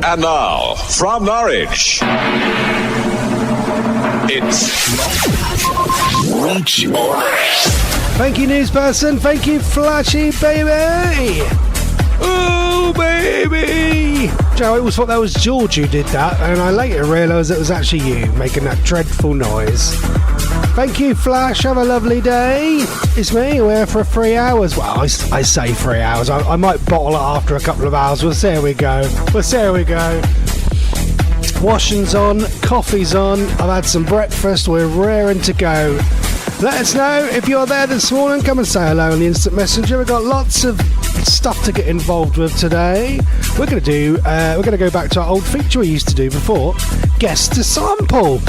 And now, from Norwich, it's Reach On Air. Thank you, news person. Thank you, Flashy Baby. Oh, baby. Joe, I always thought that was George who did that, and I later realised it was actually you making that dreadful noise. Thank you, Flash. Have a lovely day. It's me. We're here for 3 hours. Well, I say 3 hours. I might bottle it after a couple of hours. We'll see how we go. Washing's on. Coffee's on. I've had some breakfast. We're raring to go. Let us know if you're there this morning. Come and say hello on the Instant Messenger. We've got lots of stuff to get involved with today. We're going to go back to our old feature we used to do before. Guess the sample.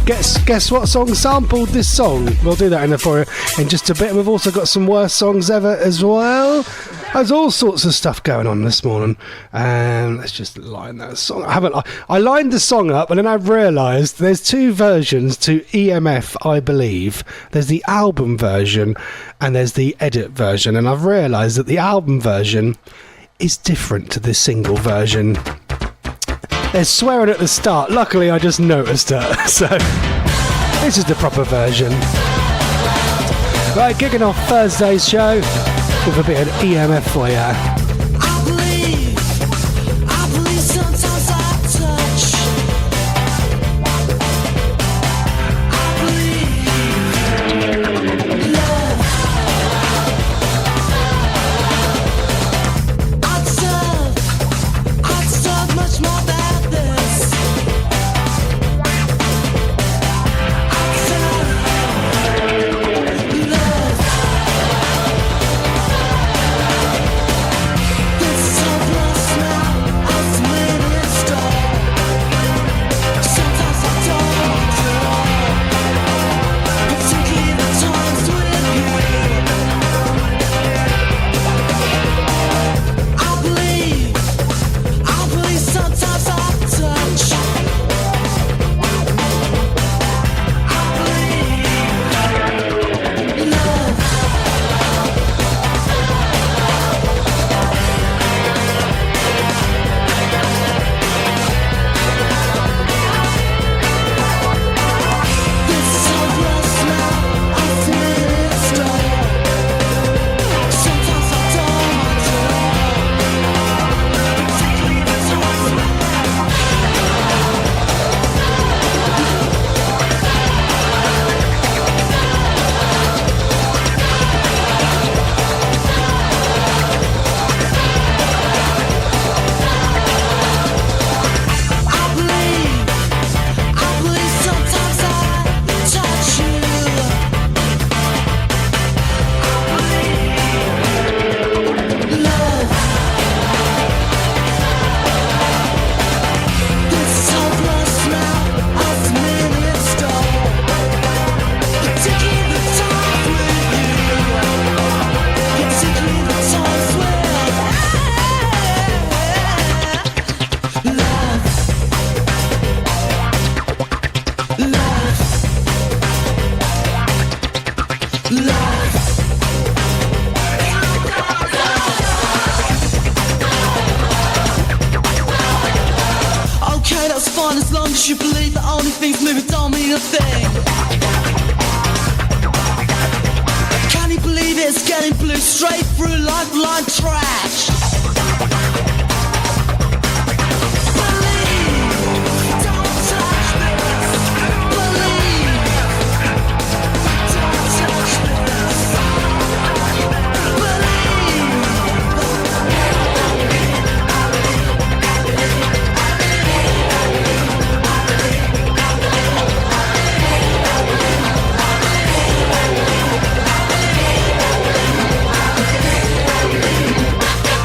Guess what song sampled this song? We'll do that in just a bit. We've also got some worst songs ever as well. There's all sorts of stuff going on this morning. Let's just line that song. I lined the song up, and then I realised there's two versions to EMF, I believe. There's the album version and there's the edit version. And I've realised that the album version is different to the single version. There's swearing at the start. Luckily, I just noticed it. So, this is the proper version. Right, kicking off Thursday's show with a bit of EMF for you.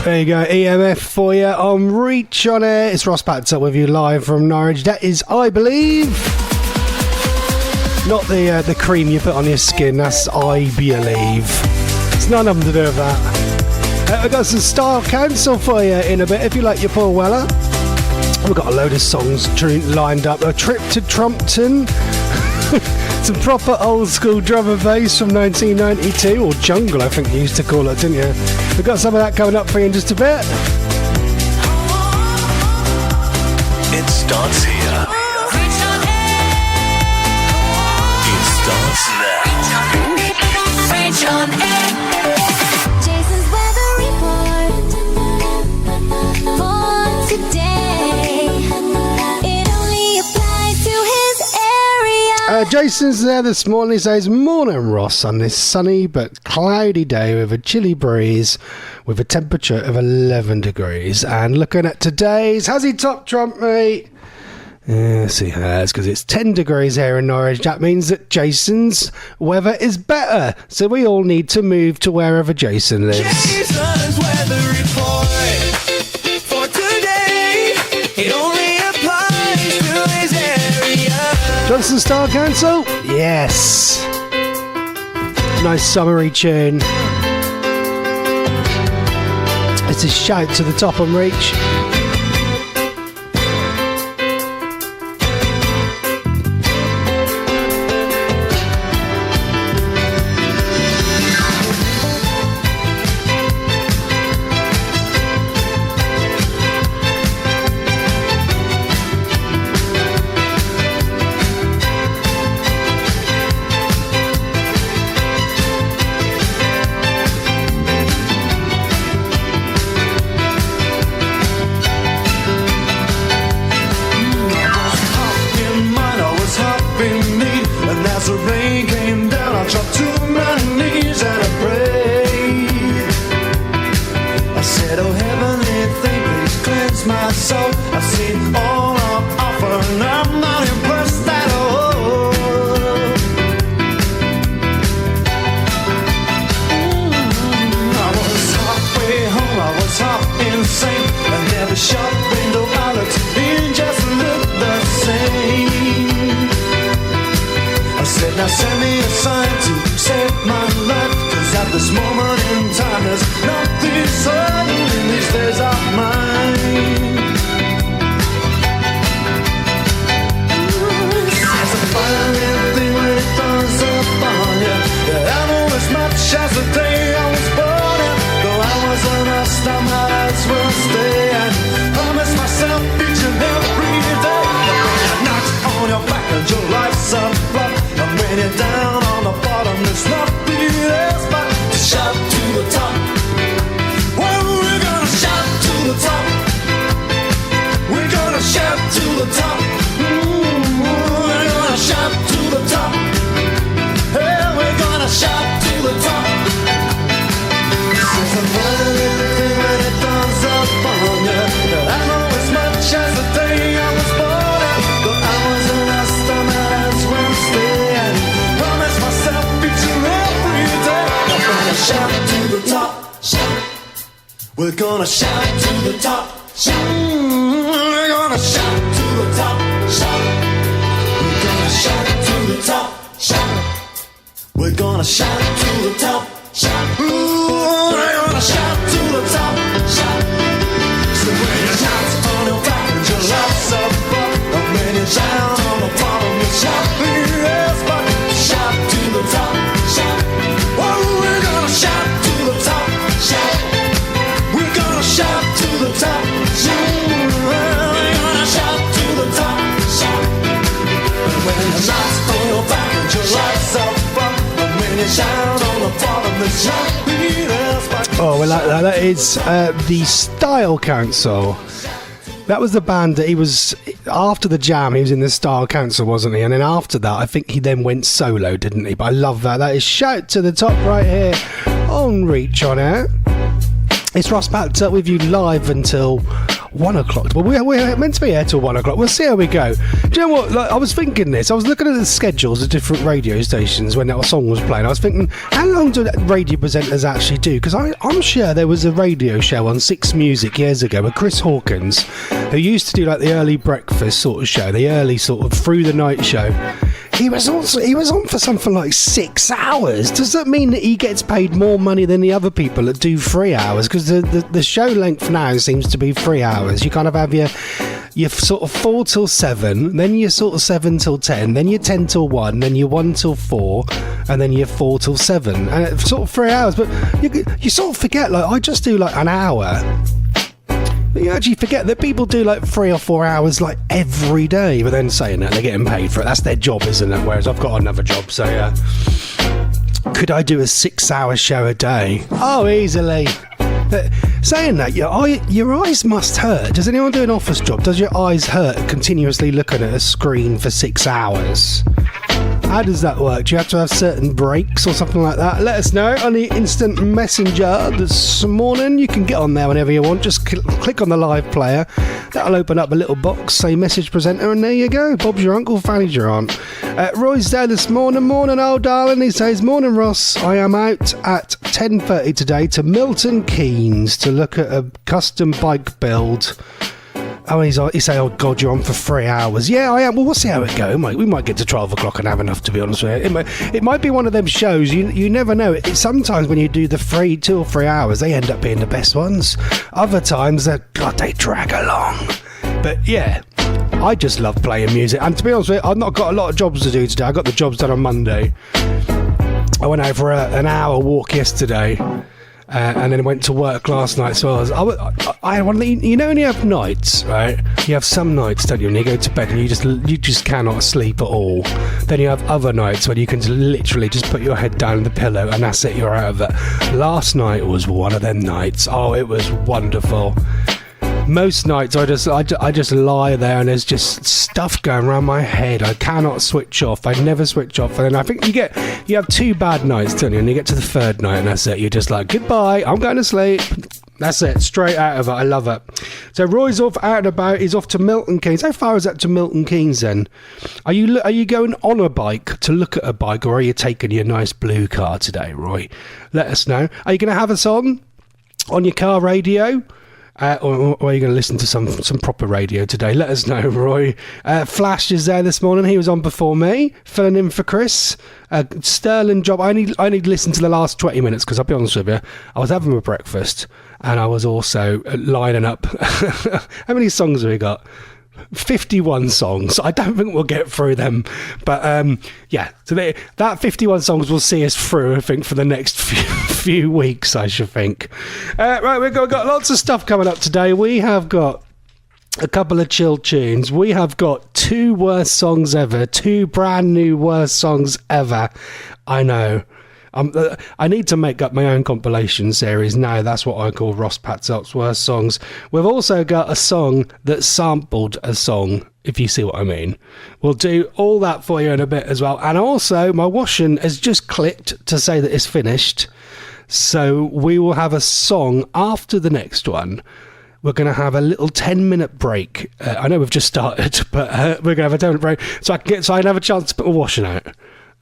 There you go, EMF for you on Reach On Air. It's Ross Patzelt with you live from Norwich. That is, I believe, not the cream you put on your skin. That's I believe. It's none of them to do with that. I've got some Style Council for you in a bit if you like your Paul Weller. We've got a load of songs lined up. A trip to Trumpton. Some proper old school drum and bass from 1992, or jungle I think you used to call it, didn't you? We've got some of that coming up for you in just a bit. It starts here. It starts now. Reach on air. Jason's weather report for today. It only applies to his area. Jason's there this morning. He says, "Morning, Ross, on this sunny but cloudy day with a chilly breeze with a temperature of 11 degrees. And looking at today's, has he top trump, mate? Yes, he has, because it's 10 degrees here in Norwich. That means that Jason's weather is better. So we all need to move to wherever Jason lives." Jason's weather report for today. It only applies to his area. Johnson Star Council? Yes. Nice summery tune. It's a shout to the top on Reach. We're gonna shout to the top, shout. We're gonna shout to the top, shout. We're gonna shout to the top, shout. We're gonna shout to the top, shout. Ooh, we're gonna shout to the top, shout. So when you shout on your back and your lots of fun, and when you shout on the bottom, you shout the yes, but shout to the top, shout. Oh, we're gonna shout to the top, shout. Shout to the top, shout. We're gonna shout to the top, shout. And when the lights on your back and your lights up up, and when you shout on the bottom, the shout leaders back. Oh, we like that. That is the Style Council. That was the band that he was, after the Jam, he was in the Style Council, wasn't he? And then after that, I think he then went solo, didn't he? But I love that. That is Shout to the Top right here on Reach on Air. It's Ross Patzelt with you live until 1 o'clock. Well, we're meant to be here till 1 o'clock. We'll see how we go. Do you know what? Like, I was thinking this. I was looking at the schedules of different radio stations when that song was playing. I was thinking, how long do radio presenters actually do? Because I'm sure there was a radio show on Six Music years ago with Chris Hawkins, who used to do like the early breakfast sort of show, the early sort of through the night show. He was on for something like 6 hours. Does that mean that he gets paid more money than the other people that do 3 hours? Because the show length now seems to be 3 hours. You kind of have your sort of 4 till 7, then you're sort of 7 till 10, then you're 10 till 1, then you're 1 till 4, and then you're 4 till 7. And it's sort of 3 hours. But you sort of forget, like, I just do like an hour. You actually forget that people do like 3 or 4 hours like every day, but then saying that they're getting paid for it. That's their job, isn't it? Whereas I've got another job, so yeah. Could I do a 6-hour show a day? Oh, easily. But saying that, your eyes must hurt. Does anyone do an office job? Does your eyes hurt continuously looking at a screen for 6 hours? How does that work? Do you have to have certain breaks or something like that? Let us know on the instant messenger this morning. You can get on there whenever you want. Just click on the live player. That'll open up a little box, say message presenter, and there you go. Bob's your uncle, Fanny's your aunt. Roy's there this morning. Morning, old darling. He says, morning, Ross. I am out at 10:30 today to Milton Keynes to look at a custom bike build. Oh, he say, oh God, you're on for 3 hours. Yeah, I am. Well, we'll see how it goes. We might get to 12 o'clock and have enough, to be honest with you. It might be one of them shows. You never know. Sometimes when you do the 2 or 3 hours, they end up being the best ones. Other times, they drag along. But yeah, I just love playing music. And to be honest with you, I've not got a lot of jobs to do today. I got the jobs done on Monday. I went out for an hour walk yesterday. And then went to work last night. So I had one of the, you know, when you have nights, right? You have some nights, don't you? And you go to bed and you just cannot sleep at all. Then you have other nights when you can literally just put your head down on the pillow and that's it. You're out of it. Last night was one of them nights. Oh, it was wonderful. Most nights I just lie there and there's just stuff going around my head. I cannot switch off. I never switch off. And then I think you have 2 bad nights, don't you? And you get to the 3rd night and that's it. You're just like, goodbye, I'm going to sleep. That's it, straight out of it. I love it. So Roy's off out and about. He's off to Milton Keynes. How far is that to Milton Keynes then? Are you going on a bike to look at a bike, or are you taking your nice blue car today, Roy? Let us know. Are you going to have us on your car radio? Or are you going to listen to some proper radio today? Let us know, Roy. Flash is there this morning. He was on before me, filling in for Chris. Sterling job. I need to listen to the last 20 minutes because I'll be honest with you, I was having my breakfast and I was also lining up. How many songs have we got? 51 songs. I don't think we'll get through them, but yeah, so that 51 songs will see us through, I think, for the next few weeks, I should think. Right, we've got lots of stuff coming up today. We have got a couple of chill tunes. We have got 2 worst songs ever, 2 brand new worst songs ever. I know. I need to make up my own compilation series now. That's what I call Ross Patzelt's worst songs. We've also got a song that sampled a song, if you see what I mean. We'll do all that for you in a bit as well. And also, my washing has just clicked to say that it's finished. So we will have a song after the next one. We're going to have a little 10-minute break. I know we've just started, but we're going to have a 10-minute break so I can have a chance to put my washing out.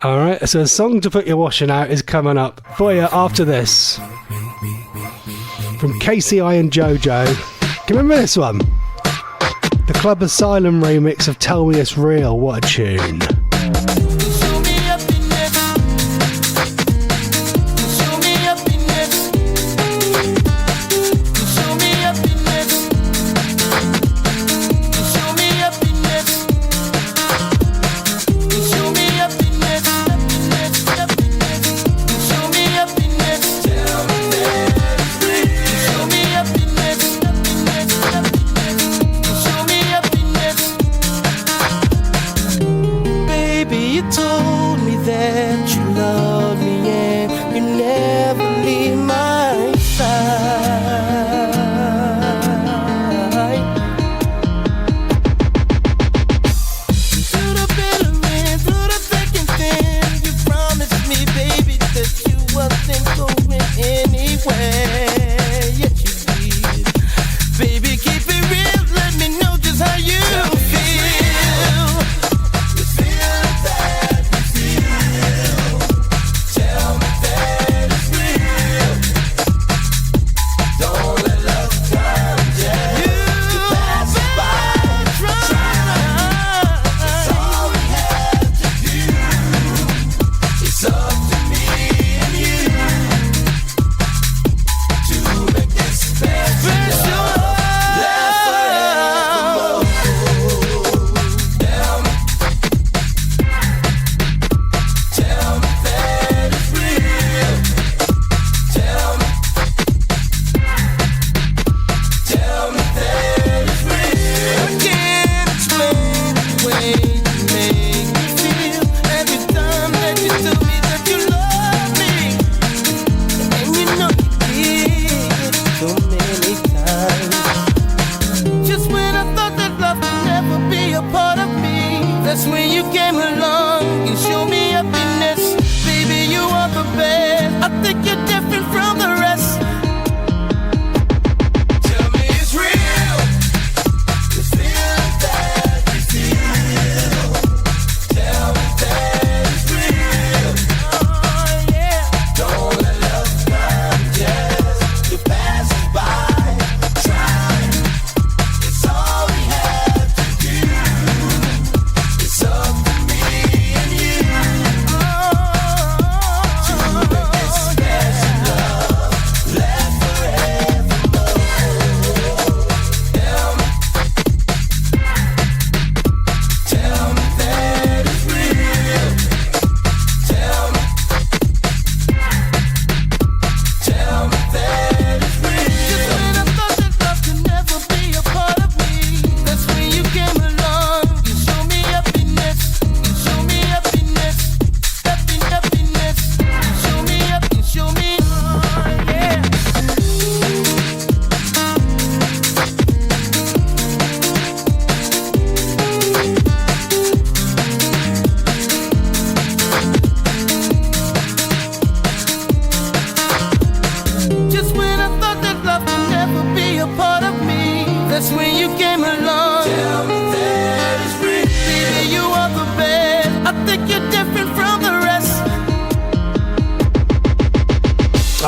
All right, so a song to put your washing out is coming up for you after this. From KCI and JoJo. Can you remember this one? The Club Asylum remix of Tell Me It's Real. What a tune. Baby,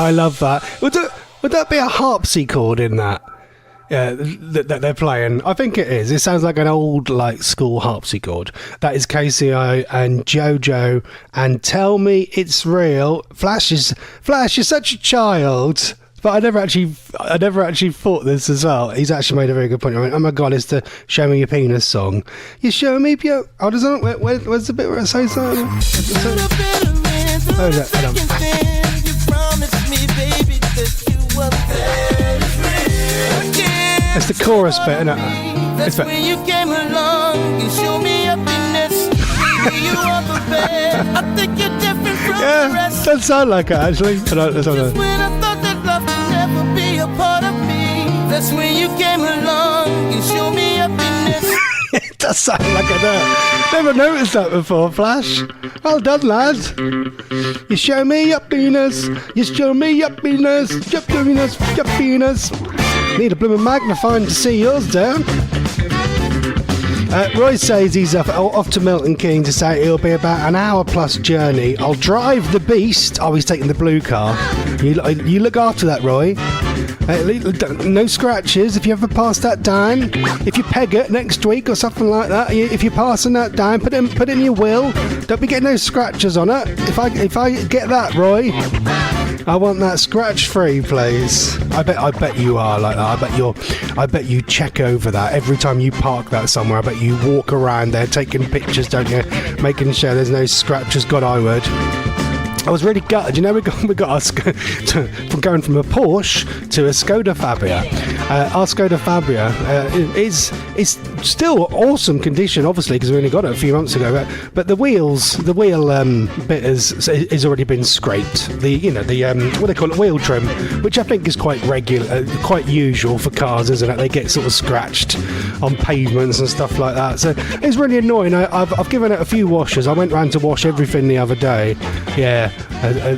I love that. Would that be a harpsichord in that? That they're playing? I think it is. It sounds like an old like school harpsichord. That is KCI and JoJo and Tell Me It's Real. Flash is such a child. But I never actually thought this as well. He's actually made a very good point. I mean, oh my God, it's the Show Me Your Penis song. You show me your... Oh, does that... Where's the bit where it says that? Oh, is that? It's the chorus bit, isn't it? It's when you came along, you show me happiness. You are the best. I think you're different from the rest. Doesn't sound like it, actually. Just when I thought that love could never be a part of me. That's when you came along, you show me happiness. It does sound like it. Never noticed that before, Flash. Well done, lad. You show me your penis. You show me your penis. Your penis. Your penis. Need a blooming magnifying to see yours down. Roy says he's off to Milton Keynes to say it'll be about an hour plus journey. I'll drive the beast. Oh, he's taking the blue car. You look after that, Roy. No scratches if you ever pass that down. If you peg it next week or something like that, if you're passing that down, put it in your will. Don't be getting no scratches on it. If I get that, Roy, I want that scratch-free, please. I bet you are like that. I bet you check over that every time you park that somewhere. I bet you walk around there taking pictures, don't you? Making sure there's no scratches. God, I would. I was really gutted. You know, we got us from going from a Porsche to a Skoda Fabia. Our Skoda Fabia is still awesome condition, obviously, because we only got it a few months ago. But the wheel bit has already been scraped. What they call it, wheel trim, which I think is quite regular, quite usual for cars, isn't it? They get sort of scratched on pavements and stuff like that. So it's really annoying. I've given it a few washes. I went round to wash everything the other day. Yeah.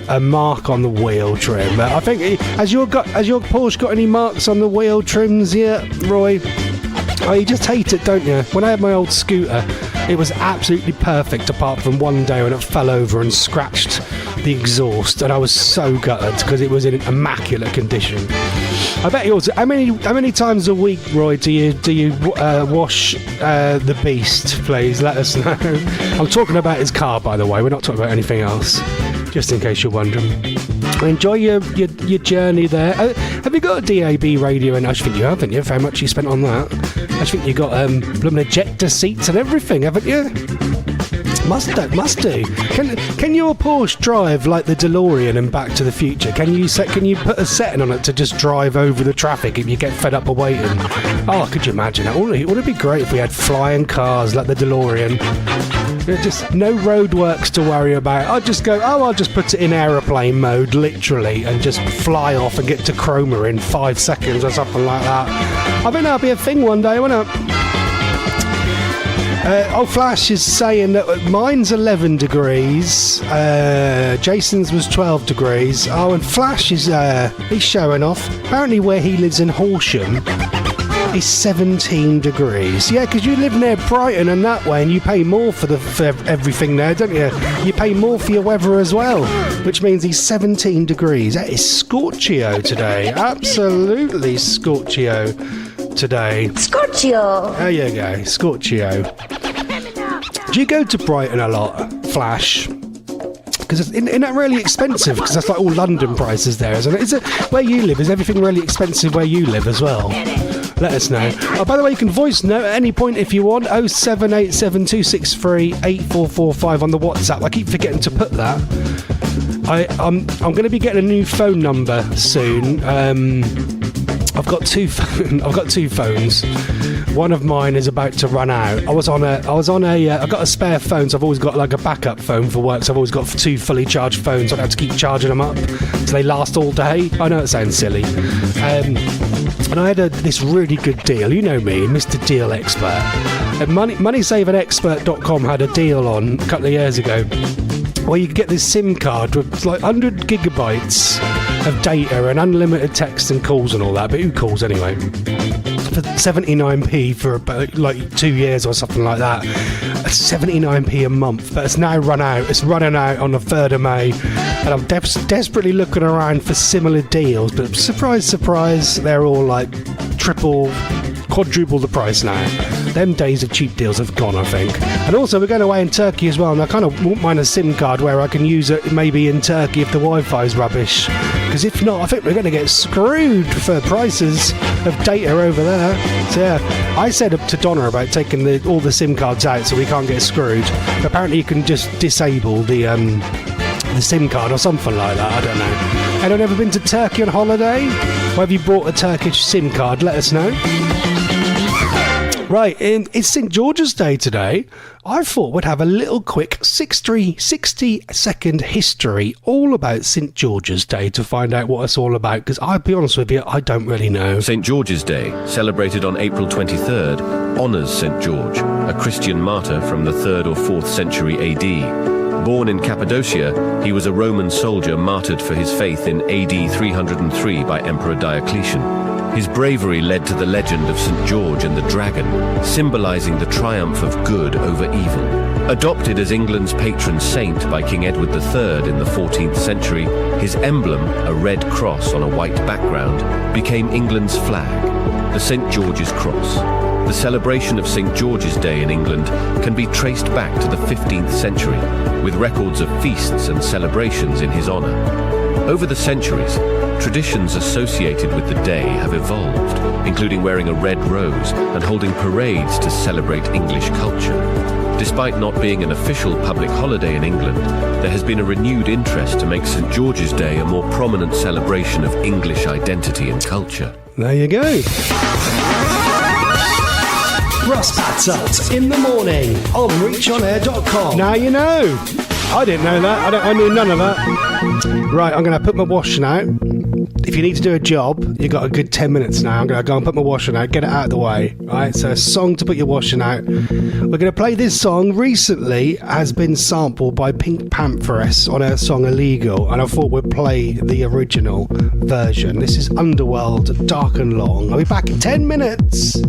A mark on the wheel trim. I think has your Porsche got any marks on the wheel trims yet, Roy? Oh, you just hate it, don't you? When I had my old scooter, it was absolutely perfect apart from one day when it fell over and scratched the exhaust, and I was so gutted because it was in immaculate condition. I bet yours. How many times a week, Roy, do you wash the beast? Please let us know. I'm talking about his car, by the way. We're not talking about anything else. Just in case you're wondering. Enjoy your journey there. Have you got a DAB radio? And I think you have, haven't you? For how much you spent on that? I think you got blooming ejector seats and everything, haven't you? Must do. Can your Porsche drive like the DeLorean and Back to the Future? Can you put a setting on it to just drive over the traffic if you get fed up of waiting? Oh, could you imagine that? Wouldn't it be great if we had flying cars like the DeLorean? Just no roadworks to worry about. I'll just put it in aeroplane mode, literally, and just fly off and get to Cromer in 5 seconds or something like that. I think that'll be a thing one day, won't it? Flash is saying that mine's 11 degrees. Jason's was 12 degrees. Oh, and Flash is he's showing off. Apparently, where he lives in Horsham, it's 17 degrees. Yeah, because you live near Brighton and that way, and you pay more for everything there, don't you? You pay more for your weather as well, which means he's 17 degrees. That is Scorchio today. Absolutely Scorchio today. Scorchio. There you go, Scorchio. Do you go to Brighton a lot, Flash? Because isn't that really expensive? Because that's like all London prices there, isn't it? Is it where you live? Is everything really expensive where you live as well? Let us know. Oh, by the way, you can voice note at any point if you want. 07872638445 on the WhatsApp. I keep forgetting to put that. I'm going to be getting a new phone number soon. I've got two phones. One of mine is about to run out. I've got a spare phone, so I've always got like a backup phone for work. So I've always got 2 fully charged phones. I don't have to keep charging them up so they last all day. I know it sounds silly. And I had this really good deal. You know me, Mr. Deal Expert. MoneySavingExpert.com had a deal on a couple of years ago where you could get this SIM card with like 100 gigabytes of data and unlimited text and calls and all that. But who calls anyway? for 79p for about like 2 years or something like that. 79p a month, but it's now run out. It's running out on the 3rd of May, and I'm desperately looking around for similar deals, but surprise, surprise, they're all like triple, quadruple the price now. Them days of cheap deals have gone, I think. And also, we're going away in Turkey as well, and I kind of wouldn't mind a SIM card where I can use it maybe in Turkey if the Wi-Fi is rubbish. Because if not, I think we're going to get screwed for prices of data over there. So yeah, I said to Donna about taking all the SIM cards out so we can't get screwed. But apparently you can just disable the SIM card or something like that. I don't know. Anyone ever been to Turkey on holiday? Or have you bought a Turkish SIM card? Let us know. Right, it's St. George's Day today. I thought we'd have a little quick 60-second history all about St. George's Day to find out what it's all about, because I'll be honest with you, I don't really know. St. George's Day, celebrated on April 23rd, honours St. George, a Christian martyr from the 3rd or 4th century AD. Born in Cappadocia, he was a Roman soldier martyred for his faith in AD 303 by Emperor Diocletian. His bravery led to the legend of St. George and the Dragon, symbolising the triumph of good over evil. Adopted as England's patron saint by King Edward III in the 14th century, his emblem, a red cross on a white background, became England's flag, the St. George's Cross. The celebration of St. George's Day in England can be traced back to the 15th century, with records of feasts and celebrations in his honour. Over the centuries, traditions associated with the day have evolved, including wearing a red rose and holding parades to celebrate English culture. Despite not being an official public holiday in England, there has been a renewed interest to make St. George's Day a more prominent celebration of English identity and culture. There you go. Russ Patzelt in the morning on reachonair.com. Now you know. I didn't know that. I knew none of that. Right, I'm going to put my washing out. If you need to do a job, you've got a good 10 minutes now. I'm going to go and put my washing out, get it out of the way. Right, so a song to put your washing out. We're going to play this song. Recently has been sampled by Pink Pantheress on her song Illegal, and I thought we'd play the original version. This is Underworld, Dark and Long. I'll be back in 10 minutes.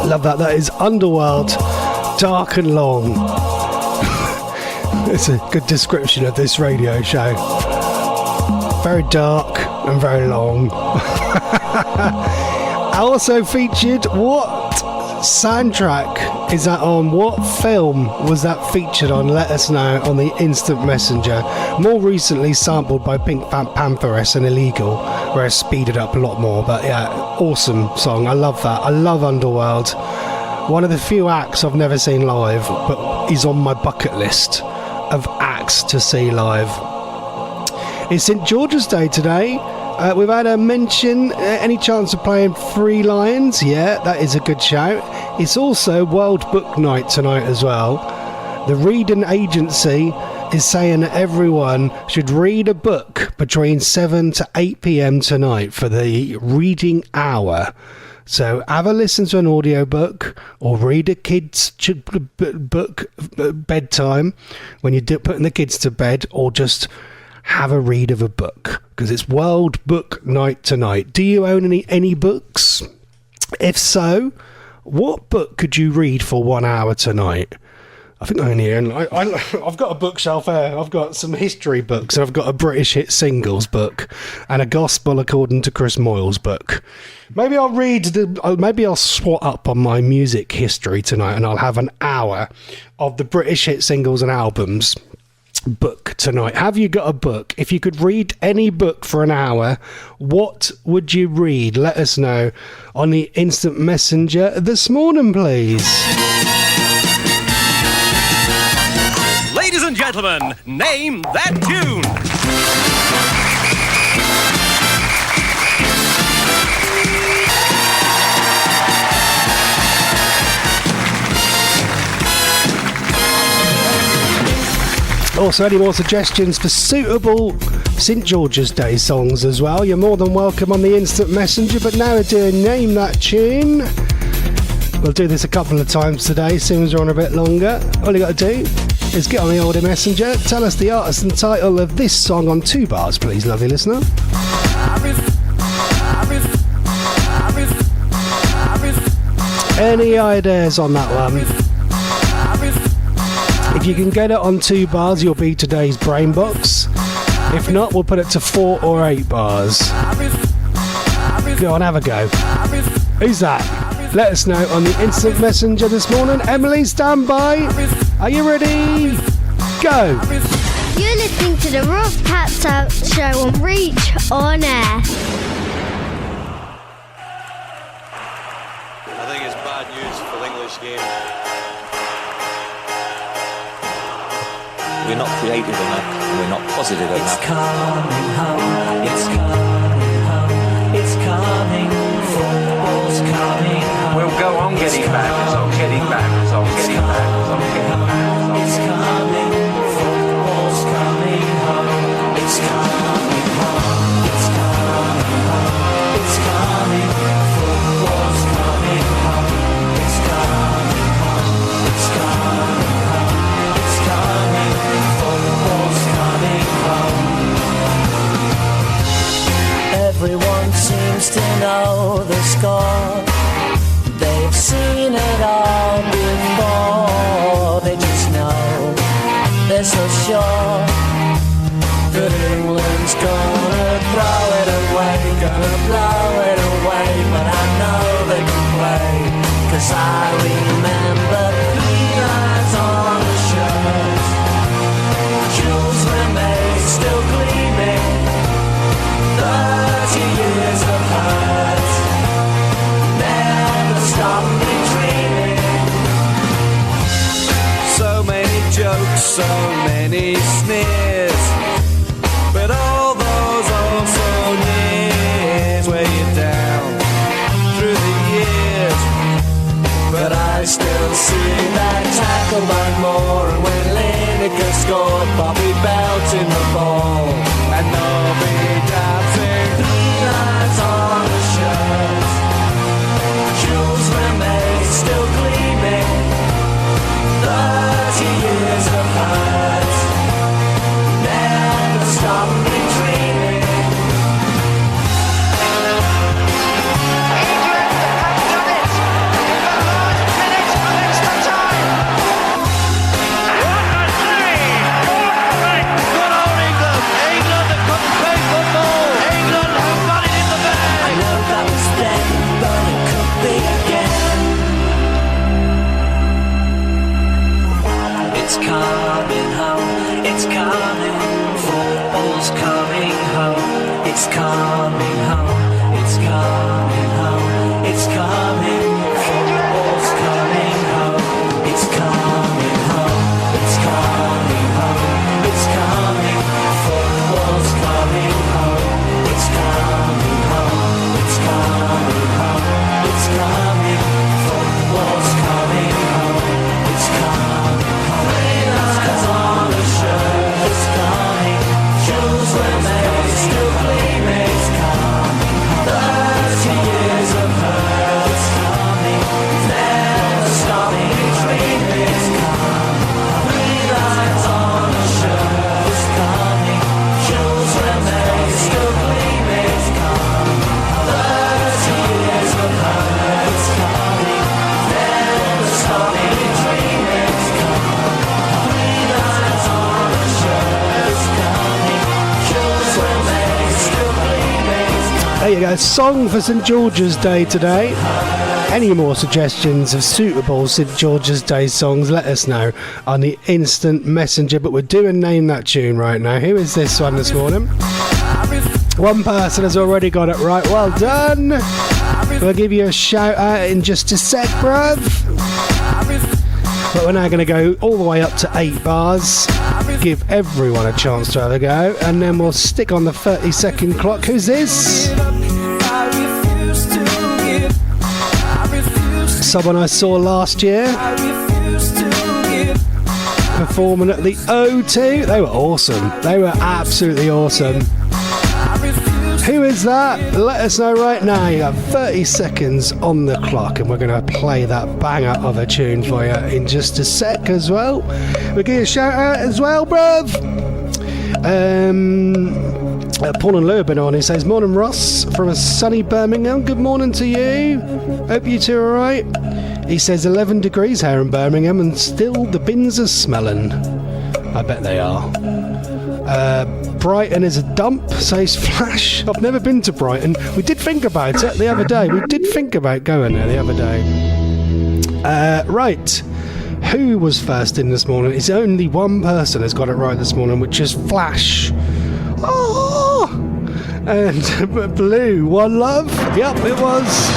Love that. That is Underworld, Dark and Long. It's a good description of this radio show. Very dark and very long. I also featured, what soundtrack is that on? What film was that featured on? Let us know on the Instant Messenger. More recently sampled by Pink Pantheress and Illegal, where it's speeded up a lot more. But yeah, awesome song. I love that. I love Underworld. One of the few acts I've never seen live, but is on my bucket list of acts to see live. It's St George's Day today. We've had a mention, any chance of playing Free Lions? Yeah, that is a good shout. It's also World Book Night tonight as well. The Reading Agency is saying that everyone should read a book between 7 to 8 p.m. tonight for the reading hour. So have a listen to an audiobook or read a kid's book bedtime when you're putting the kids to bed, or just have a read of a book, because it's World Book Night tonight. Do you own any books? If so, what book could you read for 1 hour tonight? I think I only own... I've got a bookshelf there. I've got some history books, and I've got a British hit singles book, and a Gospel According to Chris Moyle's book. Maybe I'll maybe I'll swat up on my music history tonight, and I'll have an hour of the British hit singles and albums book tonight. Have you got a book? If you could read any book for an hour, what would you read? Let us know on the Instant Messenger this morning, please. Ladies and gentlemen, name that tune. Also, any more suggestions for suitable St George's Day songs as well, you're more than welcome on the instant messenger. But now we're doing Name That Tune. We'll do this a couple of times today, as soon as we're on a bit longer. All you got to do is get on the older messenger, tell us the artist and title of this song on 2 bars, please, lovely listener. Any ideas on that one? If you can get it on 2 bars, you'll be today's brain box. If not, we'll put it to 4 or 8 bars. Go on, have a go. Who's that? Let us know on the instant messenger this morning. Emily, stand by. Are you ready? Go. You're listening to the Rob Patzelt show on Reach On Air. I think it's bad news for the English game. We're not creative enough, we're not positive enough. It's coming home, it's coming home, it's coming, football's coming home. We'll go on getting back, it's on getting back, it's on getting back, it's on getting back. It's coming, football's coming home, it's coming home, it's coming home, it's coming, football's coming home, it's coming home, it's coming home, it's coming, football's coming home. Everyone seems to know the score. They've seen it all before. They just know, they're so sure that England's gonna throw it away, gonna blow it away. But I know they can play, 'cause I remember 3 lines on the shirt. Jules remains still gleaming, 30 years of hurt never stop me dreaming. So many jokes, so many sneers, but all those also nears weigh you down through the years. But I still see that tackle by Moore, and when Lineker scored, Bobby belting the ball, and Nobby dancing 3 lines on the shirt. Jules remains still gleaming, 30 years of hurt never stop me dreaming. It's coming home, it's coming, football's coming home, it's coming home, it's coming home, it's coming, football's coming home, it's coming home, it's coming home, it's coming, football's coming home, it's coming home, it's coming home, it's coming, football's coming home, it's coming. On the shirt, it's coming. Jules remains still gleaming. It's coming. 30 years of hurt. It's coming. Never stopping dreaming. It's coming. 3 lines on the shirt. It's coming. Jules remains still gleaming. It's coming. 30 years of hurt. It's coming. Never stopping dreaming. It's coming. There you go, song for St George's Day today. Any more suggestions of suitable St George's Day songs, let us know on the instant messenger. But we're doing Name That Tune right now. Who is this one this morning? One person has already got it right. Well done. We'll give you a shout out in just a sec, bruv. But we're now going to go all the way up to 8 bars. Give everyone a chance to have a go, and then we'll stick on the 30-second clock. Who's this? Someone I saw last year. performing at the O2. They were awesome. They were absolutely awesome. Who is that? Let us know right now. You got 30 seconds on the clock, and we're going to play that banger of a tune for you in just a sec as well. We'll give you a shout out as well, bruv. Paul and Lou have been on. He says, "Morning, Ross, from a sunny Birmingham. Good morning to you. Hope you two are alright." He says 11 degrees here in Birmingham, and still the bins are smelling. I bet they are. Brighton is a dump, says Flash. I've never been to Brighton. We did think about it the other day. We did think about going there the other day. Right. Who was first in this morning? It's only one person has got it right this morning, which is Flash. Oh! And Blue, One Love. Yep, it was.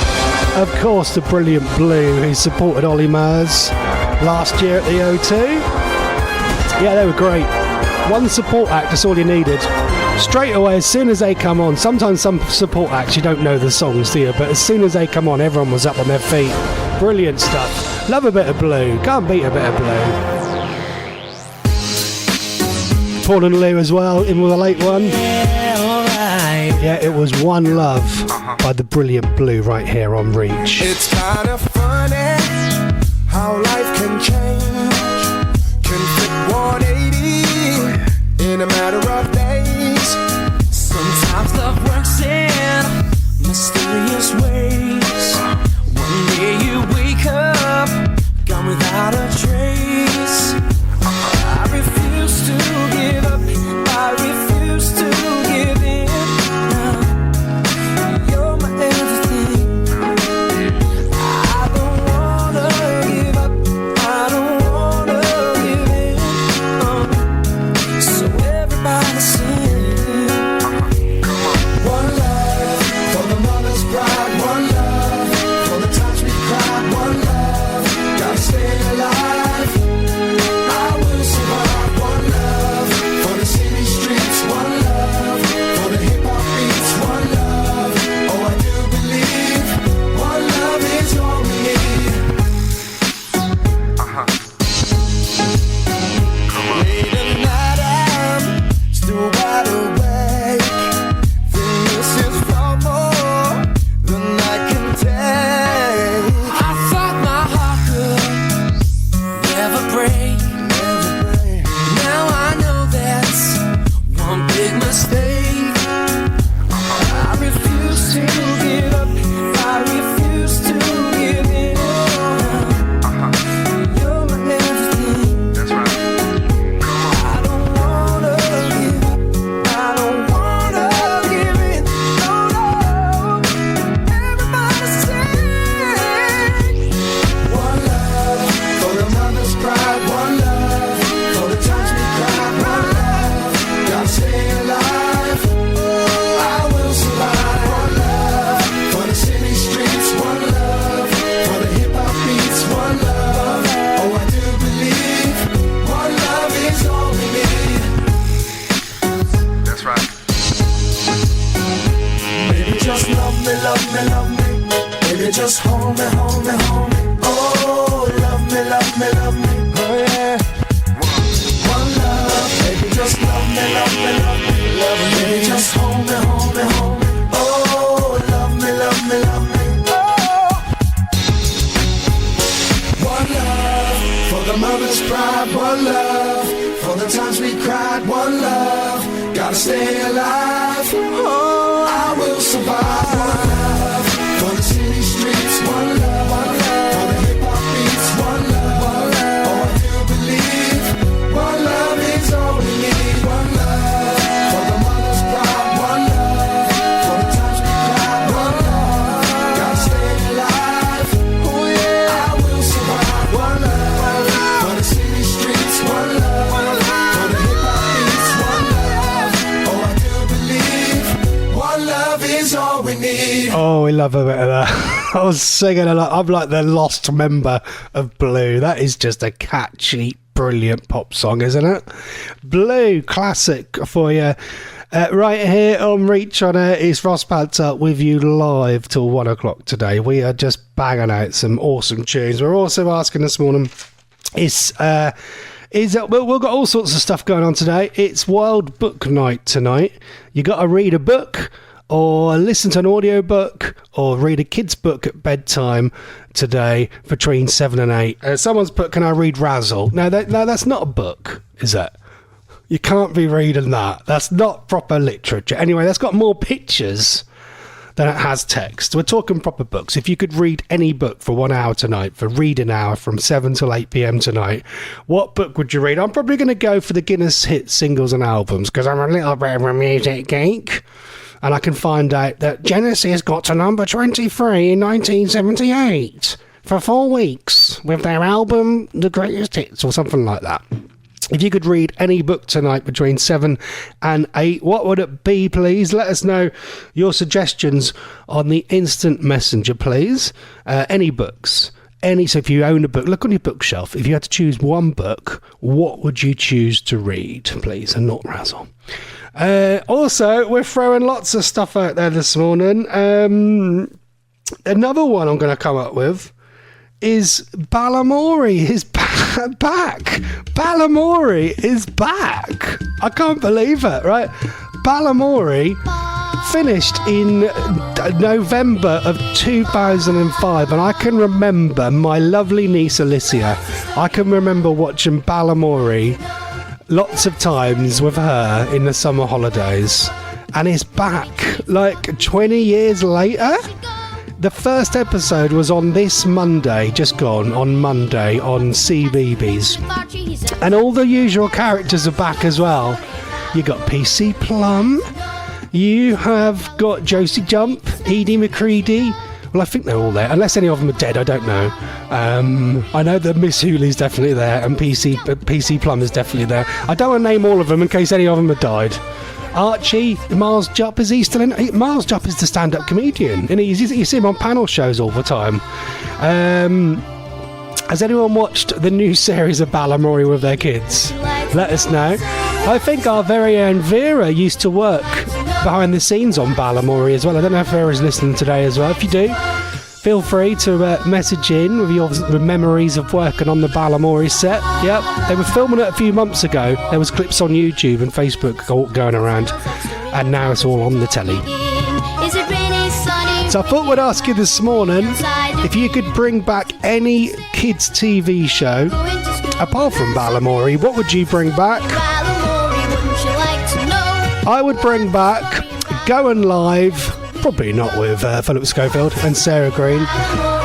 Of course, the brilliant Blue, who supported Ollie Murs last year at the O2. Yeah, they were great. One support act, that's all you needed. Straight away, as soon as they come on, sometimes some support acts, you don't know the songs, do you? But as soon as they come on, everyone was up on their feet. Brilliant stuff. Love a bit of Blue. Can't beat a bit of Blue. Paul and Lou as well, in with a late one. Yeah, it was One Love by the brilliant Blue right here on Reach. It's kind of funny how life can change. Can flip 180 in a matter of days. Sometimes love works in mysterious ways. One day you wake up, gone without a trace. I refuse to give up. I refuse to give in. You're my everything. I don't wanna give up. I don't wanna give in. So everybody sing. One love for the mother's pride. One love for the times we cried. One love, gotta stay alive. I will survive. One love for the city streets. One love for the hip hop beats. One love, oh I do believe. One love is all we need. Late at night I'm still wide awake. This is far more than I can take. I thought my heart could never break. Now I know that's one big mistake. I refuse to give up. I refuse to give in. You're my everything. That's right. I don't wanna give up. I don't wanna give in. No, no. Everybody sing. One love for the mother's pride. One love for the times we cried. One love, gotta stay alive. I will survive. One love for the city streets. One love for the hip hop beats. One love, oh I do believe. One love is all we need. That's right. Baby, just love me, love me, love me. Baby, just hold me, hold me, hold me. Oh, love me, love me, love me. Oh yeah. One love, baby, just love me, love me, love me. Love me, baby, just hold me, hold me, hold me. Oh, love me, love me, love me. Oh. One love for the mother's pride. One love for the times we cried. One love, gotta stay alive. Oh, I will survive. One love for the city streets. One love for the hip hop beats. One love, oh I do believe. One love is all we need. One love for the mother's pride. One love for the times we cried. One love, gotta stay alive. Oh yeah, I will survive. One love for the city streets. One love for the hip hop beats. One love, oh I do believe. One love is all we need. Oh, we love a bit of that. I was singing a lot. I'm like the lost member of Blue. That is just a catchy, brilliant pop song, isn't it? Blue, classic for you. Right here on Reach On Air is Ross Patzelt with you live till 1 o'clock today. We are just banging out some awesome tunes. We're also asking this morning, is is that we've got all sorts of stuff going on today. It's World Book Night tonight. You got to read a book or listen to an audiobook or read a kid's book at bedtime today between 7 and 8. Someone's put, can I read Razzle? No, that's not a book, is it? You can't be reading that. That's not proper literature. Anyway, that's got more pictures than it has text. We're talking proper books. If you could read any book for 1 hour tonight, for reading hour from 7 till 8 p.m. tonight, what book would you read? I'm probably going to go for the Guinness hit singles and albums because I'm a little bit of a music geek. And I can find out that Genesis got to number 23 in 1978 for 4 weeks with their album The Greatest Hits or something like that. If you could read any book tonight between 7 and 8, what would it be, please? Let us know your suggestions on the instant messenger, please. Any books. So if you own a book, look on your bookshelf. If you had to choose one book, what would you choose to read, please? And not Razzle. Also, we're throwing lots of stuff out there this morning. Another one I'm going to come up with is Balamory is back. Balamory is back. I can't believe it, right? Balamory finished in November of 2005, and I can remember my lovely niece Alicia. I can remember watching Balamory lots of times with her in the summer holidays, and it's back like 20 years later. The first episode was on this Monday, just gone, on Monday, on CBeebies. And all the usual characters are back as well. You got PC Plum, you have got Josie Jump, Edie McCready. Well, I think they're all there, unless any of them are dead, I don't know. I know that Miss Hooley's definitely there, and PC Plum is definitely there. I don't want to name all of them in case any of them have died. Archie, Miles Jupp, is he still in? Miles Jupp is the stand-up comedian, and you see him on panel shows all the time. Has anyone watched the new series of Balamory with their kids? Let us know. I think our very own Vera used to work behind the scenes on Balamory as well. I don't know if Vera's listening today as well. If you do, feel free to message in with your memories of working on the Balamory set. Yep, they were filming it a few months ago. There was clips on YouTube and Facebook going around, and now it's all on the telly. So I thought we'd ask you this morning if you could bring back any kids' TV show apart from Balamory. What would you bring back? I would bring back Going Live. Probably not with Philip Schofield and Sarah Green,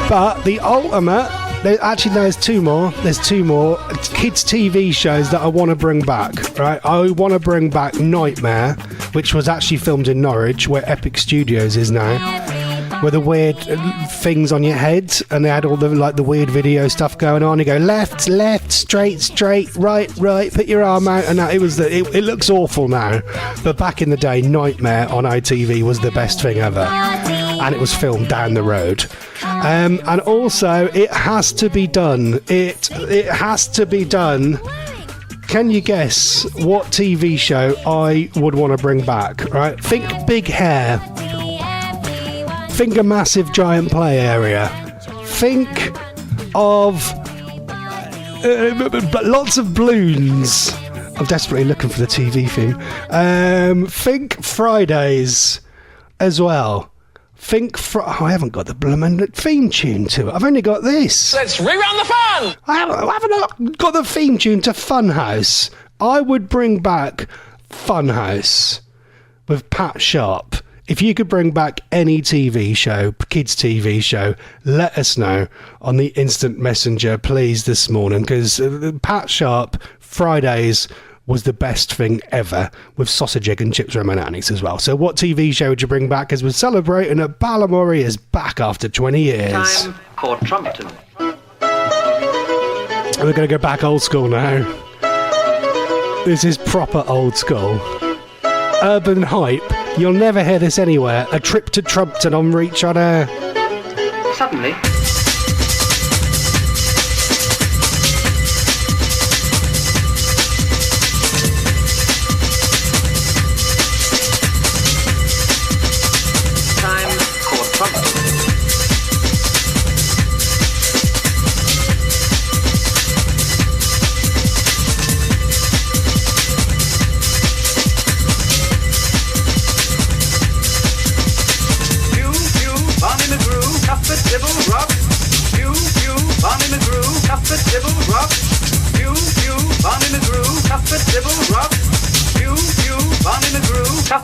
but the ultimate. There's two more. There's two more kids' TV shows that I want to bring back. Right, I want to bring back Nightmare, which was actually filmed in Norwich, where Epic Studios is now, with the weird things on your head, and they had all the weird video stuff going on. You go left, straight, right. Put your arm out, and that, it looks awful now, but back in the day, Nightmare on ITV was the best thing ever, and it was filmed down the road. And also, it has to be done. It has to be done. Can you guess what TV show I would want to bring back? Right, think big hair. Think a massive giant play area. Think of lots of balloons. I'm desperately looking for the TV theme. Think Fridays as well. I haven't got the blooming theme tune to it. I've only got this. Let's rerun the fun! I haven't got the theme tune to Funhouse. I would bring back Funhouse with Pat Sharp. If you could bring back any TV show, kids' TV show, let us know on the instant messenger, please, this morning, because Pat Sharp, Fridays, was the best thing ever, with sausage, egg and chips romanatics as well. So what TV show would you bring back, as we're celebrating that Balamory is back after 20 years? Time for Trumpton. And we're going to go back old school now. This is proper old school. Urban hype. You'll never hear this anywhere. A trip to Trumpton on Reach on Air. Suddenly...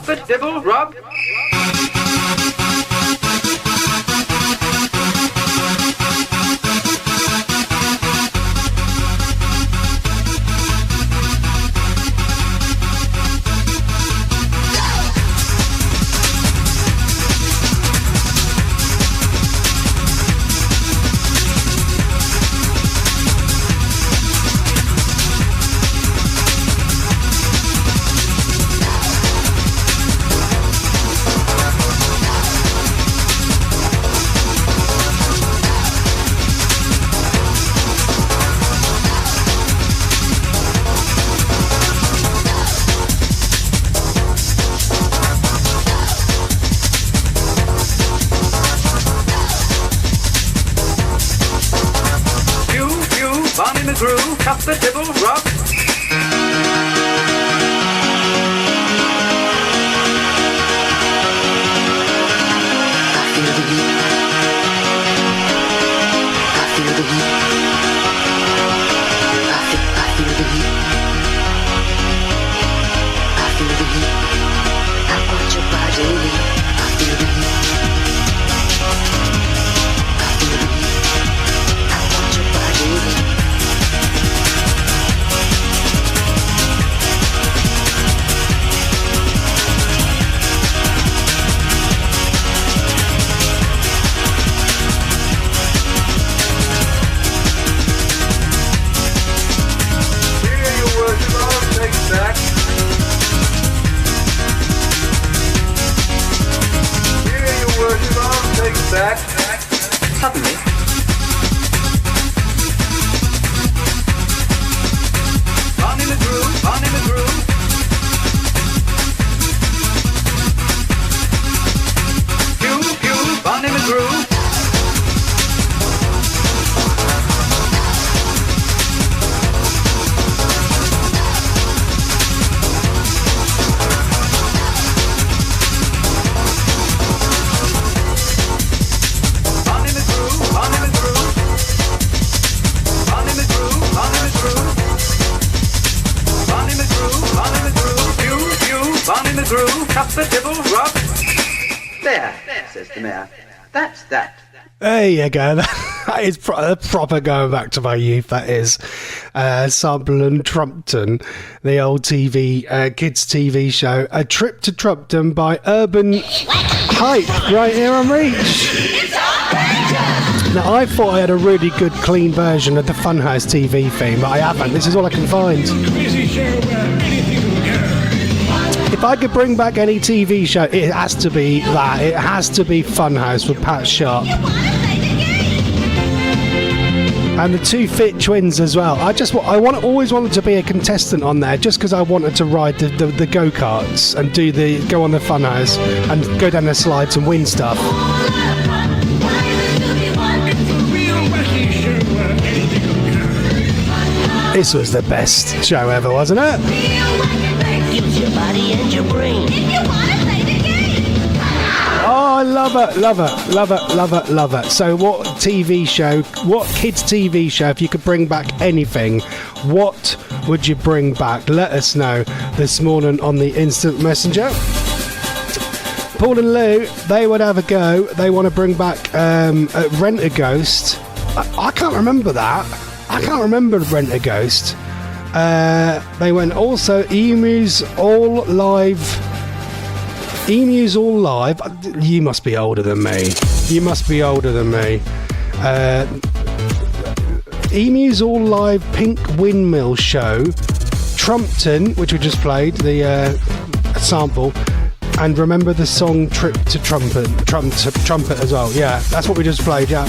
Cuthbert, Dibble, Rob. Cuthbert, Dibble, Rob. Suddenly. On in the groove, on in the groove. On in the groove. Cuthbert, Dibble, Rob. There, says the mayor. That's that. There you go. That is proper going back to my youth. That is sampling Trumpton, the old TV kids TV show. A Trip to Trumpton by Urban Hype, right here on Reach. Now, I thought I had a really good, clean version of the Funhouse TV theme, but I haven't. This is all I can find. If I could bring back any TV show, it has to be that. It has to be Funhouse with Pat Sharp. And the two fit twins as well. Always wanted to be a contestant on there, just because I wanted to ride the go-karts and go on the Funhouse and go down the slides and win stuff. This was the best show ever, wasn't it? Your body and your brain. If you want to play the game. Oh, I love it. So what kids TV show, if you could bring back anything, what would you bring back? Let us know this morning on the Instant Messenger. Paul and Lou, they would have a go. They want to bring back Rent a Ghost. I can't remember that. I can't remember Rent a Ghost. They went also Emus All Live. You must be older than me. Emus All Live Pink Windmill Show. Trumpton, which we just played, the sample. And remember the song Trip to Trumpet as well. Yeah, that's what we just played, yeah.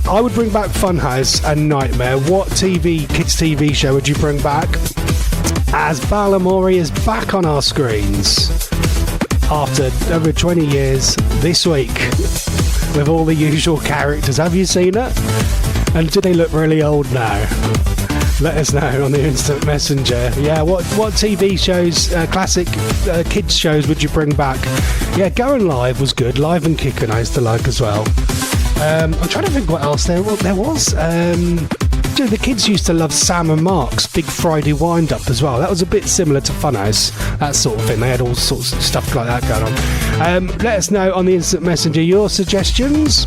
I would bring back Funhouse and Nightmare. What kids TV show would you bring back? As Balamori is back on our screens after over 20 years this week with all the usual characters. Have you seen it? And do they look really old now? Let us know on the Instant Messenger. Yeah, what TV shows, classic kids shows would you bring back? Yeah, Going Live was good. Live and Kickin' I used to like as well. I'm trying to think what else there was. The kids used to love Sam and Mark's Big Friday Wind-Up as well. That was a bit similar to Funhouse, that sort of thing. They had all sorts of stuff like that going on. Let us know on the Instant Messenger your suggestions.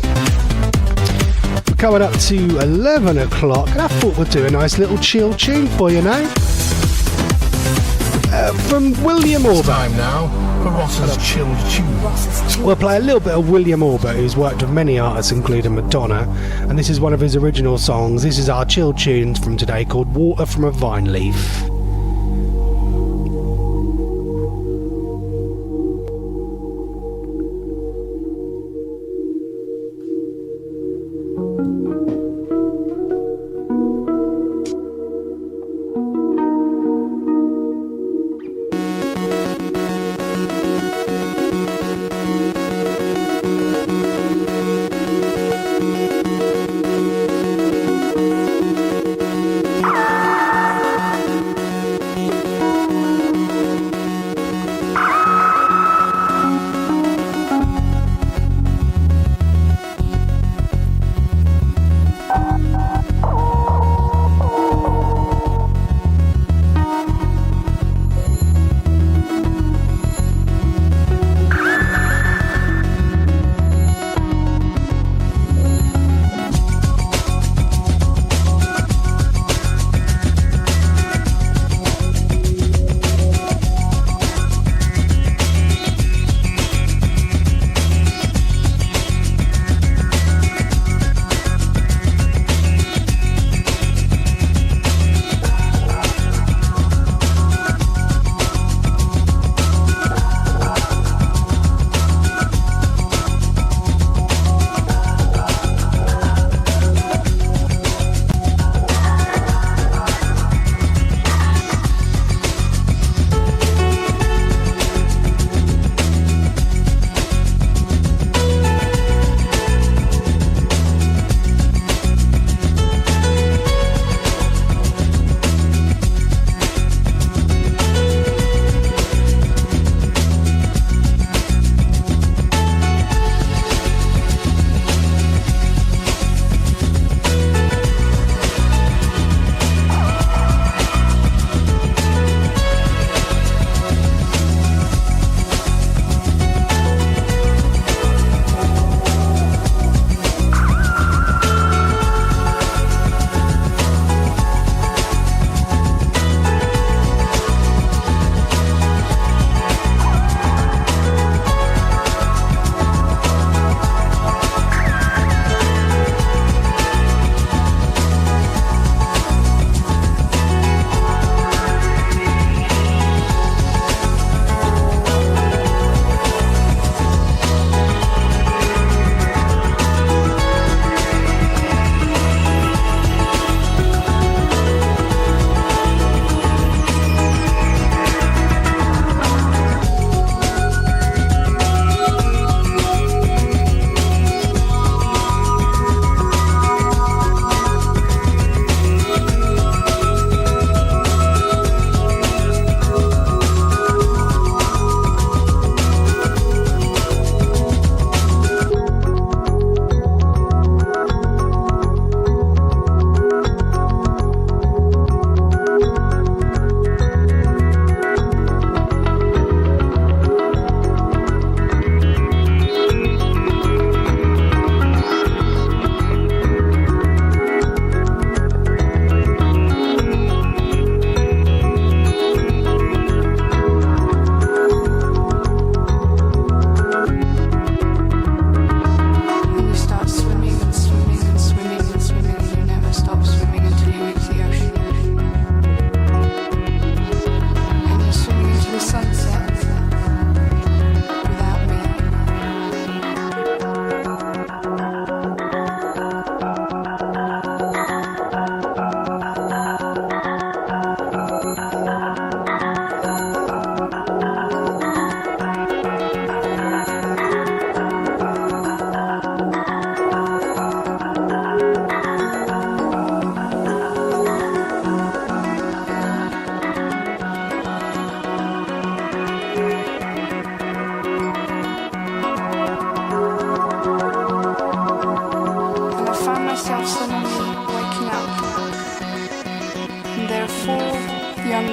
We're coming up to 11 o'clock, and I thought we'd do a nice little chill tune for you now. From William Orbit. Time now for Ross's chilled tune. We'll play a little bit of William Orbit, who's worked with many artists, including Madonna, and this is one of his original songs. This is our chill tunes from today, called Water from a Vine Leaf.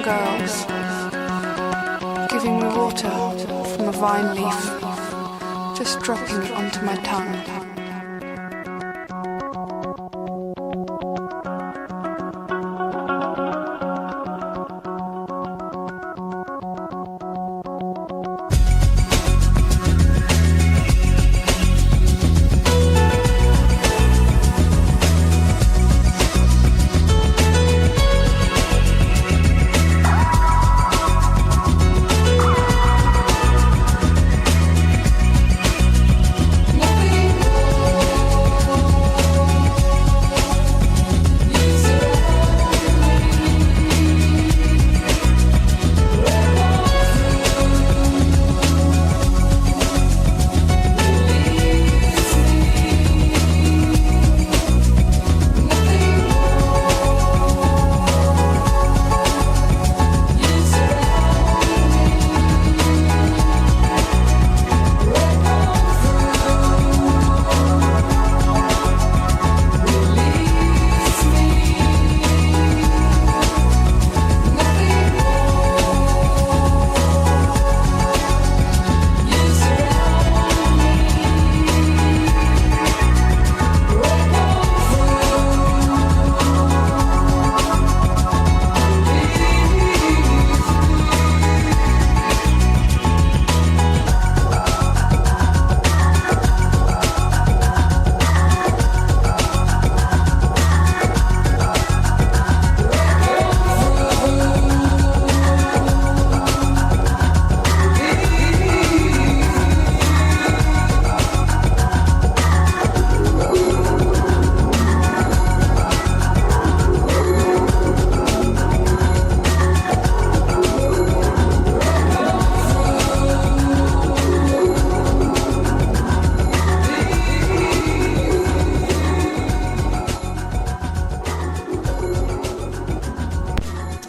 young girls, giving me water from a vine leaf, just dropping it onto my tongue.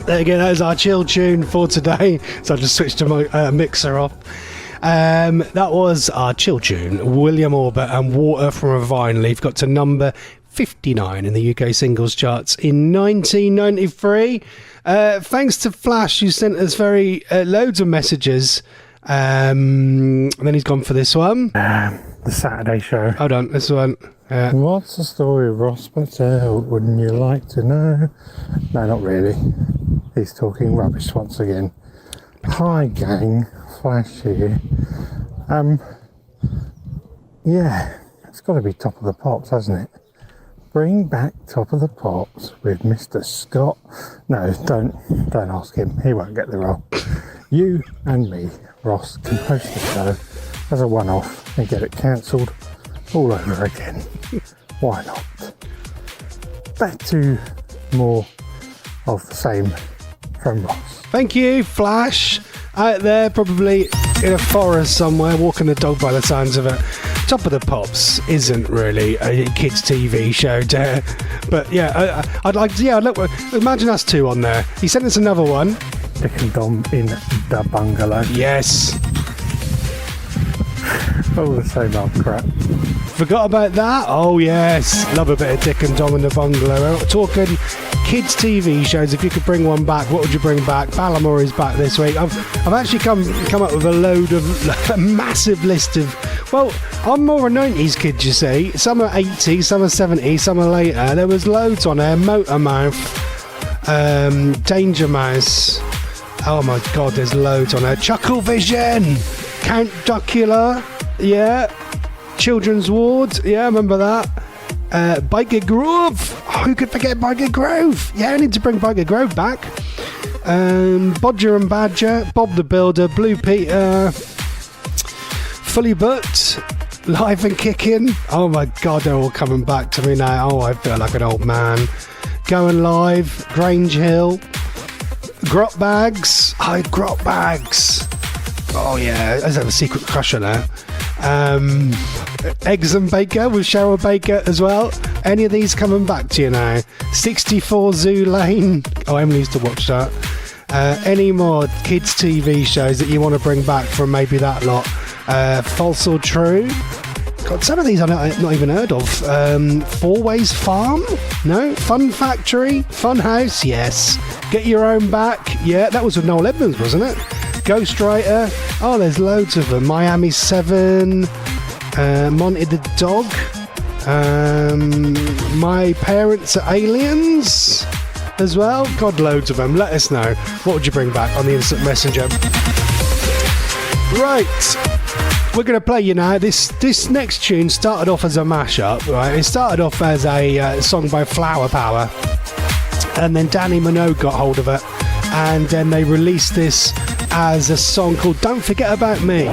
There again, that is our chill tune for today. So I just switched to my mixer off. That was our chill tune, William Orbit and Water from a Vine Leaf, got to number 59 in the UK singles charts in 1993. Thanks to Flash, who sent us loads of messages. And then he's gone for this one. The Saturday show. Hold on, this one. What's the story of Ross Patzelt? Wouldn't you like to know? No, not really. He's talking rubbish once again. Hi gang, Flash here. Yeah, it's got to be Top of the Pops, hasn't it? Bring back Top of the Pops with Mr. Scott. No, don't ask him. He won't get the role. You and me, Ross, can host the show as a one-off and get it cancelled all over again. Why not? Back to more of the same from Ross. Thank you, Flash. Out there, probably in a forest somewhere, walking the dog by the sounds of it. Top of the Pops isn't really a kids' TV show, Dare. But yeah, I'd like to. Yeah, look, imagine us two on there. He sent us another one. Dick and Dom in the bungalow. Yes. All the same old crap. Forgot about that? Oh yes, love a bit of Dick and Dom in the bungalow. Talking kids' TV shows. If you could bring one back, what would you bring back? Ballamore is back this week. I've actually come up with a massive list of. Well, I'm more a 90s kid, you see. Some are 80s, some are 70s, some are later. There was loads on there. Motormouth, Danger Mouse. Oh my God, there's loads on there. Chuckle Vision, Count Duckula, yeah. Children's Ward, yeah, I remember that. Biker Grove, who could forget Biker Grove? Yeah, I need to bring Biker Grove back. Bodger and Badger, Bob the Builder, Blue Peter, Fully Booked, Live and Kicking. Oh my God, they're all coming back to me now. Oh, I feel like an old man. Going Live, Grange Hill, Grot Bags. Hi, Grot Bags. Oh yeah, I have a secret crush on her. Eggs and Baker with Cheryl Baker as well. Any of these coming back to you now? 64 Zoo Lane. Oh, Emily used to watch that. Any more kids' TV shows that you want to bring back from maybe that lot? False or True? God, some of these I've not even heard of. Four Ways Farm? No? Fun Factory? Fun House? Yes. Get Your Own Back. Yeah, that was with Noel Edmonds, wasn't it? Ghostwriter. Oh, there's loads of them. Miami 7. Monty the Dog. My Parents Are Aliens as well. God, loads of them. Let us know. What would you bring back on the Instant Messenger? Right. We're going to play you now. This next tune started off as a mashup, right? It started off as a song by Flower Power, and then Dannii Minogue got hold of it, and then they released this as a song called Don't Forget About Me.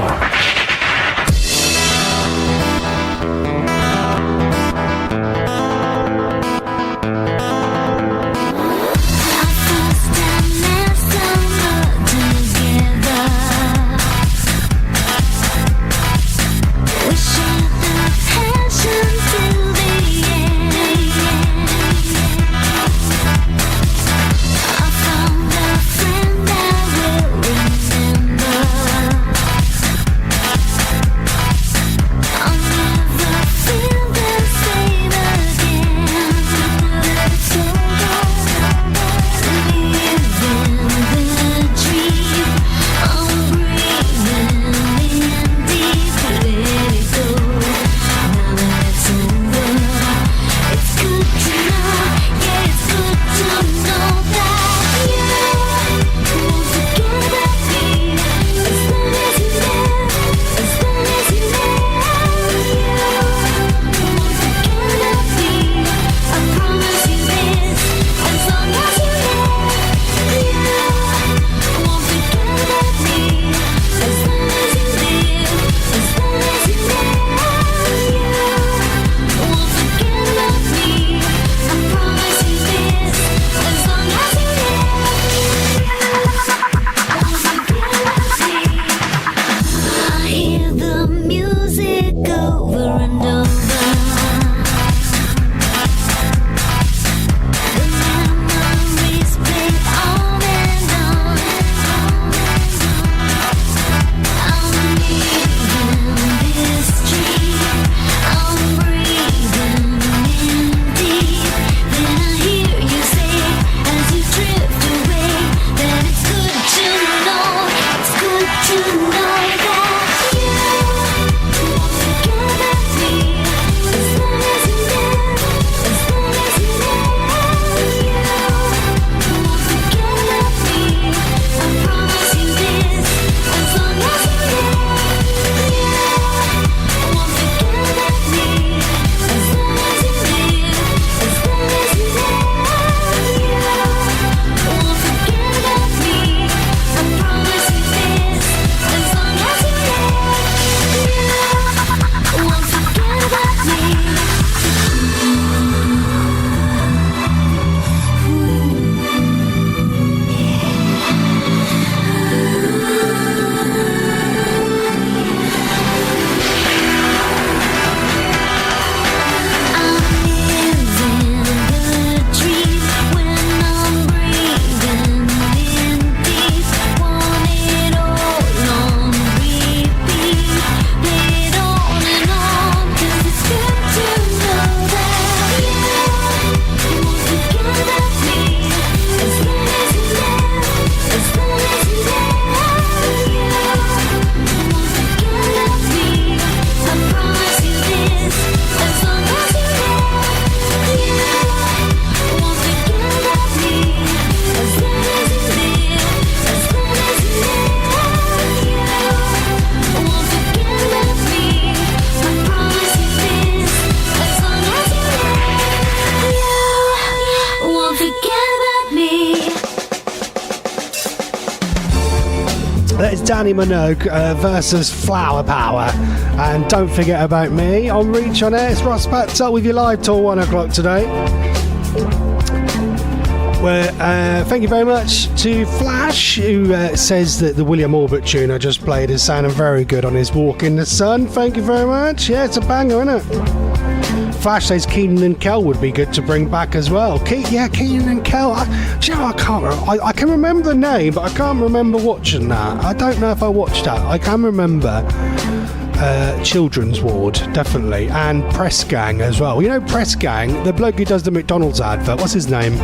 Dannii Minogue versus Flower Power, and Don't Forget About Me on Reach On Air. It's Ross Patzelt with you live till 1 o'clock today. Well, thank you very much to Flash, who says that the William Orbit tune I just played is sounding very good on his Walk in the Sun. Thank you very much. Yeah, it's a banger, isn't it? Flash says Keenan and Kel would be good to bring back as well. Keenan and Kel. I can remember the name, but I can't remember watching that. I don't know if I watched that. I can remember children's ward, definitely, and Press Gang as well. You know Press Gang, the bloke who does the McDonald's advert, what's his name?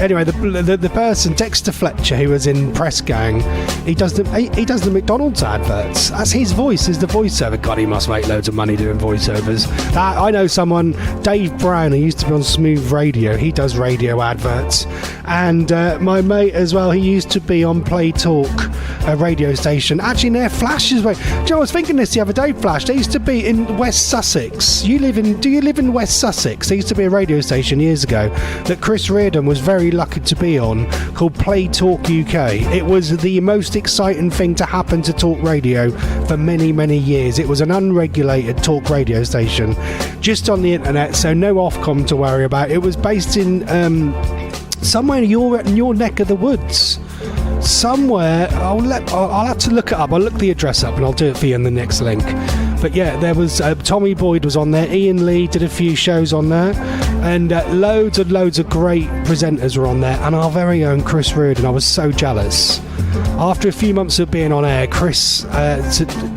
Anyway, the person, Dexter Fletcher, who was in Press Gang, he does the McDonald's adverts. That's his voice, is the voiceover. God, he must make loads of money doing voiceovers. I know someone, Dave Brown, who used to be on Smooth Radio, he does radio adverts. And my mate as well, he used to be on Play Talk, a radio station, actually near Flash's way. Do you know, I was thinking this the other day, Flash, they used to be in West Sussex. Do you live in West Sussex? There used to be a radio station years ago that Chris Reardon was very lucky to be on, called Play Talk UK. It was the most exciting thing to happen to talk radio for many, many years. It was an unregulated talk radio station just on the internet, so no Ofcom to worry about. It was based in somewhere in your neck of the woods. Somewhere, I'll have to look it up. I'll look the address up and I'll do it for you in the next link. But yeah, there was Tommy Boyd was on there, Ian Lee did a few shows on there, and loads and loads of great presenters were on there, and our very own Chris Reardon. I was so jealous. After a few months of being on air, Chris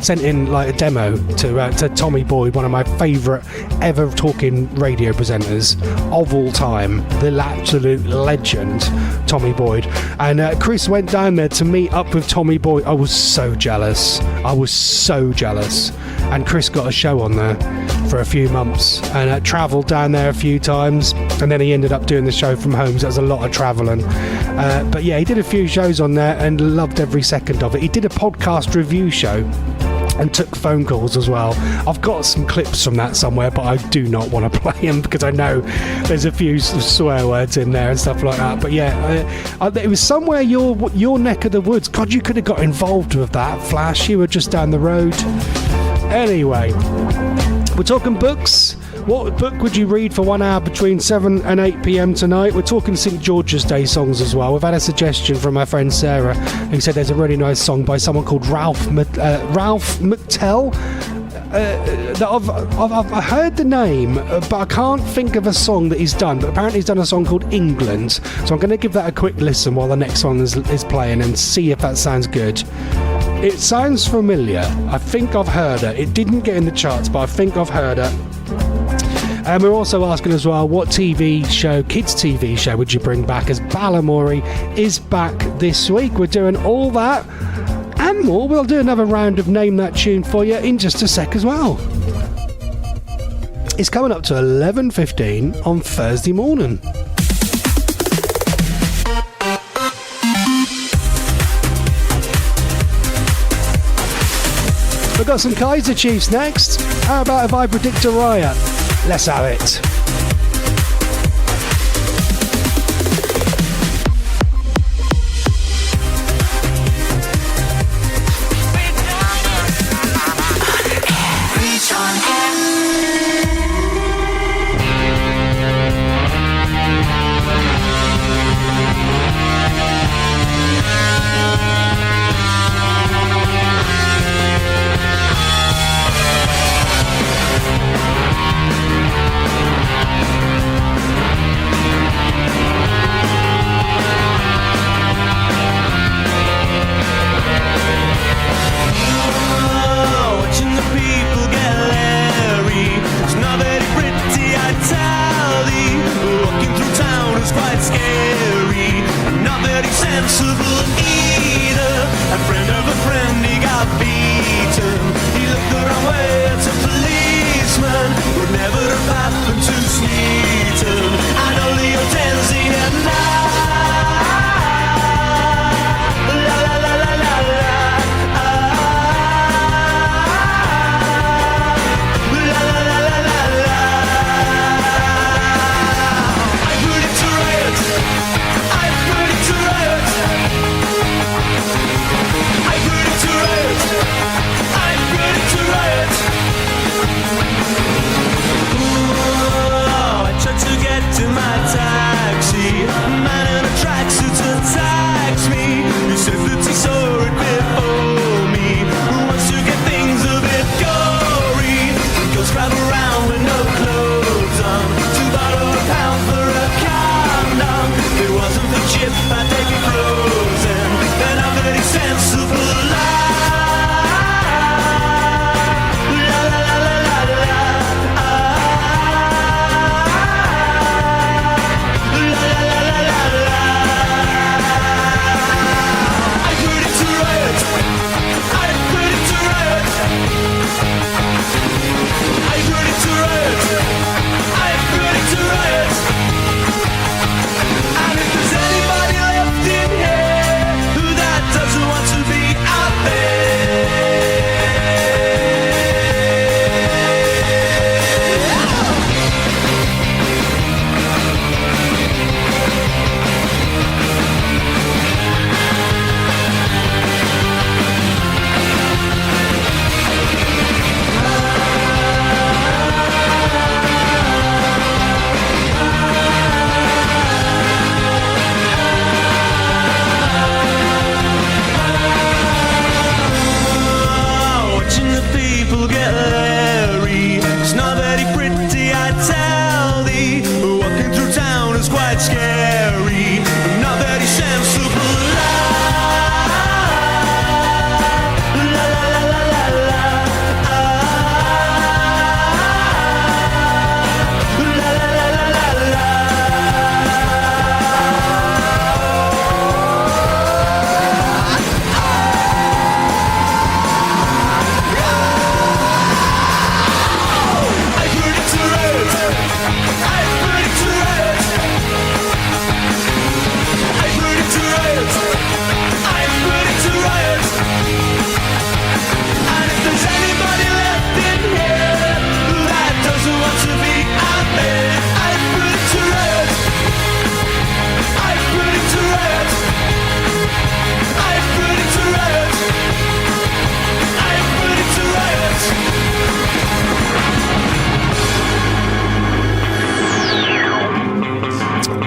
sent in like a demo to Tommy Boyd, one of my favourite ever talking radio presenters of all time, the absolute legend, Tommy Boyd. And Chris went down there to meet up with Tommy Boyd. I was so jealous. And Chris got a show on there for a few months and travelled down there a few times, and then he ended up doing the show from home, so that was a lot of travelling. But yeah, he did a few shows on there and loved every second of it. He did a podcast review show and took phone calls as well. I've got some clips from that somewhere, but I do not want to play them because I know there's a few swear words in there and stuff like that. But yeah, it was somewhere your neck of the woods. God, you could have got involved with that, Flash. You were just down the road. Anyway, we're talking books. What book would you read for 1 hour between 7 and 8 p.m. tonight? We're talking St. George's Day songs as well. We've had a suggestion from my friend Sarah, who said there's a really nice song by someone called Ralph McTell. I've heard the name, but I can't think of a song that he's done. But apparently he's done a song called England. So I'm going to give that a quick listen while the next one is playing and see if that sounds good. It sounds familiar. I think I've heard it. It didn't get in the charts, but I think I've heard it. And we're also asking as well, what TV show, kids TV show, would you bring back, as Balamory is back this week? We're doing all that and more. We'll do another round of Name That Tune for you in just a sec as well. It's coming up to 11:15 on Thursday morning. We've got some Kaiser Chiefs next. How about if I predict a riot? Let's have it.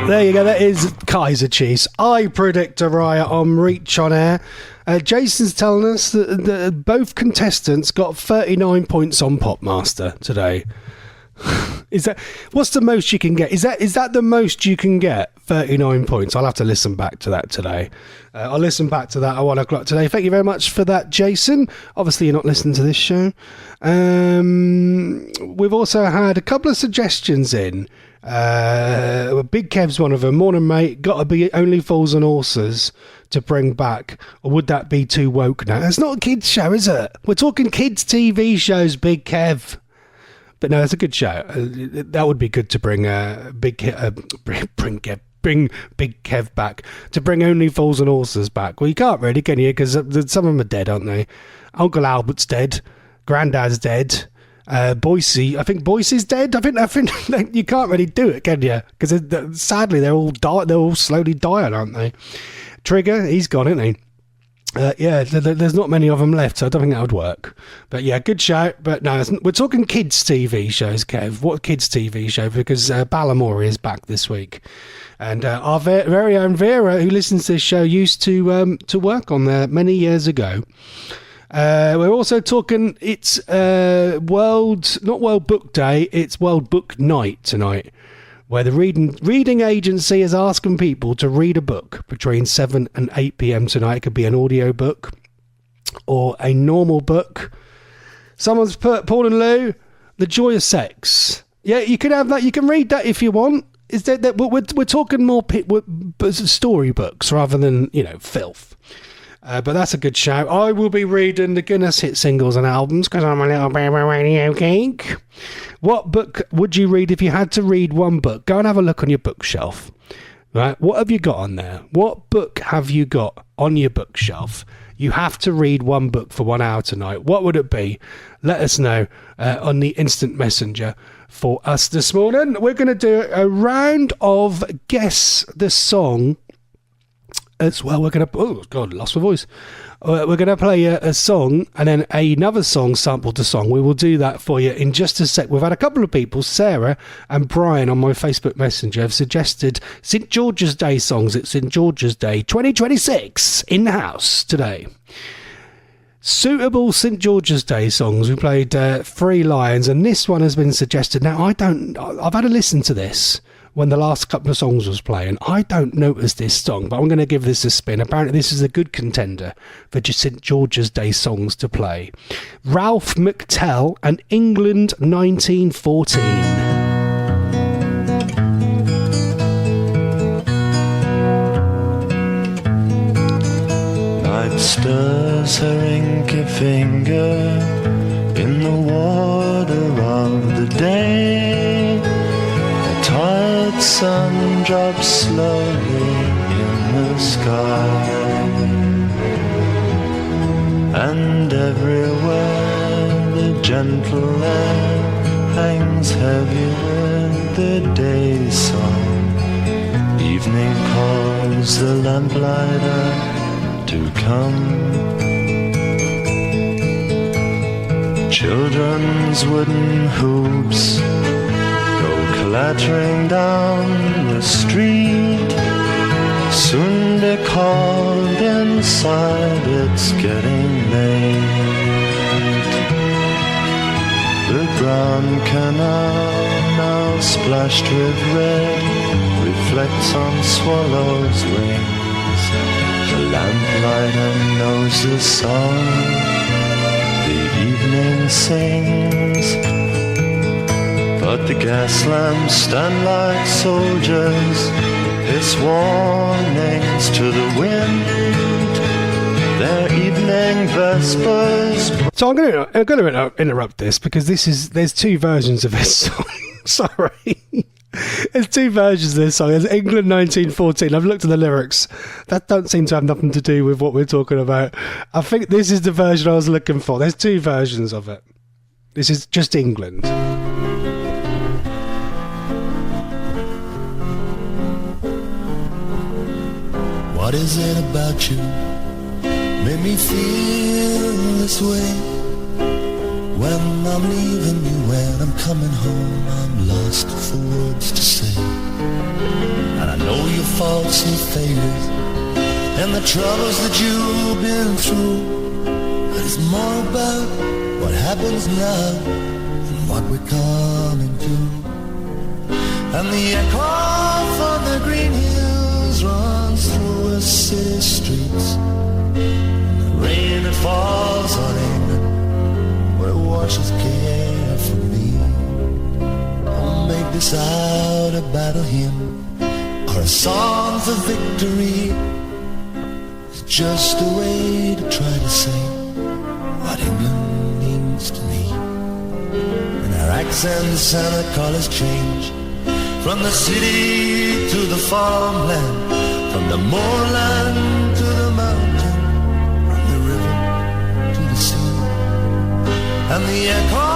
There you go. That is Kaiser Chiefs. I predict a riot on Reach on Air. Jason's telling us that both contestants got 39 points on Popmaster today. Is that what's the most you can get? Is that the most you can get? 39 points. I'll have to listen back to that today. I'll listen back to that at 1 o'clock today. Thank you very much for that, Jason. Obviously, you're not listening to this show. We've also had a couple of suggestions in. Big Kev's one of them. Morning, mate. Got to be Only Fools and Horses to bring back, or would that be too woke now? It's not a kids show, is it? We're talking kids TV shows, Big Kev. But no, it's a good show. That would be good to bring Big Kev back, to bring Only Fools and Horses back. Well, you can't really, can you? Because some of them are dead, aren't they? Uncle Albert's dead. Grandad's dead. Boise, I think Boise's dead. I think you can't really do it, can you? Because sadly, they're all slowly dying, aren't they? Trigger, he's gone, isn't he? Yeah, there's not many of them left, so I don't think that would work. But yeah, good show. But no, we're talking kids' TV shows, Kev. What kids' TV show? Because Ballamore is back this week. And our very own Vera, who listens to this show, used to work on there many years ago. We're also talking, it's not World Book Day, it's World Book Night tonight, where the reading agency is asking people to read a book between 7 and 8 p.m. tonight. It could be an audio book or a normal book. Someone's put, Paul and Lou, The Joy of Sex. Yeah, you can have that. You can read that if you want. Is that we're talking more storybooks rather than, filth. But that's a good show. I will be reading the Guinness hit singles and albums because I'm a little bit of a radio geek. What book would you read if you had to read one book? Go and have a look on your bookshelf. Right? What have you got on there? What book have you got on your bookshelf? You have to read one book for 1 hour tonight. What would it be? Let us know on the instant messenger for us this morning. We're going to do a round of Guess the Song as well. We're going to... Oh, God, lost my voice. We're going to play a song and then another song sampled the song. We will do that for you in just a sec. We've had a couple of people, Sarah and Brian on my Facebook Messenger, have suggested St. George's Day songs. It's St. George's Day 2026 in the house today. Suitable St. George's Day songs. We played Three Lions, and this one has been suggested. Now, I've had a listen to this when the last couple of songs was playing. I don't notice this song, but I'm going to give this a spin. Apparently this is a good contender for just St. George's Day songs to play. Ralph McTell and England 1914. Night stirs her inky finger in the water of the day. Tired sun drops slowly in the sky, and everywhere the gentle air hangs heavy with the day song. Evening calls the lamplighter to come. Children's wooden hoops clattering down the street, soon be called inside, it's getting late. The brown canal, now splashed with red, reflects on swallows' wings. The lamplighter knows the song the evening sings, but the gas lamps stand like soldiers, hiss warnings to the wind, their evening vespers. So I'm going to interrupt this because there's two versions of this song. Sorry. There's two versions of this song. There's England 1914. I've looked at the lyrics. That don't seem to have nothing to do with what we're talking about. I think this is the version I was looking for. There's two versions of it. This is just England. What is it about you made me feel this way? When I'm leaving you, when I'm coming home, I'm lost for words to say. And I know your faults and failures and the troubles that you've been through, but it's more about what happens now and what we're coming to. And the echo from the green hills runs through the city streets, and the rain that falls on England where it washes care for me. Don't make this out a battle hymn or a song for victory. It's just a way to try to say what England means to me. And our accents and our colors change, from the city to the farmland, from the moorland to the mountain, from the river to the sea. And the echo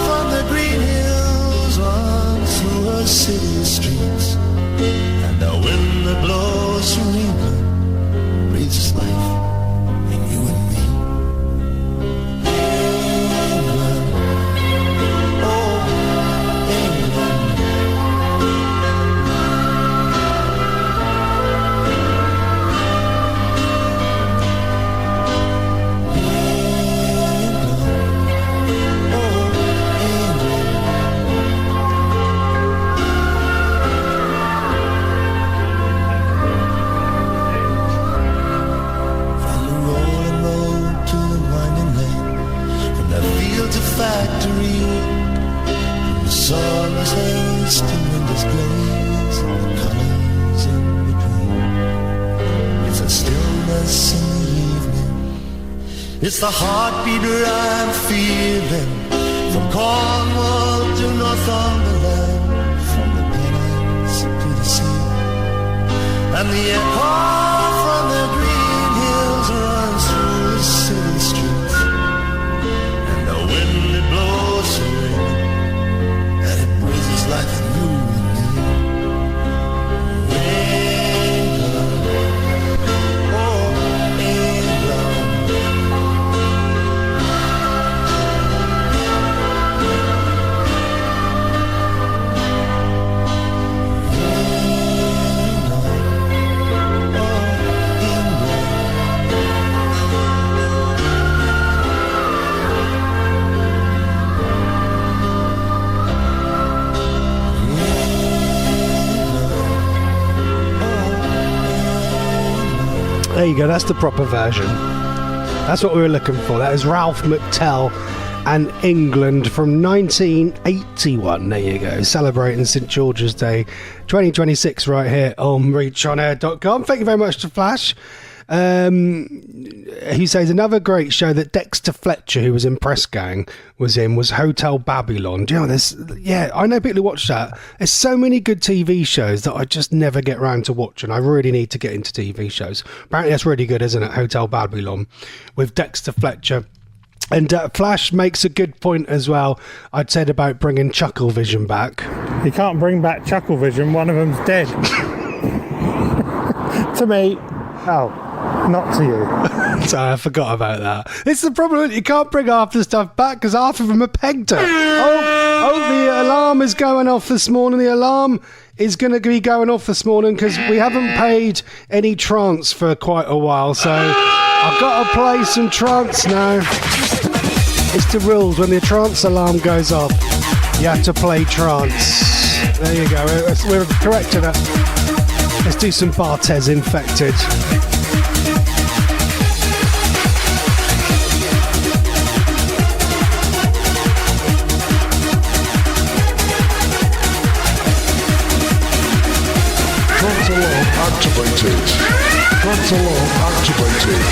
from the green hills runs through her city streets, and the wind that blows through England breathes life in you and me. England, oh England. Factory, from the sun's haste to winter's glaze, and the colors in between. It's a stillness in the evening, it's the heartbeat I'm feeling, from Cornwall to Northumberland, from the Pennines to the sea. And the echo from the green hills runs through the city streets, and the wind blows away, and it breathes life in you and me. England, oh England. There you go, that's the proper version. That's what we were looking for. That is Ralph McTell and England from 1981. There you go, celebrating St George's Day 2026 right here on reachonair.com. Thank you very much to Flash. He says another great show that Dexter Fletcher, who was in Press Gang, was Hotel Babylon. Do you know this? Yeah, I know people who watch that. There's so many good TV shows that I just never get around to watching. I really need to get into TV shows. Apparently that's really good, isn't it? Hotel Babylon with Dexter Fletcher. And Flash makes a good point as well. I'd said about bringing Chucklevision back. You can't bring back Chucklevision. One of them's dead. To me. Oh. Not to you. Sorry, I forgot about that. It's the problem. You can't bring half the stuff back because half of them are pegged up. Oh, the alarm is going off this morning. The alarm is going to be going off this morning because we haven't paid any trance for quite a while. So I've got to play some trance now. It's the rules. When the trance alarm goes off, you have to play trance. There you go. We're correcting it. Let's do some Barthezz Infected. Activated. Front alarm activated.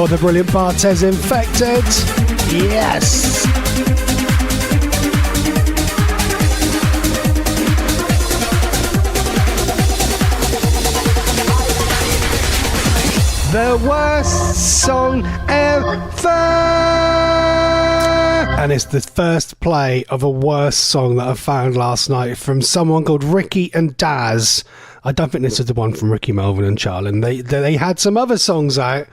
or the brilliant Barthezz Infected. Yes! The worst song ever! And it's the first play of a worst song that I found last night from someone called Rikki and Daz. I don't think this is the one from Ricky Melvin and Charlin. They had some other songs out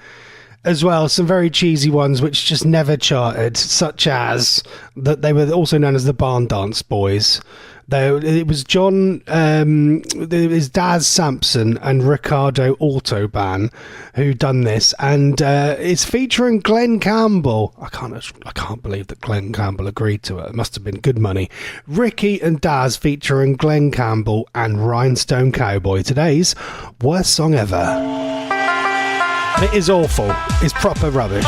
as well, some very cheesy ones which just never charted, such as that they were also known as the Barn Dance Boys. It was John, it was Daz Sampson and Ricardo Autobahn who done this, and it's featuring Glen Campbell. I can't believe that Glen Campbell agreed to it. It must have been good money. Rikki and Daz featuring Glen Campbell and Rhinestone Cowboy. Today's worst song ever. And it is awful. It's proper rubbish.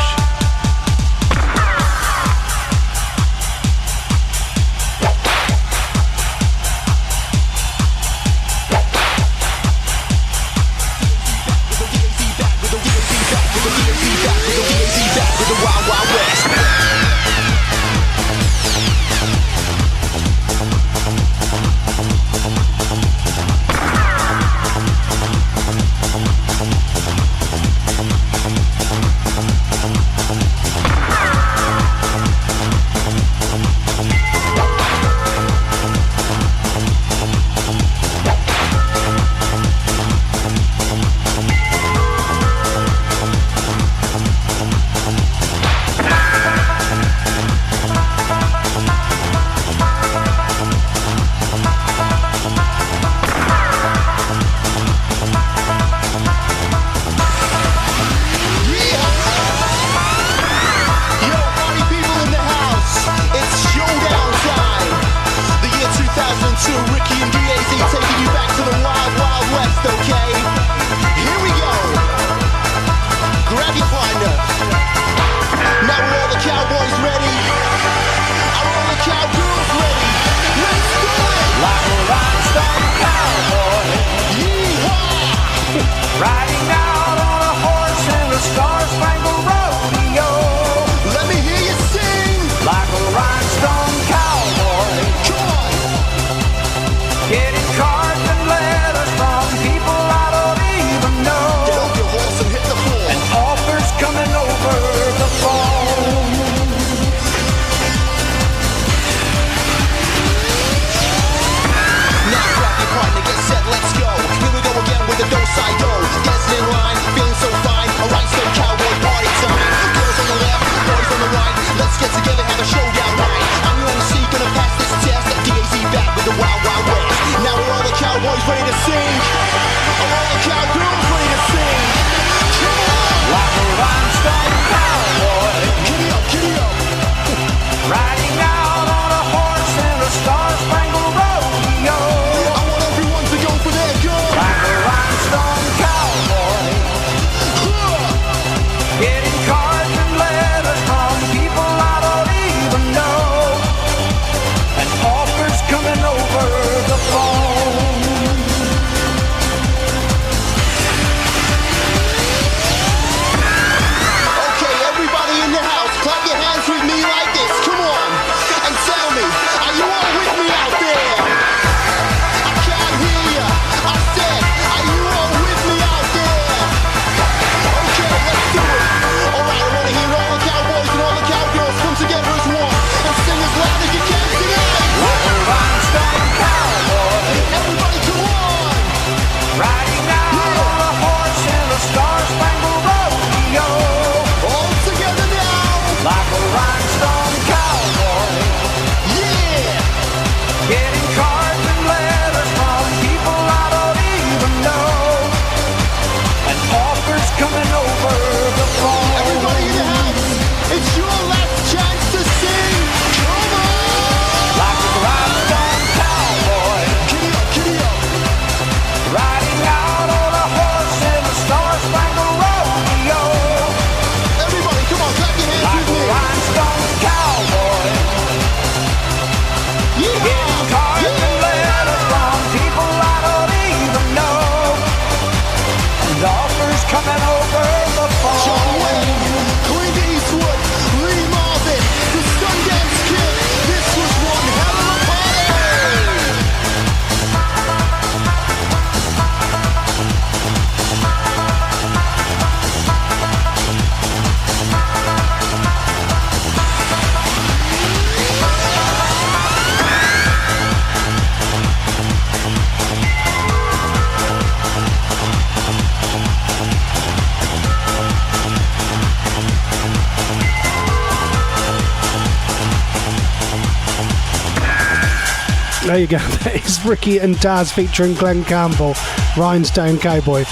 There you go. That is Rikki and Daz featuring Glen Campbell, Rhinestone, Cowboy.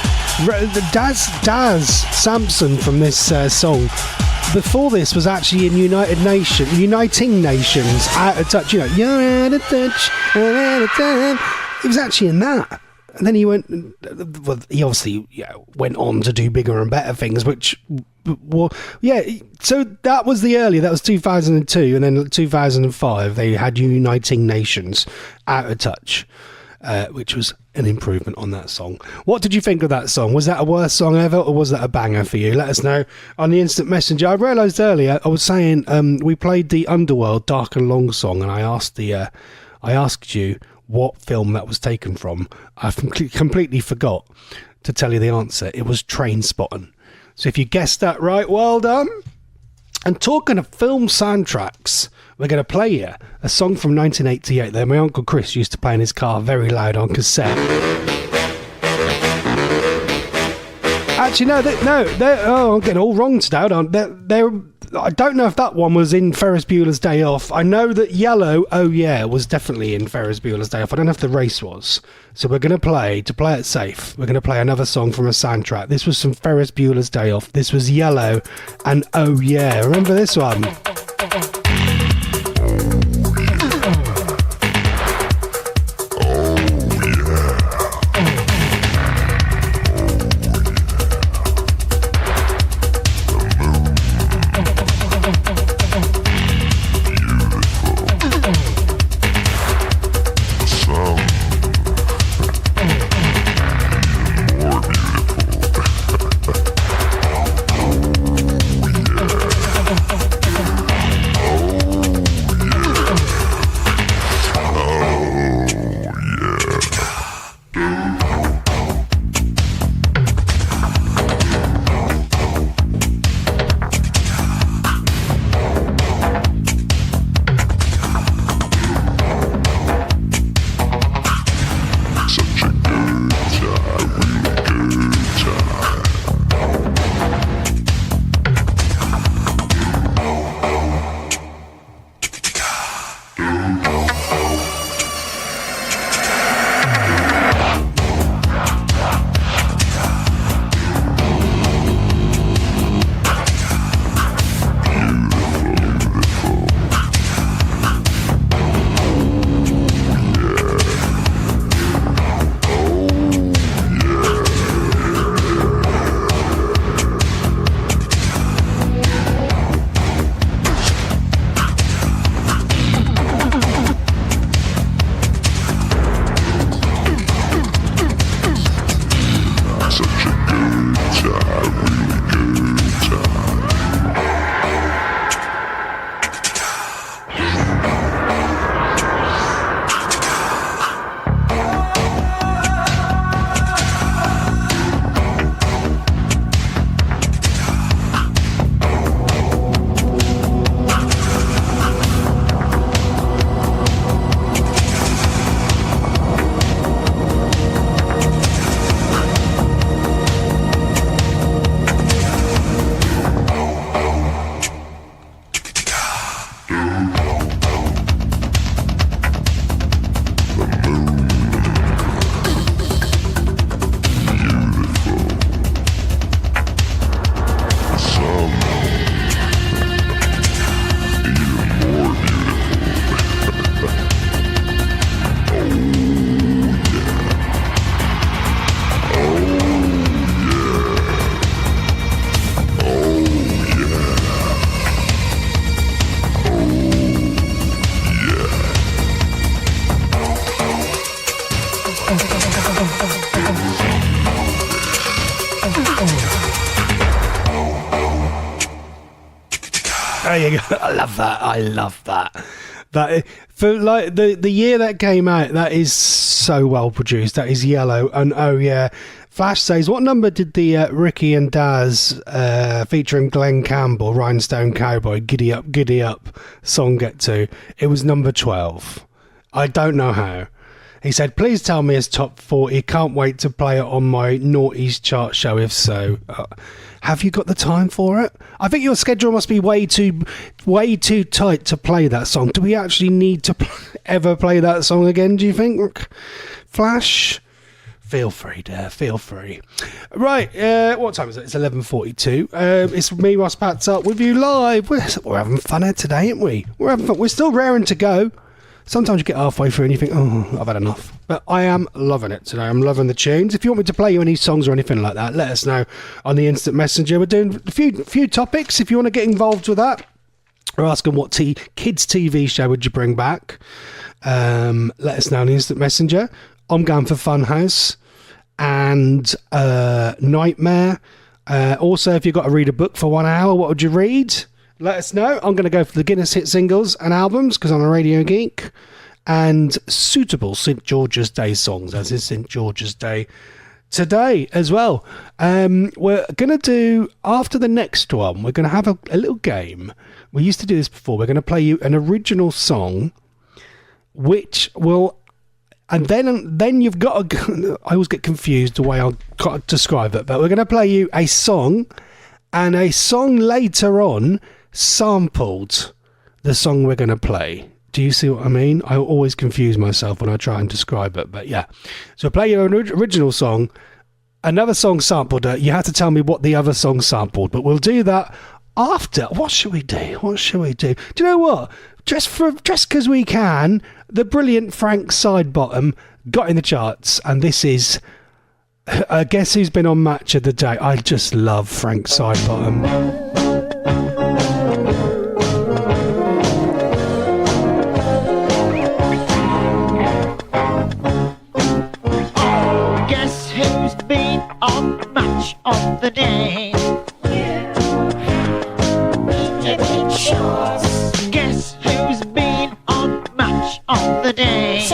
Daz Sampson from this song, before this, was actually in Uniting Nations, Out of Touch. You know, you're out of touch, I'm out of touch. He was actually in that. And then he went, well, he obviously went on to do bigger and better things, which, well, yeah, so that was that was 2002, and then 2005, they had Uniting Nations, Out of Touch, which was an improvement on that song. What did you think of that song? Was that a worst song ever, or was that a banger for you? Let us know on the Instant Messenger. I realised earlier, I was saying, we played the Underworld Dark and Long song, and I asked you what film that was taken from. I completely forgot to tell you the answer. It was Trainspotting. So if you guessed that right, well done. And talking of film soundtracks, we're going to play you a song from 1988 that my Uncle Chris used to play in his car very loud on cassette. Actually, I'm getting all wrong today. Hold on. I don't know if that one was in Ferris Bueller's Day Off. I know that Yello, oh yeah, was definitely in Ferris Bueller's Day Off. I don't know if the race was. So we're going to play it safe, we're going to play another song from a soundtrack. This was from Ferris Bueller's Day Off. This was Yello and oh yeah. Remember this one? There you go. I love that. That for like the year that came out, that is so well produced. That is Yello, and oh yeah. Flash says, what number did the Rikki and Daz featuring Glen Campbell, Rhinestone Cowboy, Giddy Up song get to? It was number 12. I don't know how. He said, please tell me it's top 40. Can't wait to play it on my Naughties chart show, if so. Have you got the time for it? I think your schedule must be way too tight to play that song. Do we actually need to play? ever play that song again, do you think? Flash? Feel free, dear. Feel free. Right, what time is it? It's 11:42. It's me, Ross Patzelt, with you live. We're having fun here today, aren't we? We're having fun. We're still raring to go. Sometimes you get halfway through and you think, oh, I've had enough. But I am loving it today. I'm loving the tunes. If you want me to play you any songs or anything like that, let us know on the Instant Messenger. We're doing a few topics. If you want to get involved with that, we're asking what kids' TV show would you bring back? Let us know on the Instant Messenger. I'm going for Funhouse and Nightmare. Also, if you've got to read a book for 1 hour, what would you read? Let us know. I'm going to go for the Guinness hit singles and albums because I'm a radio geek. And suitable St. George's Day songs, as is St. George's Day today as well. We're going to do, after the next one, we're going to have a little game. We used to do this before. We're going to play you an original song, which will... And then you've got to... I always get confused the way I'll describe it, but we're going to play you a song, and a song later on sampled the song we're going to play. Do you see what I mean? I always confuse myself when I try and describe it, but yeah. So play your original song, another song sampled it. You have to tell me what the other song sampled, but we'll do that after. What should we do? Do you know what? Just because we can, the brilliant Frank Sidebottom got in the charts, and this is Guess Who's Been on Match of the Day. I just love Frank Sidebottom. On Match of the Day. Guess who's been on Match of the Day?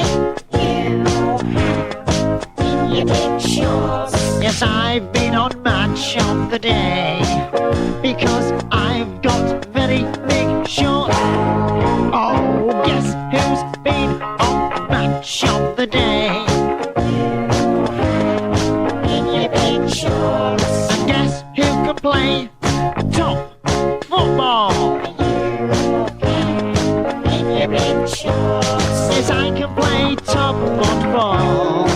Yes, I've been on Match of the Day because I've got very big shorts. Oh, guess who's been on Match of the Day? And guess who can play top football? Yes, I can play top football,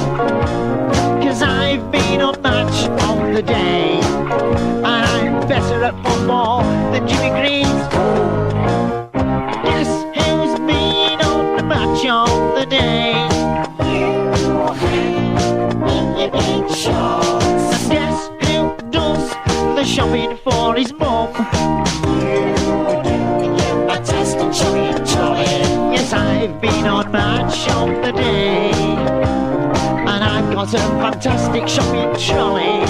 'cause I've been on Match of the Day, and I'm better at football than Jimmy Green. Guess who's been on the Match of the Day? Guess who does the shopping for his mum? Fantastic shopping trolley. Yes, I've been on Match of the Day, and I've got a fantastic shopping trolley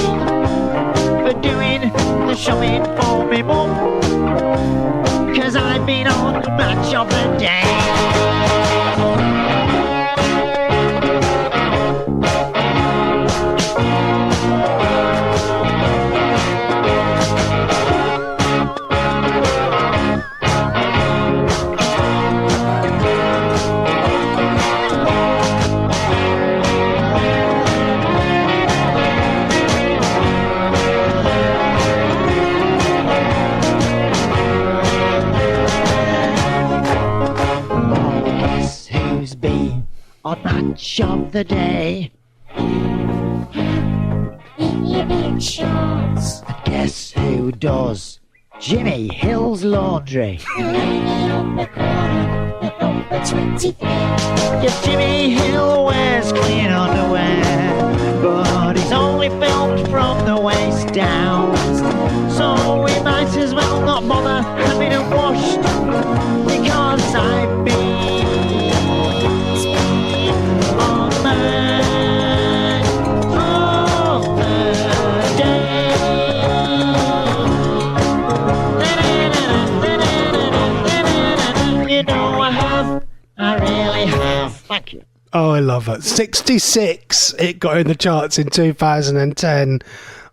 for doing the shopping for me mum, 'cause I've been on Match of the Day. On Match of the Day. In your big shorts. And guess who does Jimmy Hill's laundry? On the corner of number 23. Yes, Jimmy Hill wears clean underwear, but he's only filmed from the waist down, so we might as well not bother having it washed, because I've been Thank you. Oh, I love it. 66. It got in the charts in 2010.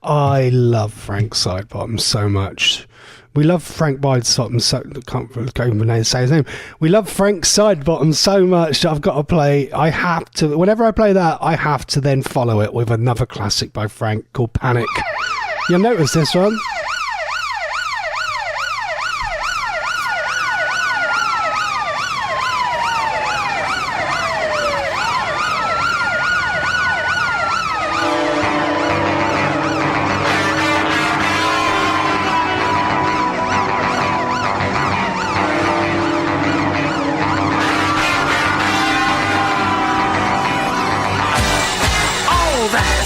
I love Frank Sidebottom so much. We love Frank Sidebottom so can't even say his name. We love Frank Sidebottom so much that I've got to play. I have to. Whenever I play that, I have to then follow it with another classic by Frank called Panic. You'll notice this one.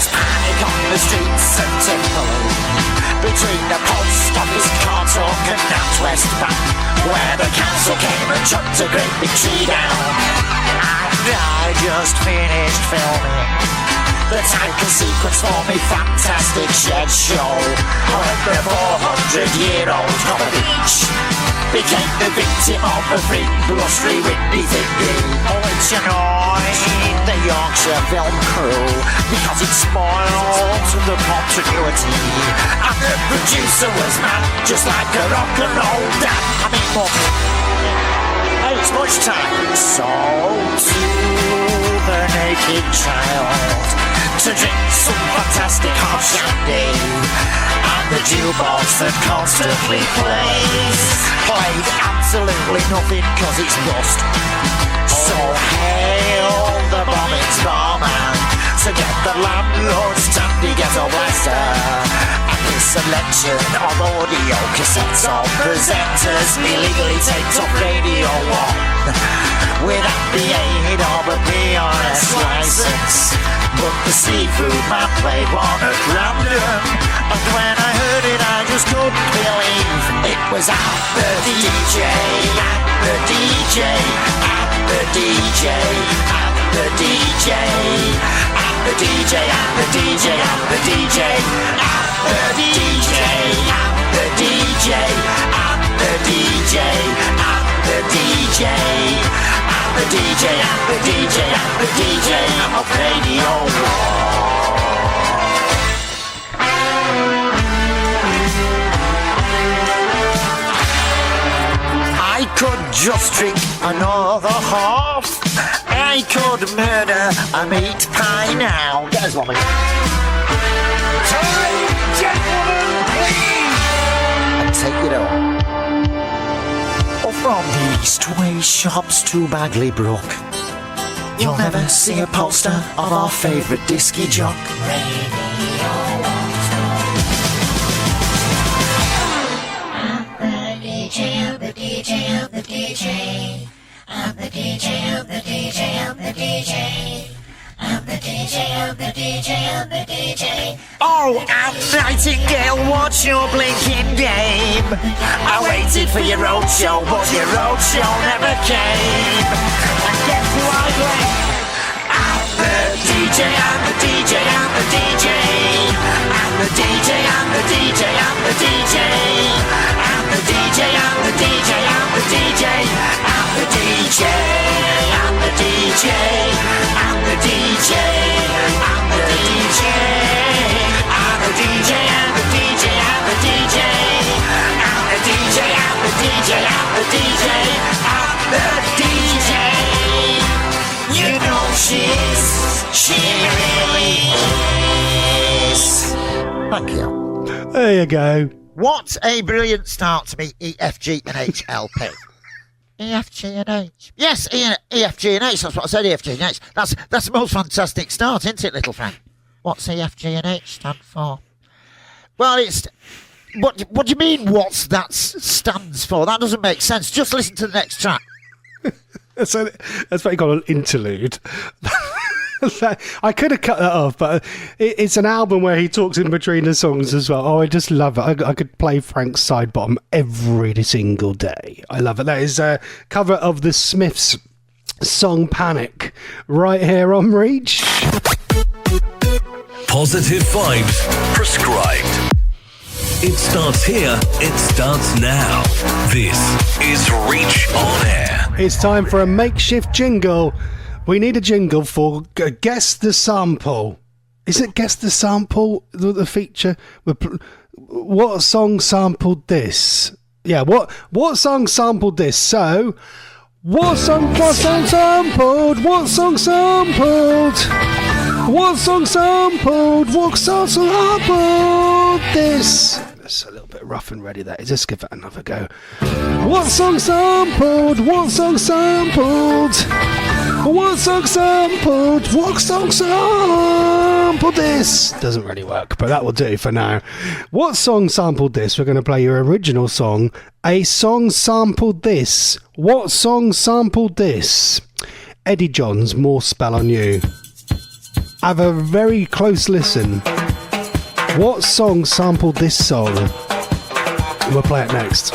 There's panic on the streets of Timberloo, between the post office, Car Talk and Northwest Bank, where the council came and chopped a great big tree down. And I just finished filming the title sequence for me fantastic shed show, when the 400-year-old copper beach became the victim of a freak blustery windy thingy. Oh, it's annoying the Yorkshire film crew because it spoiled the continuity, and the producer was mad just like a rock and roll dad. I mean, look, it's lunchtime, so to the naked child to drink some fantastic hot shandy, and the jukebox that constantly played absolutely nothing cause it's bust. So hail the bombings barman to get the landlord standing ghetto blaster, and his selection of audio cassettes on presenters illegally taped on Radio 1 without the aid of a PRS license. But the seafood man played one at random, and when I heard it I just couldn't believe it was at the DJ, at the DJ, at the DJ, at the DJ, at the DJ, at the DJ, at the DJ, at the DJ, at the DJ, at the DJ, at the DJ, at the DJ, at the DJ, at the DJ of Radio 1. I could just drink another half. I could murder a meat pie now. There's one. Time, gentlemen, please! And take it on. From the Eastway shops to Bagley Brook, you'll never see a poster of our favourite disky jock. I'm the DJ, I'm the DJ, I'm the DJ. I'm the DJ, I'm the DJ, I'm the DJ. I'm the DJ, I'm the DJ, I'm the DJ. Oh, Anne Nightingale, what's your blinking game? I waited for your roadshow, but your roadshow never came. And guess who I blame? I'm the DJ, I'm the DJ, I'm the DJ. I'm the DJ, I'm the DJ, I'm the DJ. I'm the DJ, I'm the DJ, I'm the DJ. I'm the DJ, I'm the DJ. I'm the DJ, I'm the DJ. I'm the DJ, I'm the DJ, I'm the DJ. I'm the DJ, I'm the DJ, I'm the DJ. I'm the DJ. You know she really is. Thank you. There you go. What a brilliant start to me, E, F, G and H, L, P. E, F, G and H. Yes, E, F, G and H. That's what I said, E, F, G and H. That's the most fantastic start, isn't it, little friend? What's E, F, G and H stand for? Well, it's... What do you mean, what's that stands for? That doesn't make sense. Just listen to the next track. That's what you call an interlude. I could have cut that off, but it's an album where he talks in between the songs as well. Oh, I just love it. I could play Frank's Sidebottom every single day. I love it. That is a cover of the Smiths' song Panic, right here on Reach. Positive vibes prescribed. It starts here, it starts now. This is Reach On Air. It's time for a makeshift jingle. We need a jingle for Guess the Sample. Is it Guess the Sample, the feature? What song sampled this? Yeah, what song sampled this? So, what song sampled? What song sampled? What song sampled? What song sampled this? That's a little bit rough and ready, that is. Let's give it another go. What song sampled? What song sampled? What song sampled? What song sampled this? Doesn't really work, but that will do for now. What song sampled this? We're going to play your original song. A song sampled this. What song sampled this? Eddie Johns, More Spell on You. have a very close listen. What song sampled this song? We'll play it next.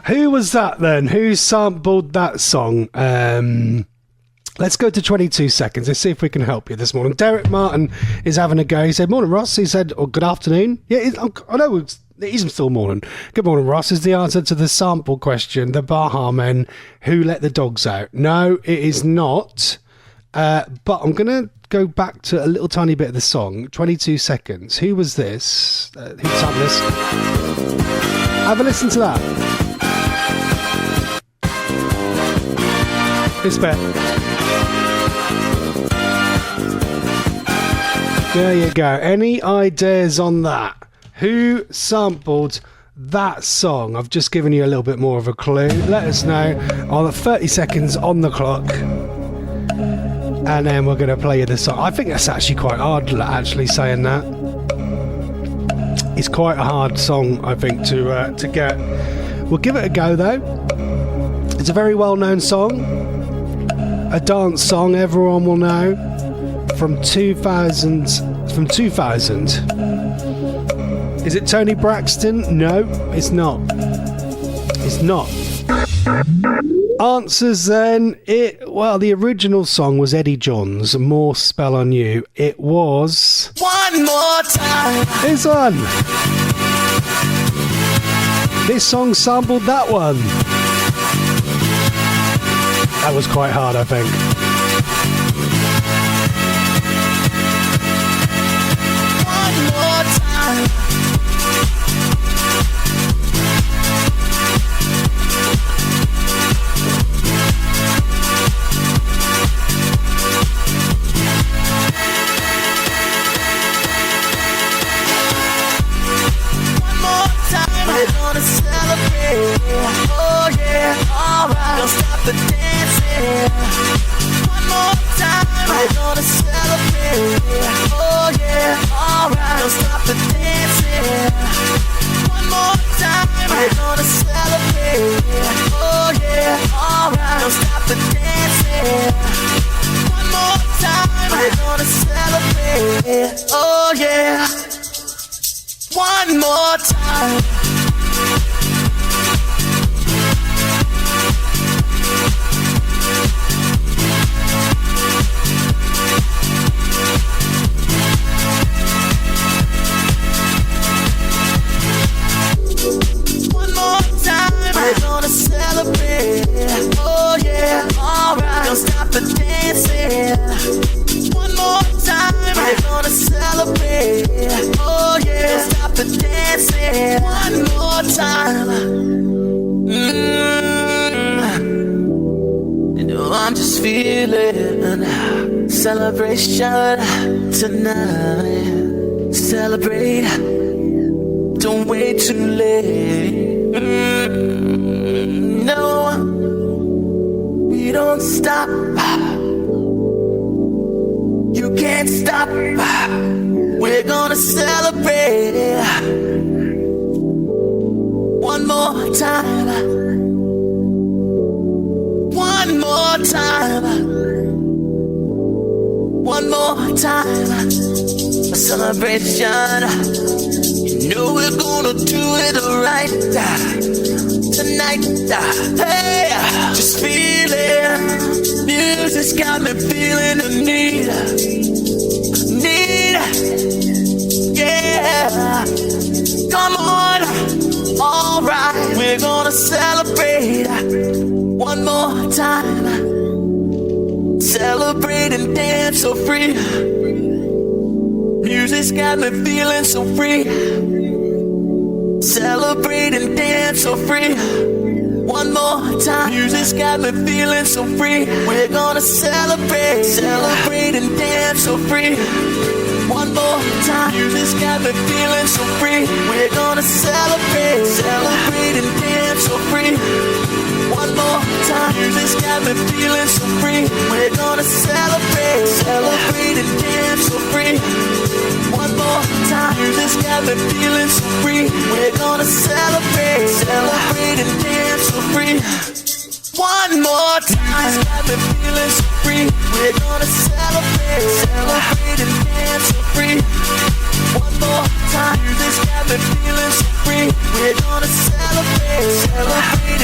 Who was that then? Who sampled that song? Let's go to 22 seconds. Let's see if we can help you this morning. Derek Martin is having a go. He said, morning, Ross. He said, good afternoon. Yeah, I know it is still morning. Good morning, Ross, is the answer to the sample question. The Baha Men, who let the dogs out? No, it is not. But I'm going to go back to a little tiny bit of the song. 22 seconds. Who was this? Who sampled this? Have a listen to that. This bit. There you go. Any ideas on that? Who sampled that song? I've just given you a little bit more of a clue. Let us know on the 30 seconds on the clock. And then we're going to play you the song. I think that's actually quite hard, actually, saying that. It's quite a hard song, I think, to get. We'll give it a go, though. It's a very well-known song. A dance song everyone will know. From 2000. Is it Tony Braxton? No, it's not. It's not. Answers then. The original song was Eddie John's More Spell on You. It was One More Time. This one. This song sampled that one. That was quite hard, I think. One more time. We're gonna celebrate, oh yeah, alright, don't stop the dancing. One more time, we're gonna celebrate, oh yeah, alright, don't stop the dancing. One more time, we're gonna celebrate, oh yeah, alright, don't stop the dancing. One more time, we're gonna celebrate, oh yeah. One more time. One more time, we're gonna celebrate. Oh yeah, alright, don't stop the dancing. One more time, we're gonna celebrate. Oh yeah, don't stop the dancing. One more time. You know I'm just feeling celebration tonight. Celebrate, don't wait too late. No, we don't stop. You can't stop. We're gonna celebrate. One more time. One more time. One more time. A celebration. You know we're gonna do it right tonight. Hey, just feeling. Music's got me feeling the need. Yeah. Come on. Alright, we're gonna celebrate one more time. Celebrate and dance so free. Music's got me feeling so free. Celebrate and dance so free. One more time. Music's got me feeling so free. We're gonna celebrate. Celebrate and dance so free. One more time. Music's got me feeling so free. We're gonna celebrate. Celebrate and dance so free. One more time. Music's got me feeling so free. We're gonna celebrate. Celebrate and dance so free. One more time. Music's got me feeling so free. We're gonna celebrate. Celebrate and dance so free. One more time. Music's got me feeling so free. We're gonna celebrate. Celebrate and dance so free. One more time. Music's got me feeling so free. We're gonna celebrate. Celebrate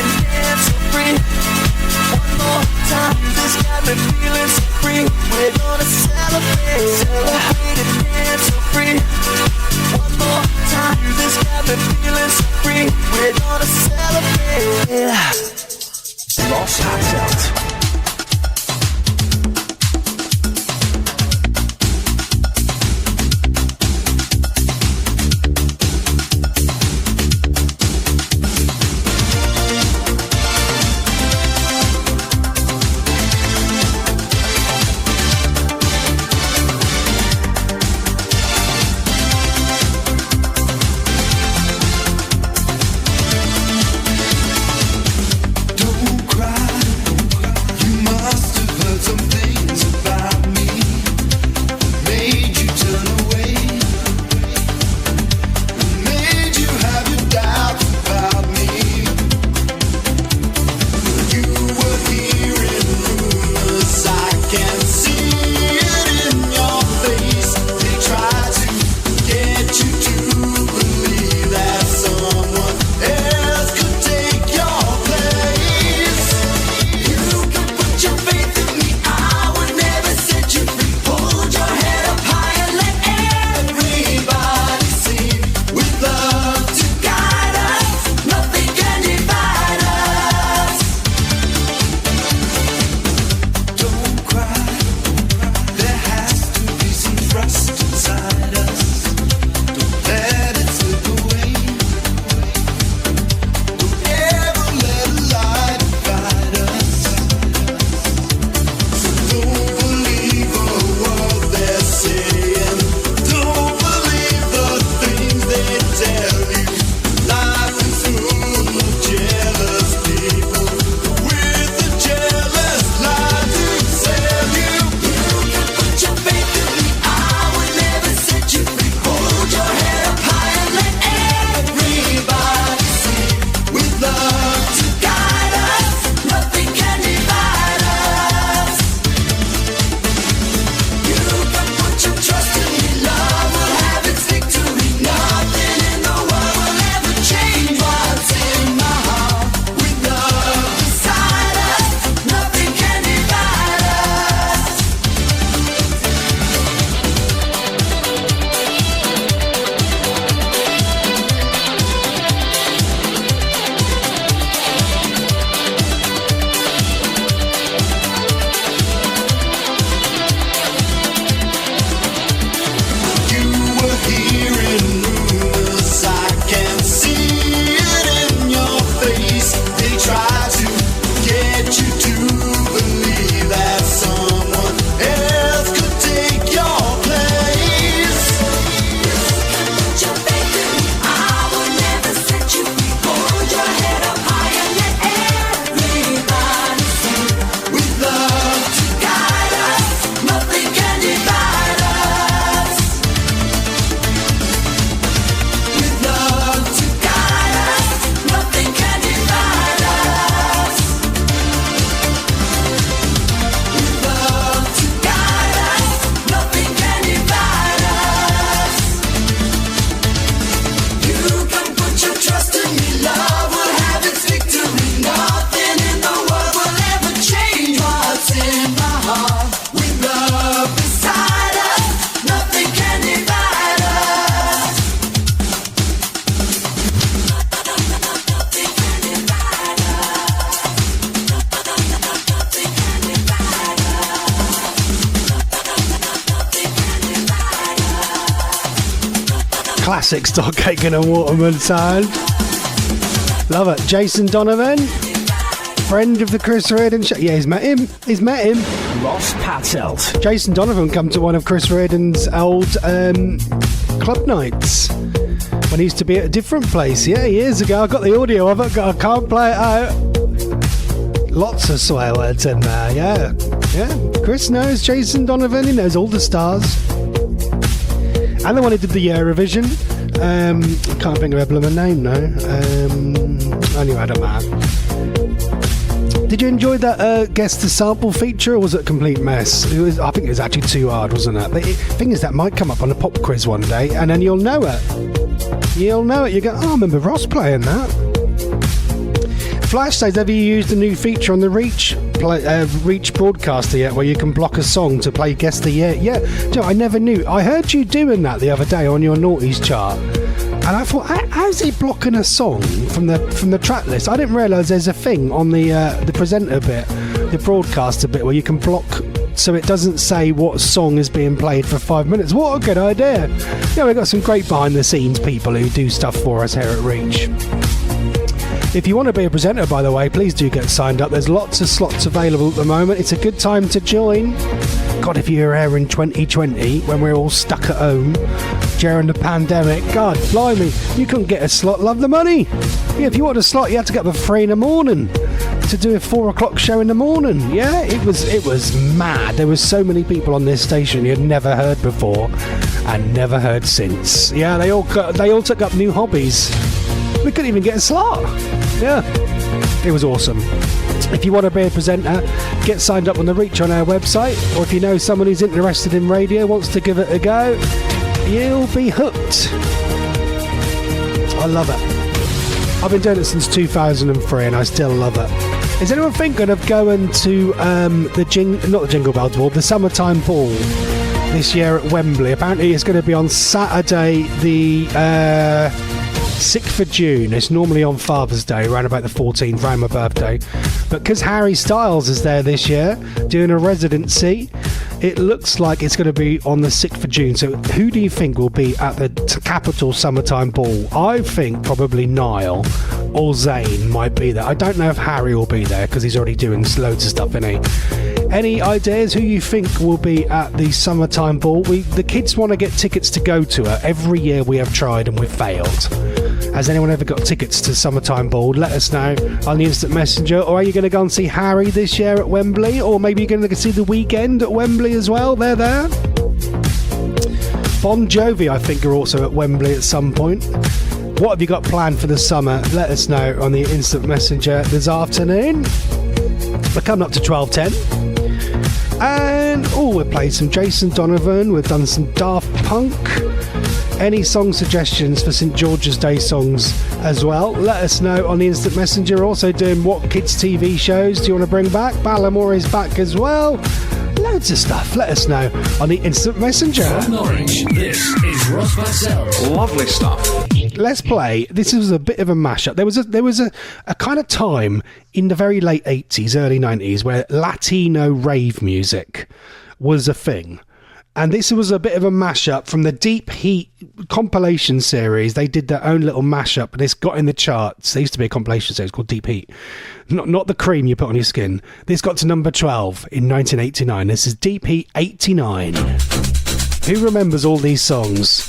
Classic Stock Aitken and Waterman sound. Love it. Jason Donovan, friend of the Chris Reardon show. Yeah, he's met him. Ross Patzelt. Jason Donovan come to one of Chris Reardon's old club nights when he used to be at a different place. Yeah, years ago. I got the audio of it. I can't play it out. Lots of swear words in there. Yeah. Chris knows Jason Donovan. He knows all the stars. And the one who did the Eurovision. I can't think of Ebleman's name now. Anyway, I don't matter. Did you enjoy that guess the sample feature, or was it a complete mess? I think it was actually too hard, wasn't it? The thing is, that might come up on a pop quiz one day, and then you'll know it. You go, oh, I remember Ross playing that. Flash says, have you used the new feature on the Reach broadcaster yet, where you can block a song to play Guess the Year? Yeah, Joe, I never knew. I heard you doing that the other day on your Naughties chart, and I thought, how's he blocking a song from the track list? I didn't realise there's a thing on the presenter bit, the broadcaster bit, where you can block so it doesn't say what song is being played for 5 minutes. What a good idea! Yeah, we've got some great behind the scenes people who do stuff for us here at Reach. If you want to be a presenter, by the way, please do get signed up. There's lots of slots available at the moment. It's a good time to join. God, if you were here in 2020, when we're all stuck at home during the pandemic, God, blimey, you couldn't get a slot. Love the money. Yeah, if you wanted a slot, you had to get up at 3 in the morning to do a 4 o'clock show in the morning. Yeah, it was mad. There was so many people on this station you'd never heard before and never heard since. Yeah, they all took up new hobbies. We couldn't even get a slot. Yeah, it was awesome. If you want to be a presenter, get signed up on the Reach on our website, or if you know someone who's interested in radio, wants to give it a go, you'll be hooked. I love it. I've been doing it since 2003 and I still love it. Is anyone thinking of going to not the Jingle Bells Ball, the Summertime Ball this year at Wembley? Apparently it's going to be on Saturday the 6th of June. It's normally on Father's Day, around about the 14th, around my birthday. But because Harry Styles is there this year, doing a residency, it looks like it's going to be on the 6th of June. So who do you think will be at the Capital Summertime Ball? I think probably Niall or Zayn might be there. I don't know if Harry will be there because he's already doing loads of stuff, isn't he? Any ideas who you think will be at the Summertime Ball? The kids want to get tickets to go to it. Every year we have tried and we've failed. Has anyone ever got tickets to Summertime Ball? Let us know on the Instant Messenger. Or are you going to go and see Harry this year at Wembley? Or maybe you're going to see The Weeknd at Wembley as well? They're there. Bon Jovi, I think, are also at Wembley at some point. What have you got planned for the summer? Let us know on the Instant Messenger this afternoon. We're coming up to 12:10. And, we've played some Jason Donovan. We've done some Daft Punk. Any song suggestions for St George's Day songs as well? Let us know on the Instant Messenger. Also doing what kids TV shows do you want to bring back? Ballamore is back as well. Loads of stuff. Let us know on the Instant Messenger. From Norwich, this is Ross Patzelt. Lovely stuff. Let's play. This was a bit of a mashup. There was a kind of time in the very late 80s, early 90s where Latino rave music was a thing. And this was a bit of a mashup from the Deep Heat compilation series. They did their own little mashup, and it's got in the charts. There used to be a compilation series called Deep Heat. Not the cream you put on your skin. This got to number 12 in 1989. This is Deep Heat 89. Who remembers all these songs?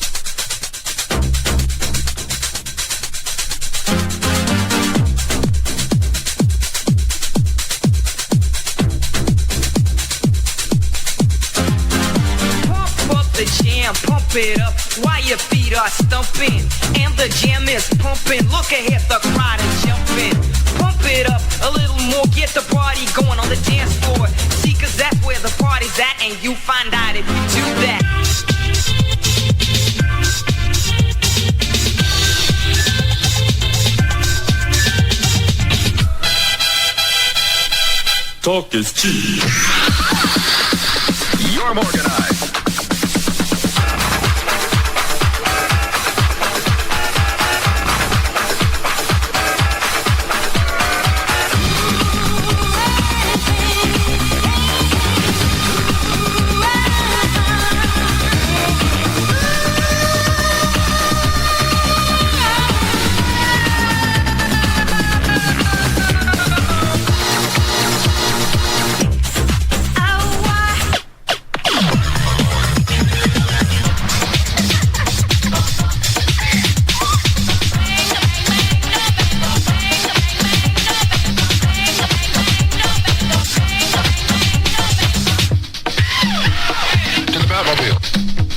Pump it up while your feet are stumping, and the jam is pumping. Look ahead, the crowd is jumping. Pump it up a little more, get the party going on the dance floor. See, cause that's where the party's at, and you find out if you do that. Talk is cheap. You're organized.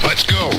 Let's go.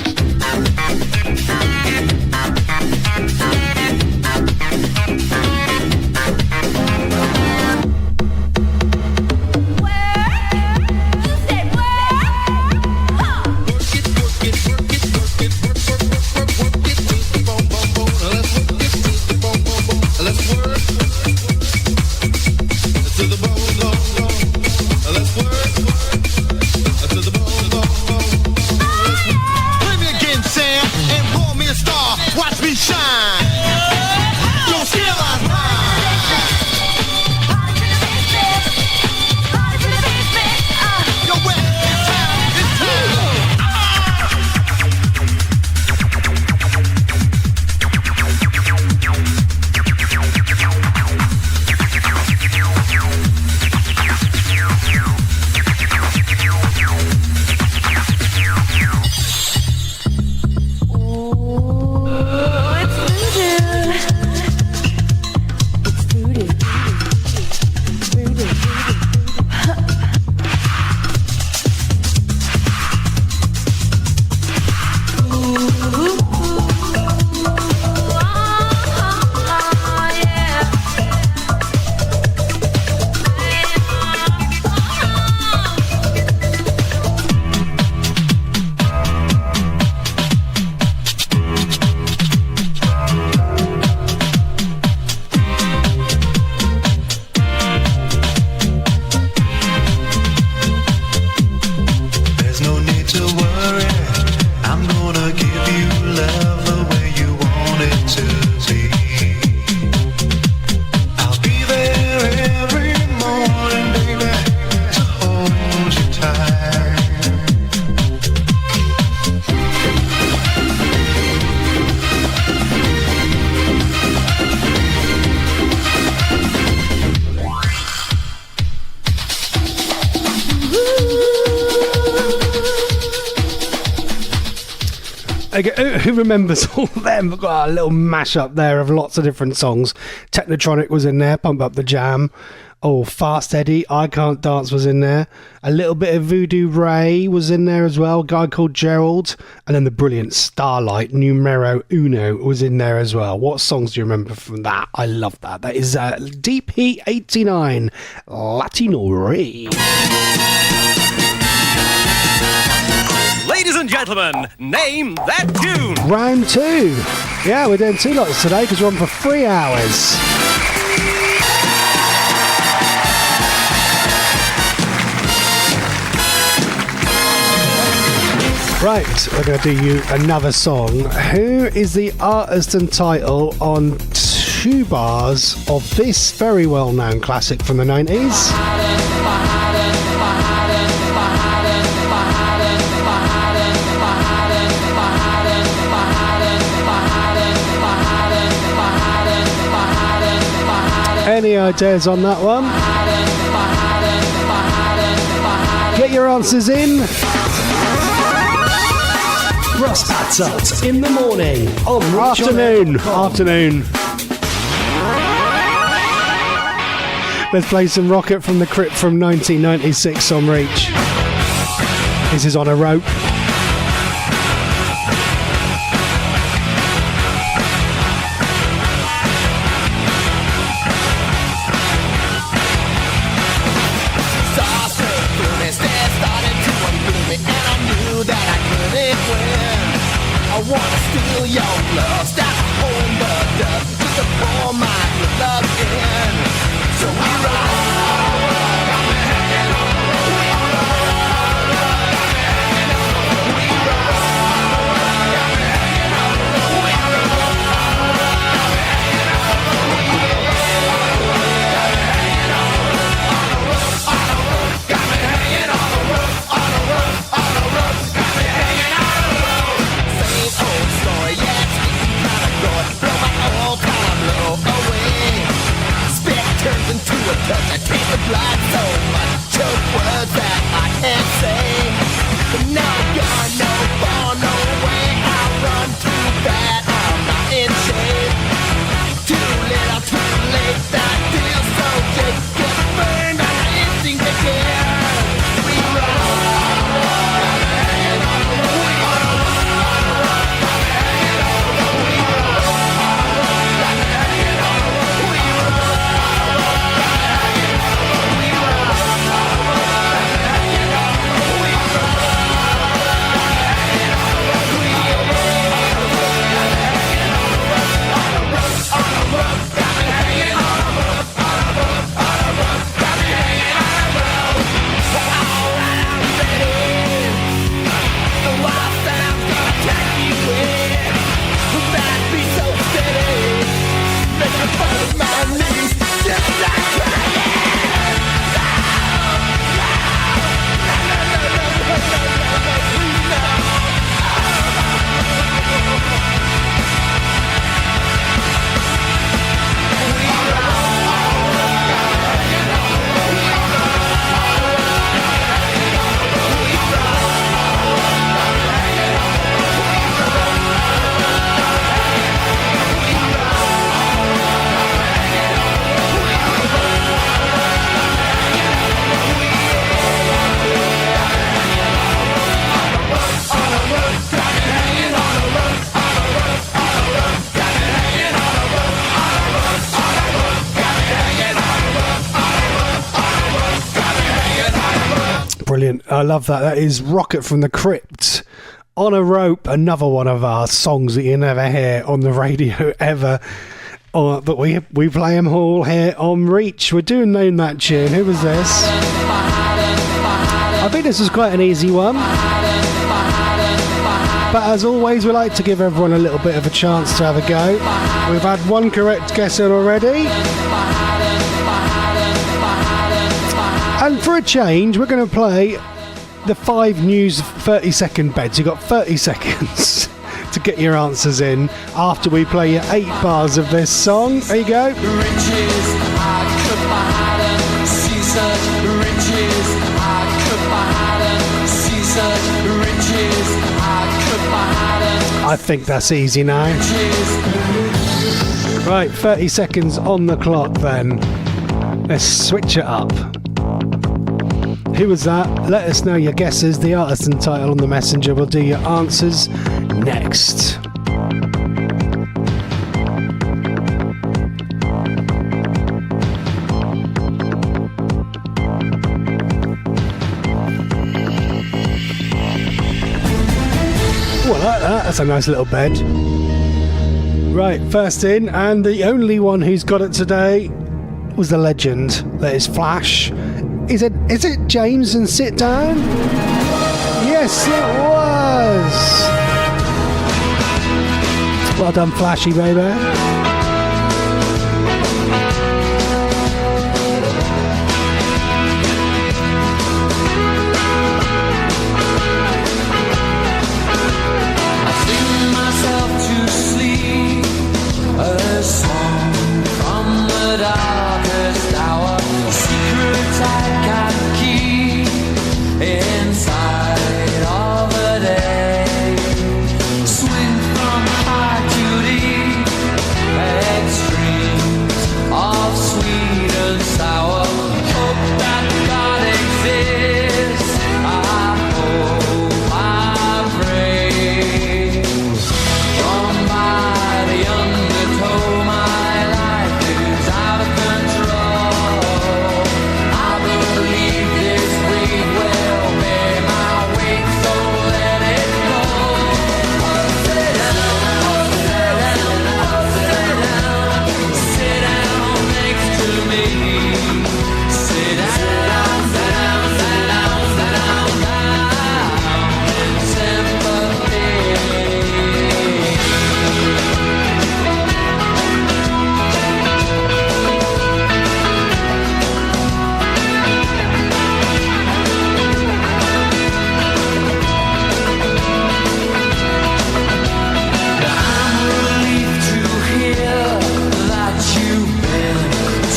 Who remembers all them? We've got a little mashup there of lots of different songs. Technotronic was in there, Pump Up the Jam. Oh, Fast Eddie, I Can't Dance was in there. A little bit of Voodoo Ray was in there as well, a guy called Gerald. And then the brilliant Starlight, Numero Uno was in there as well. What songs do you remember from that? I love that. That is Deep Heat 89, Latino Rave. Ladies and gentlemen, name that tune. Round 2. Yeah, we're doing 2 lots today because we're on for 3 hours. Right, we're going to do you another song. Who is the artist and title on 2 bars of this very well-known classic from the 90s? Any ideas on that one? Get your answers in. Russ Patzelt in the morning on Afternoon. Let's play some Rocket from the Crypt from 1996 on Reach. This is On a Rope. Brilliant. I love that. That is Rocket from the Crypt. On a Rope, another one of our songs that you never hear on the radio ever. But we play them all here on Reach. We're doing Name That Tune. Who was this? I think this was quite an easy one. But as always, we like to give everyone a little bit of a chance to have a go. We've had one correct guess in already. And for a change, we're going to play the 5 news 30-second beds. You've got 30 seconds to get your answers in after we play you 8 bars of this song. There you go. Riches, I could buy them. See such riches, I could buy them. See such riches, I could buy them. I think that's easy now. Right, 30 seconds on the clock then. Let's switch it up. Who was that? Let us know your guesses, the artist and title on the messenger. We'll do your answers next. Oh, I like that. That's a nice little bed. Right, first in, and the only one who's got it today was the legend. That is Flash. Is it James and Sit Down? Yes, it was. Well done, Flashy, baby. A song from the darkest hour, secrets I can keep inside of a day. Swing from high to deep, extremes of sweet and sour. Hope that God exists. I hope, I pray. Drawn by the undertow, my life is out of control. I believe this weight will bear my weight, so let it go. Oh, sit down, oh, sit down, oh, sit down. Sit down next to me. Sit down, sit down, sit down, sit down, down in sympathy. I'm relieved to hear that you've been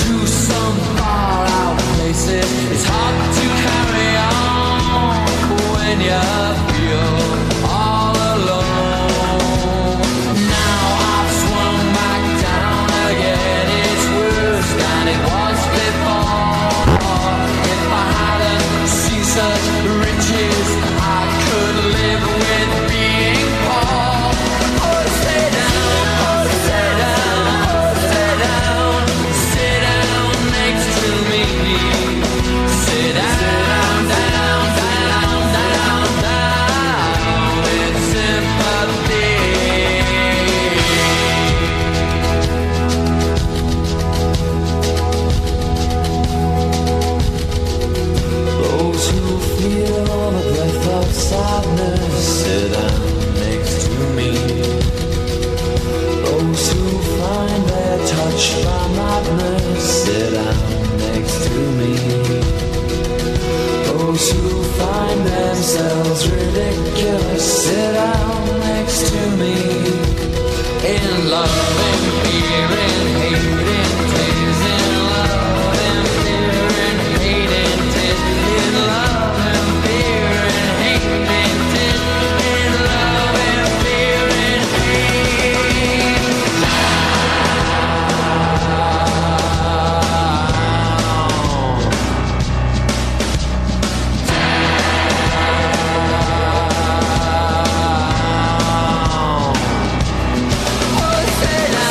to some far out places. It's hard to carry on when you feel all alone. Now I've swung back down again. It's worse than it was before. If I hadn't seen such riches, I could live with being poor. Oh, stay down, oh, stay down, oh, stay down. Sit down next to me. Sit down, down, down, down, down in sympathy. Those who feel the breath of sadness, sit down next to me. Those who find they're touched by madness, sit down next to me. Those who find themselves ridiculous, sit down next to me. In love and fear and hate and tears, in love and fear and hate and tears, in love and fear and hate and tears, in love and fear and hate. Oh, sit down.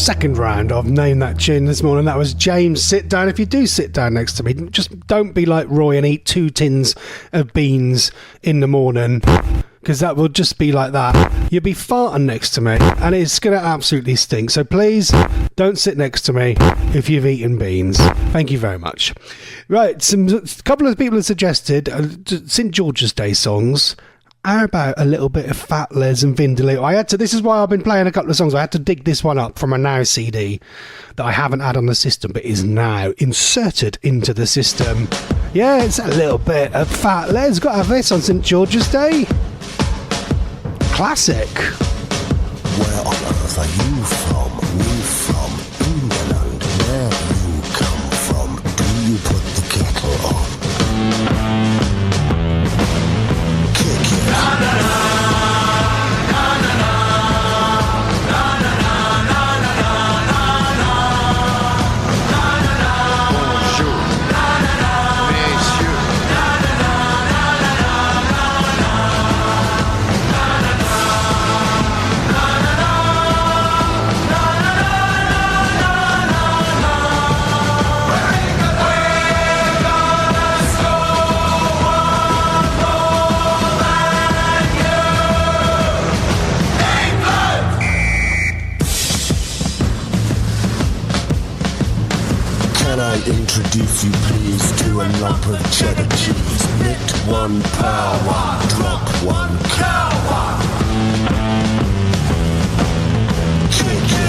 second round of Name That Tune this morning. That was James Sit Down. If you do sit down next to me, just don't be like Roy and eat 2 tins of beans in the morning, because that will just be like that. You'll be farting next to me and it's going to absolutely stink. So please don't sit next to me if you've eaten beans. Thank you very much. Right, a couple of people have suggested St George's Day songs. How about a little bit of Fat Les and Vindaloo? This is why I've been playing a couple of songs. I had to dig this one up from a Now CD that I haven't had on the system, but is now inserted into the system. Yeah, it's a little bit of Fat Les. Got to have this on St George's Day. Classic. Where on earth are you from? We from England. Where you come from? Do you put the kettle on? Kick it. Na, na, na, na, na, na, na, na, na, na, na, na, bonjour. Na, na, na, messieurs. Na, na, na, na, na, na, na, Can I introduce you please to a lump of cheddar cheese? Knit one power, drop one cow. Kick it.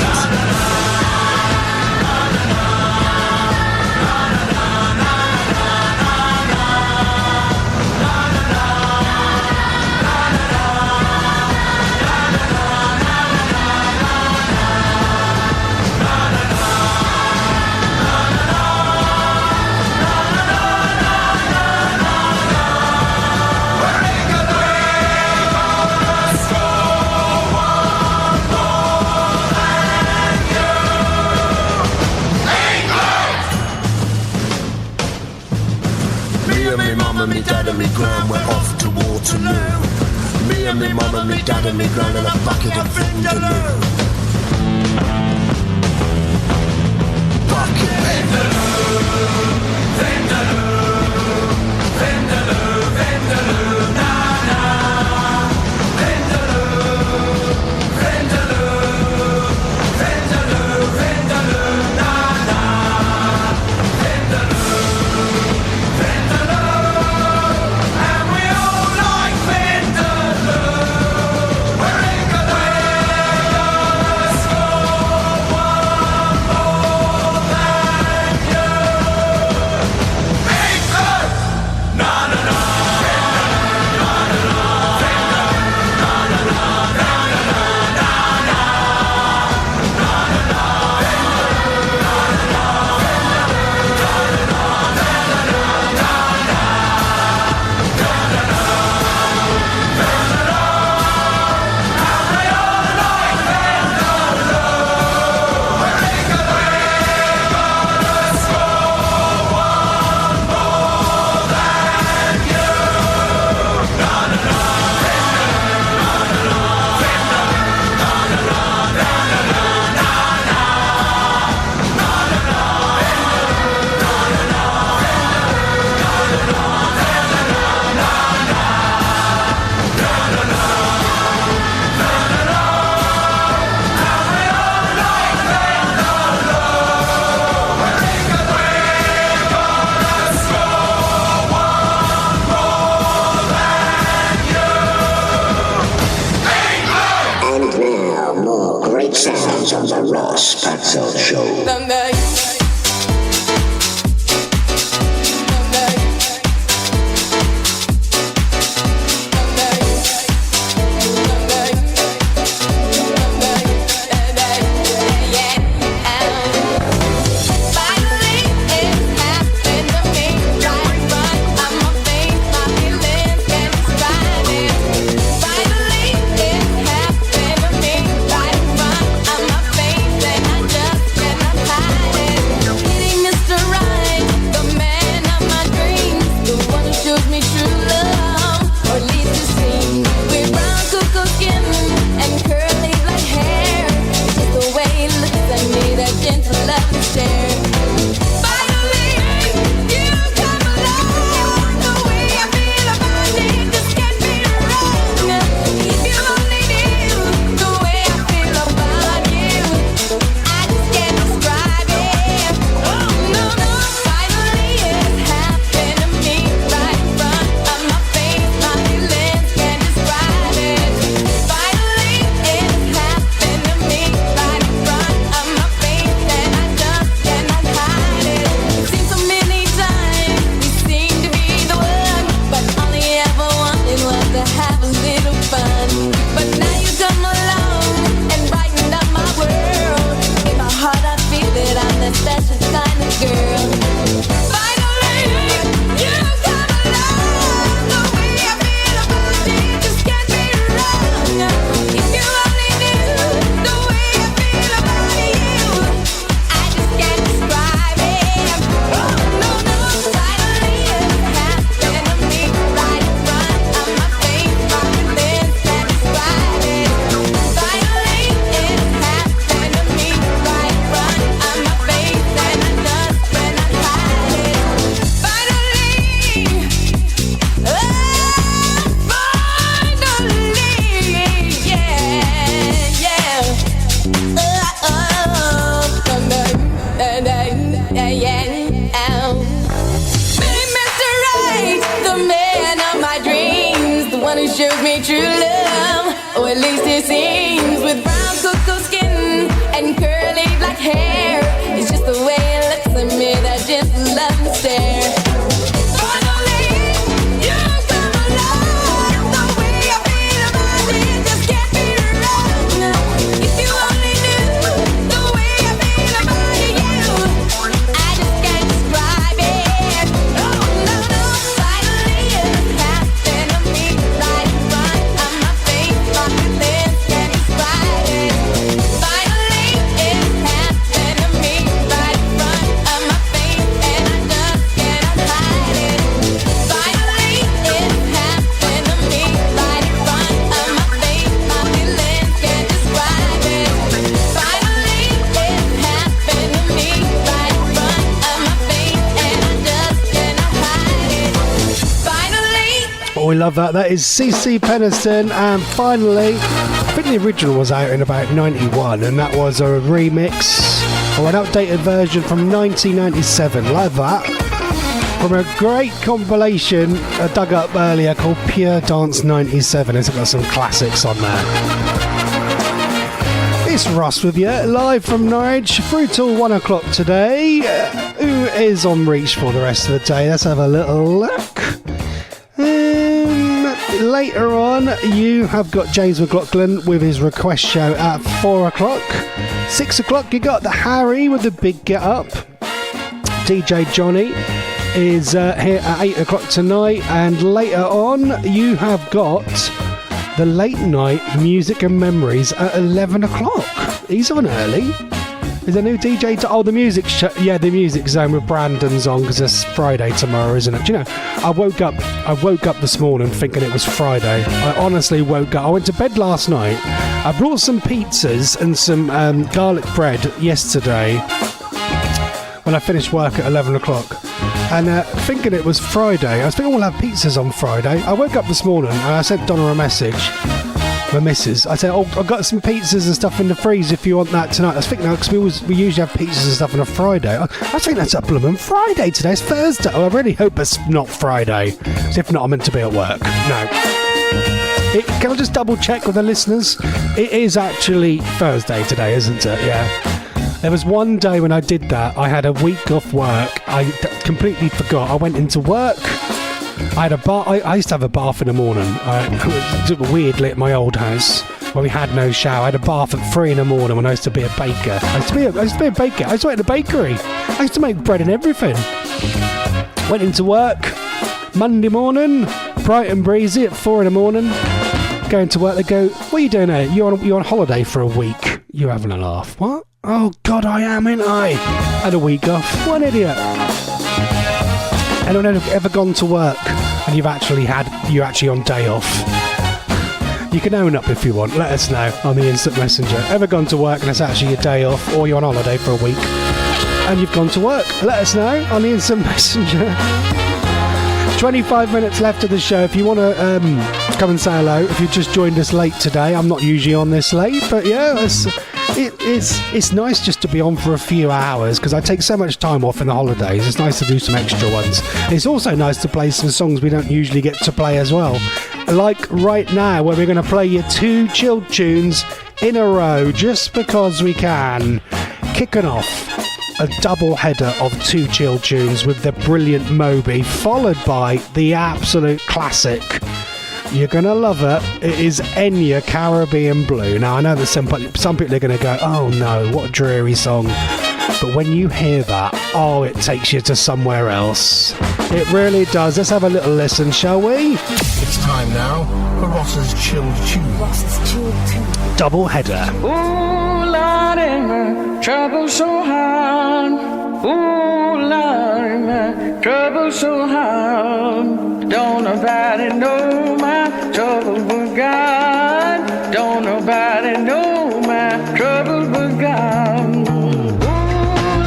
Me dad and me gran went off to Waterloo. Me and me mum and me dad and me gran in a bucket of Vindaloo. Bucket Vindaloo, Vindaloo, Vindaloo, Vindaloo, na na. Vindaloo, Vindaloo, Vindaloo, Vindaloo, na na. Vindaloo, Vindaloo. Sounds on the Ross Patzelt Show. Hide Big Mr. Right, the man of my dreams, the one who shows me true love, or at least it seems. With brown cocoa skin and curly black hair, it's just the way it looks at me that just loves me stare. We love that. That is CC Peniston, and finally, I think the original was out in about 91, and that was a remix or an updated version from 1997. Like that. From a great compilation I dug up earlier called Pure Dance 97. It's got some classics on there. It's Ross with you, live from Norwich, through till 1 o'clock today. Who is on Reach for the rest of the day? Let's have a little look. Later on, you have got James McLaughlin with his request show at 4 o'clock. 6 o'clock, you got the Harry with the big get up. DJ Johnny is here at 8 o'clock tonight. And later on, you have got the late night music and memories at 11 o'clock. He's on early. Is there a new DJ? The music show. Yeah, the music zone with Brandon's on because it's Friday tomorrow, isn't it? Do you know, I woke up this morning thinking it was Friday. I honestly woke up. I went to bed last night. I brought some pizzas and some garlic bread yesterday when I finished work at 11 o'clock. And thinking it was Friday. I was thinking we'll have pizzas on Friday. I woke up this morning and I sent Donna a message. My missus. I said, I've got some pizzas and stuff in the freezer if you want that tonight. I was thinking, because we usually have pizzas and stuff on a Friday. I think that's a blooming Friday today. It's Thursday. I really hope it's not Friday. Because if not, I'm meant to be at work. No. Can I just double check with the listeners? It is actually Thursday today, isn't it? Yeah. There was one day when I did that. I had a week off work. I completely forgot. I went into work. I had a bath. I used to have a bath in the morning. Weirdly at my old house where we had no shower. I had a bath at 3 in the morning when I used to be a baker. I used to be a baker. I used to work in a bakery. I used to make bread and everything. Went into work Monday morning, bright and breezy at 4 in the morning. Going to work, they go, "What are you doing here? You're on holiday for a week. You're having a laugh." What? Oh God, I am, ain't I? Had a week off. What an idiot. Anyone ever gone to work and you're actually on day off? You can own up if you want. Let us know on the Instant Messenger. Ever gone to work and it's actually your day off, or you're on holiday for a week and you've gone to work? Let us know on the Instant Messenger. 25 minutes left of the show. If you want to come and say hello, if you've just joined us late today, I'm not usually on this late, but yeah, it's nice just to be on for a few hours because I take so much time off in the holidays. It's nice to do some extra ones. It's also nice to play some songs we don't usually get to play as well. Like right now, where we're going to play you 2 chilled tunes in a row just because we can. Kicking off a double header of 2 chilled tunes with the brilliant Moby, followed by the absolute classic. You're going to love it. It is Enya, Caribbean Blue. Now, I know that some people are going to go, "Oh no, what a dreary song." But when you hear that, it takes you to somewhere else. It really does. Let's have a little listen, shall we? It's time now for Ross's Chilled Tune. Double header. Ooh, Lordy, my trouble so hard. Ooh, Lordy, my trouble so hard. Don't nobody know my trouble but God. Don't nobody know my trouble but God. Ooh,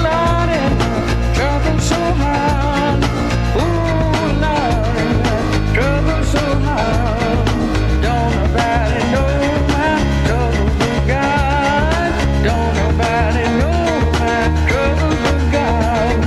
Lordy, my trouble so hard. Ooh, Lordy, my trouble so hard. Don't nobody know my trouble but God. Don't nobody know my trouble but God.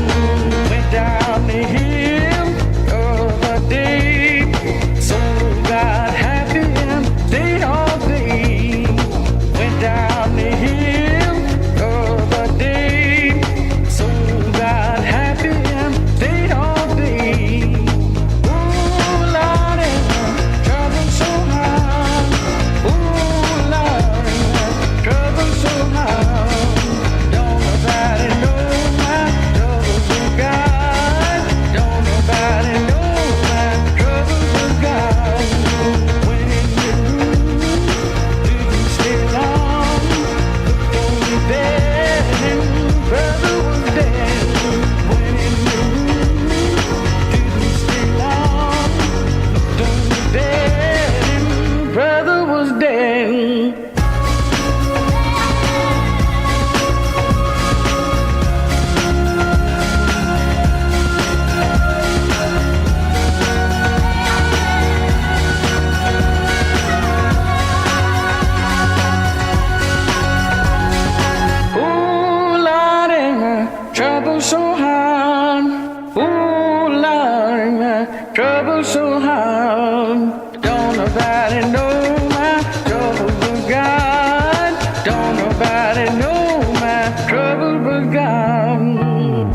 trouble so hard. Don't nobody know my trouble but God. Don't nobody know my trouble but God. Ooh,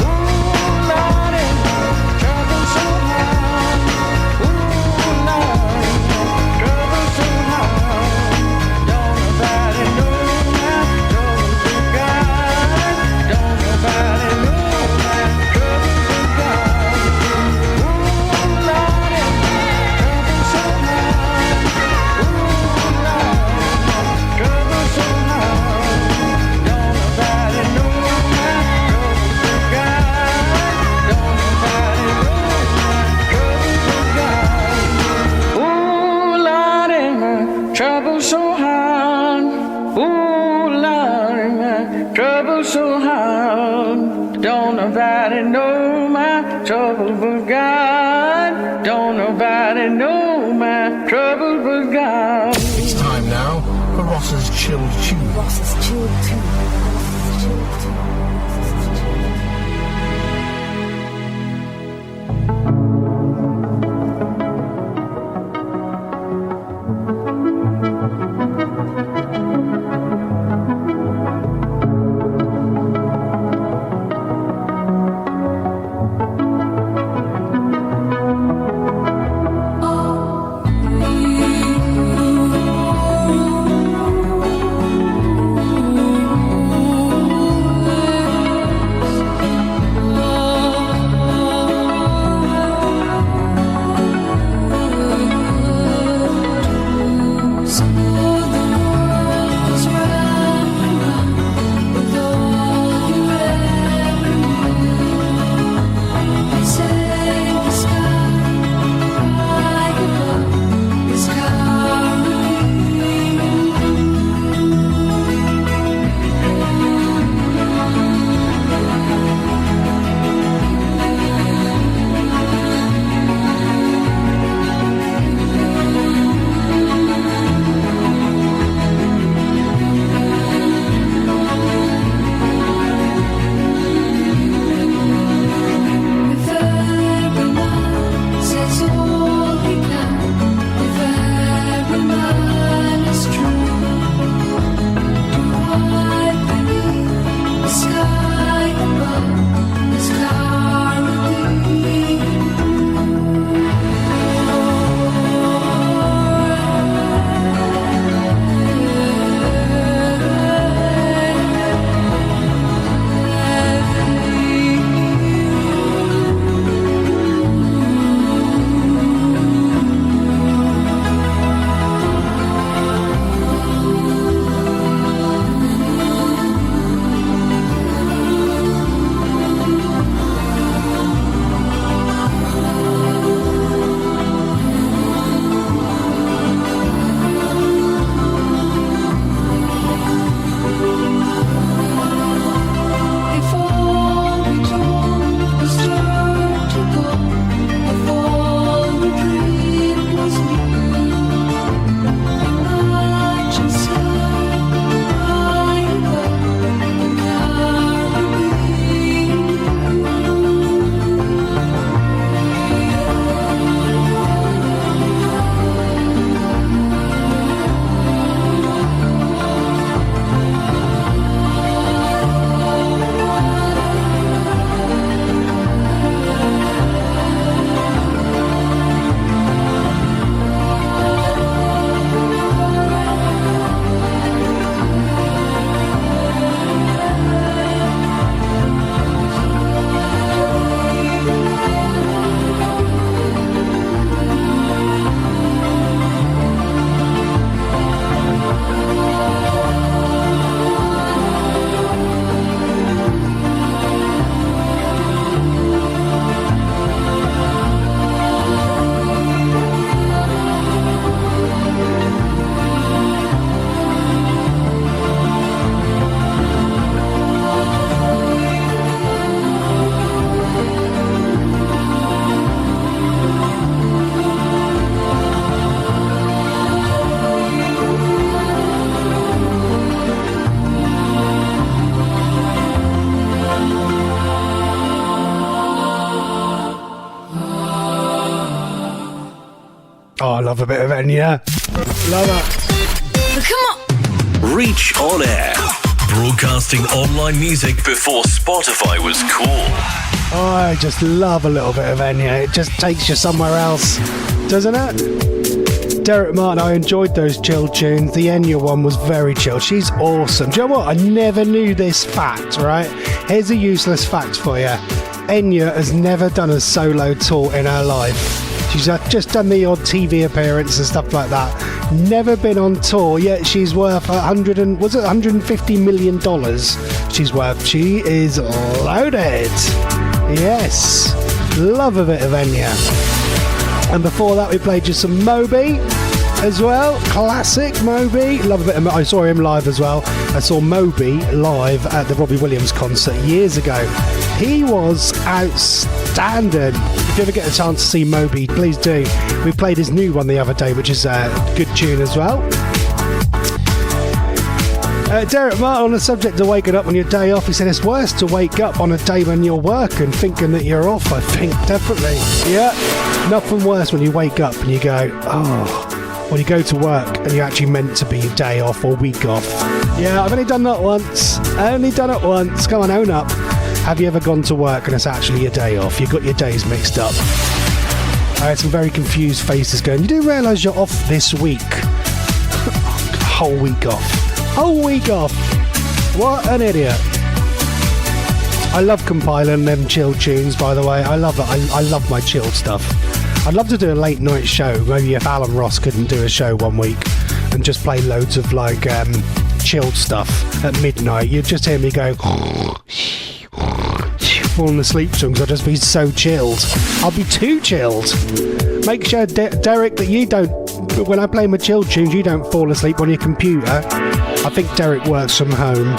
Lordy, trouble so hard. Ooh, Lordy, trouble so hard. Don't nobody know my trouble but God. Don't nobody know my trouble but God. Ooh, Lordy, trouble so hard. Ooh, Lordy, trouble so hard. Don't nobody know my trouble but God. Don't nobody know my trouble but God. Ooh, Lordy, my trouble so hard. Ooh, Lordy, my trouble so hard. Don't nobody know my trouble but God. Don't nobody know my trouble but God. It's time now for Ross's Chilled Tune. Ross's Chilled Tune. Ooh, Oh, I love a bit of Enya. Love it. Come on. Reach On Air. Broadcasting online music before Spotify was cool. Oh, I just love a little bit of Enya. It just takes you somewhere else, doesn't it? Derek Martin, I enjoyed those chill tunes. The Enya one was very chill. She's awesome. Do you know what? I never knew this fact, right? Here's a useless fact for you. Enya has never done a solo tour in her life. She's just done the odd TV appearance and stuff like that. Never been on tour, yet she's worth $150 million she's worth. She is loaded. Yes. Love a bit of Enya. And before that, we played you some Moby as well. Classic Moby. Love a bit of I saw him live as well. I saw Moby live at the Robbie Williams concert years ago. He was outstanding. If you ever get a chance to see Moby, please do. We played his new one the other day, which is a good tune as well. Derek Martin, on the subject of waking up on your day off, he said it's worse to wake up on a day when you're working thinking that you're off. I think definitely. Yeah, nothing worse when you wake up and you go, oh, when you go to work and you're actually meant to be a day off or week off. Yeah, I've only done that once. Come on, own up. Have you ever gone to work and it's actually your day off? You've got your days mixed up. I had some very confused faces going, you do realise you're off this week? Whole week off. Whole week off. What an idiot. I love compiling them chill tunes, by the way. I love it. I love my chilled stuff. I'd love to do a late night show. Maybe if Alan Ross couldn't do a show one week and just play loads of like chilled stuff at midnight, you'd just hear me go falling asleep to them because I'd just be so chilled. I'll be too chilled. Make sure, Derek, that you don't, when I play my chill tunes, you don't fall asleep on your computer. I think Derek works from home,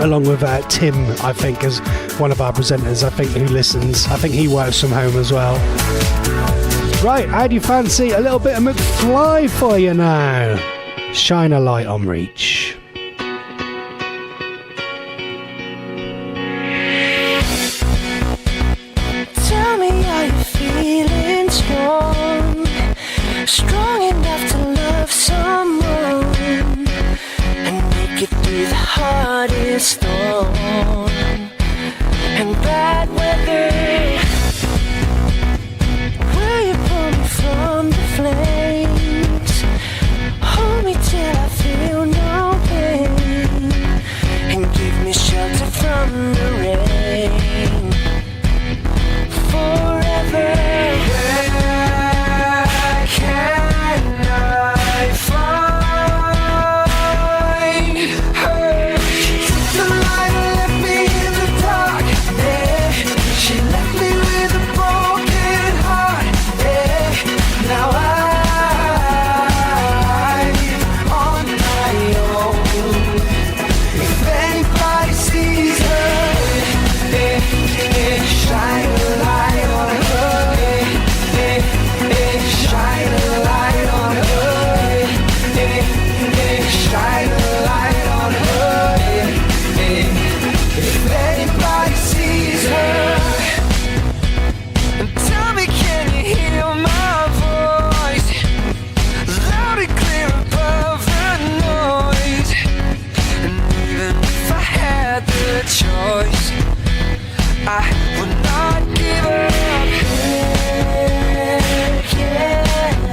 along with Tim, I think, as one of our presenters, I think, who listens. I think he works from home as well. Right, how do you fancy a little bit of McFly for you now? Shine a light on Reach. Tell me, are you feeling strong? Strong enough to love someone and make it through the hardest storm and bad weather? Will you pull me from the flames? Hold me till I feel no pain and give me shelter from the rain forever. Where can I find her? She took the light and left me in the dark. Yeah. She left me with a broken heart. Yeah. Now I'm on my own. If anybody sees her, shine a light on her. Shine a light on her. Shine a light on her. If anybody sees her, tell me, can you hear my voice? Loud and clear above the noise. And even if I had the choice, I would not give up. Where can I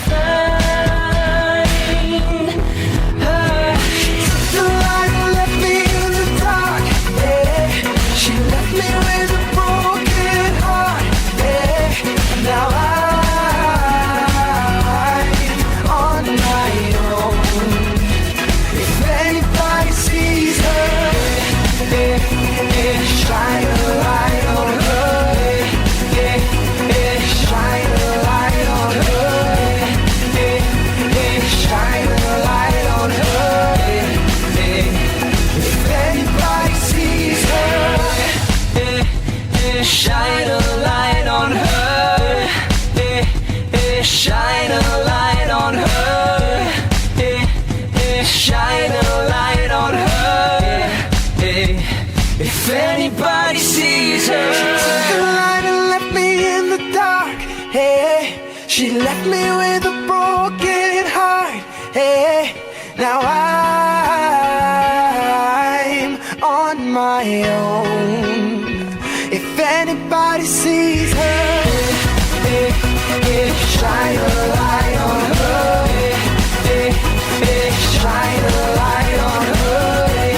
find her? She took the light and left me in the dark. Yeah. She left me with a broken heart. Yeah. Now I'm on my own. If anybody sees her, shine a light on her. Shine a light on her. Shine a light on her. If anybody sees her, shine a light on her. Shine a light on her. Shine a light on her. If anybody sees her, she took the light and left me in the dark. Hey, She left me with a broken heart. Hey, now I'm on my own. If anybody sees her, shine a light on her. Shine a light on her.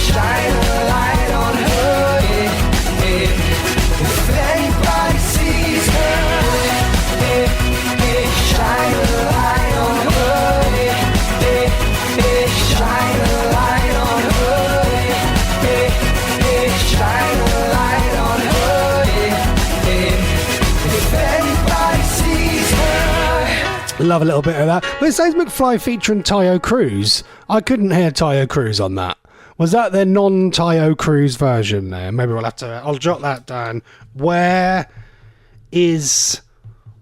Shine a light on her. If anybody sees her, shine a light on her. Shine a light on her. Shine a light on her. If anybody sees her. Love a little bit of that. Well, it says McFly featuring Tayo Cruz. I couldn't hear Tayo Cruz on that. Was that their non-Tayo Cruz version there? Maybe we'll have to... I'll jot that down. Where is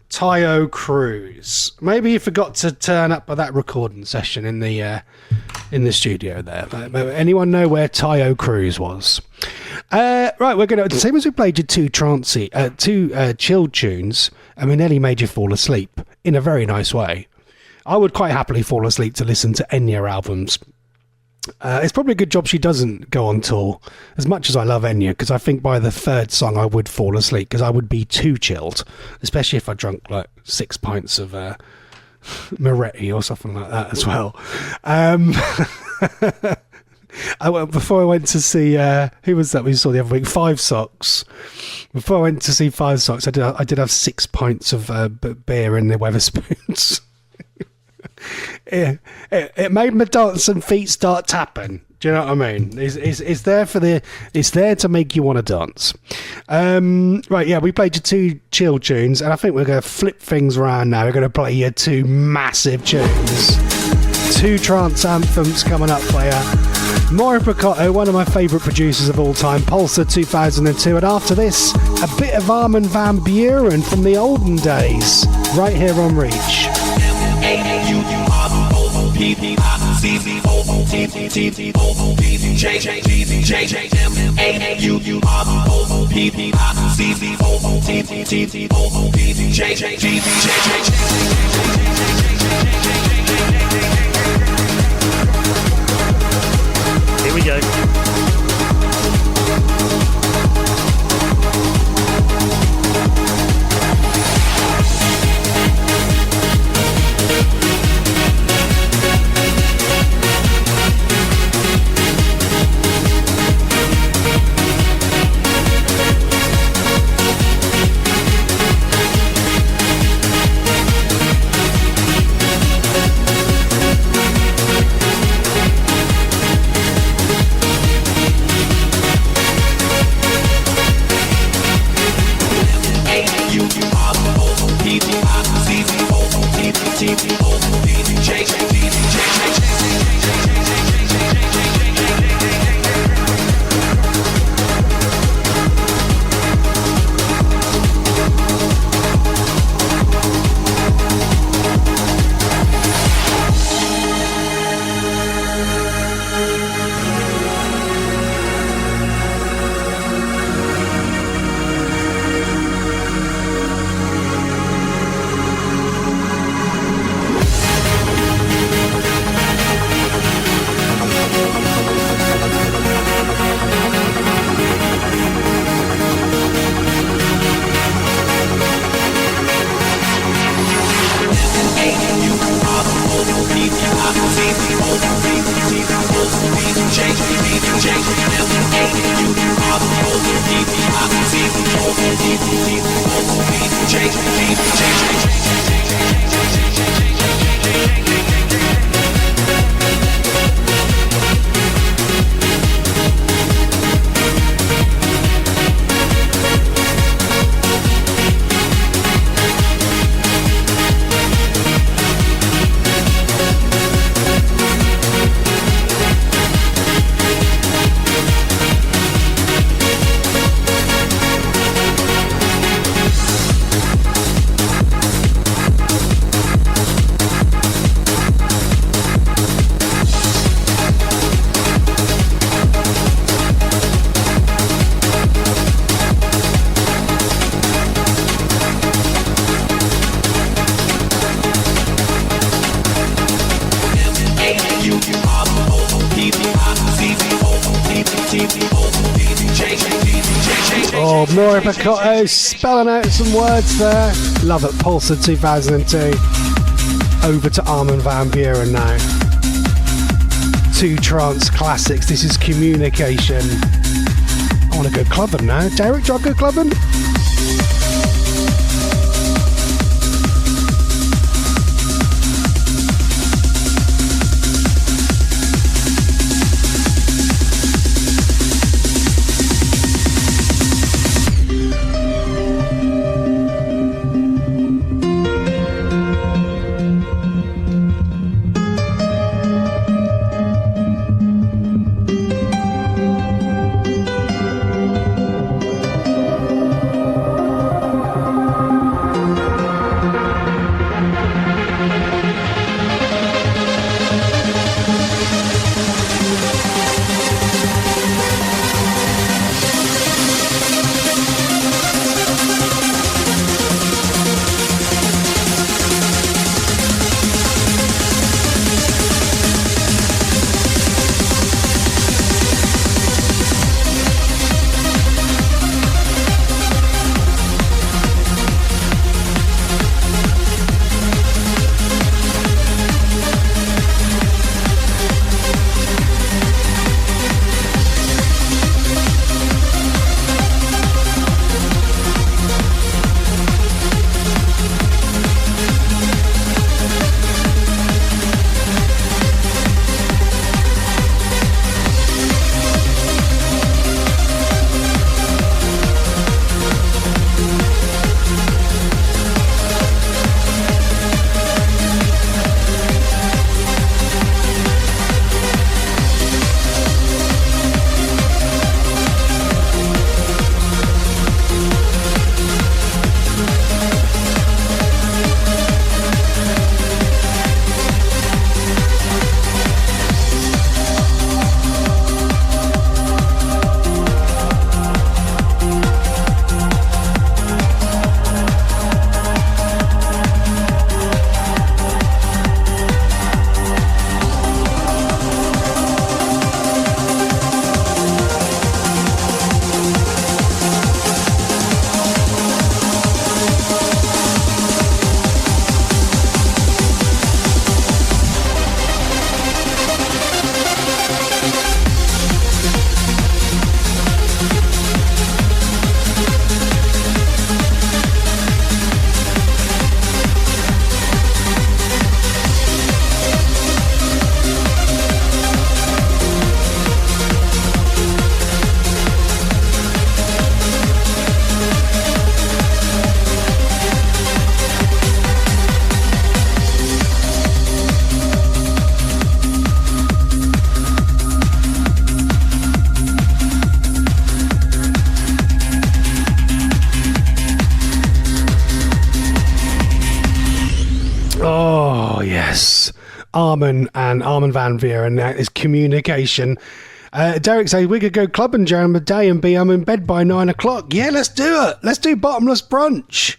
Tayo Cruz? Maybe you forgot to turn up at that recording session in the studio there. Anyone know where Tayo Cruz was? Right, we're going to... Same as we played you two chilled tunes, and we nearly made you fall asleep in a very nice way. I would quite happily fall asleep to listen to Enya albums. It's probably a good job she doesn't go on tour, as much as I love Enya, because I think by the third song I would fall asleep, because I would be too chilled, especially if I drunk like 6 pints of Moretti or something like that as well. Before I went to see, who was that we saw the other week? Five Socks. Before I went to see Five Socks, I did have 6 pints of beer in the Weatherspoons. It made my dancing feet start tapping. Do you know what I mean? It's there it's there to make you want to dance. Right, yeah, we played you two chill tunes, and I think we're going to flip things around now. We're going to play you two massive tunes. Two trance anthems coming up for you. Mauro Picotto, one of my favourite producers of all time, Pulsar 2002, and after this, a bit of Armin van Buuren from the olden days, right here on Reach. Here we go. More Picotto spelling out some words there. Love it. Pulsar 2002. Over to Armin van Buuren now. 2 trance classics. This is Communication. I want to go clubbing now. Derek, do you want to go clubbing? Armin van Buuren. That is Communication. Derek says we could go clubbing during the day and be in bed by 9 o'clock. Yeah, let's do it. Let's do bottomless brunch.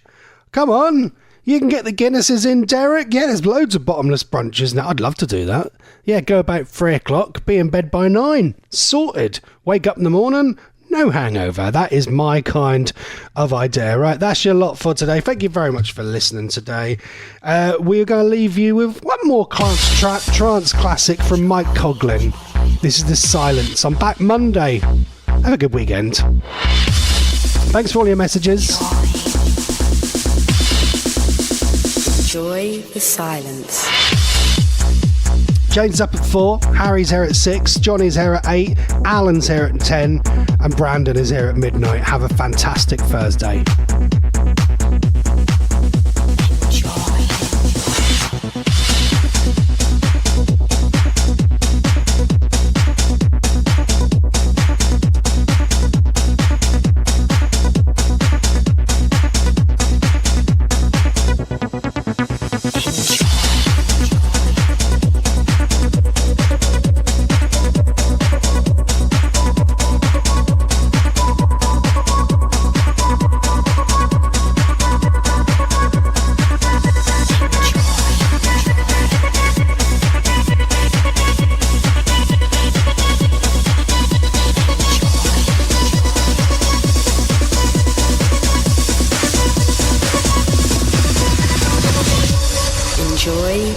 Come on. You can get the Guinnesses in, Derek. Yeah, there's loads of bottomless brunches now. I'd love to do that. Yeah, go about 3 o'clock, be in bed by 9. Sorted. Wake up in the morning, no hangover. That is my kind of idea. Right, that's your lot for today. Thank you very much for listening today. We're going to leave you with one more trance classic from Mike Coughlin. This is The Silence. I'm back Monday. Have a good weekend. Thanks for all your messages. Enjoy the silence. Jane's up at 4, Harry's here at 6, Johnny's here at 8, Alan's here at 10, and Brandon is here at midnight. Have a fantastic Thursday.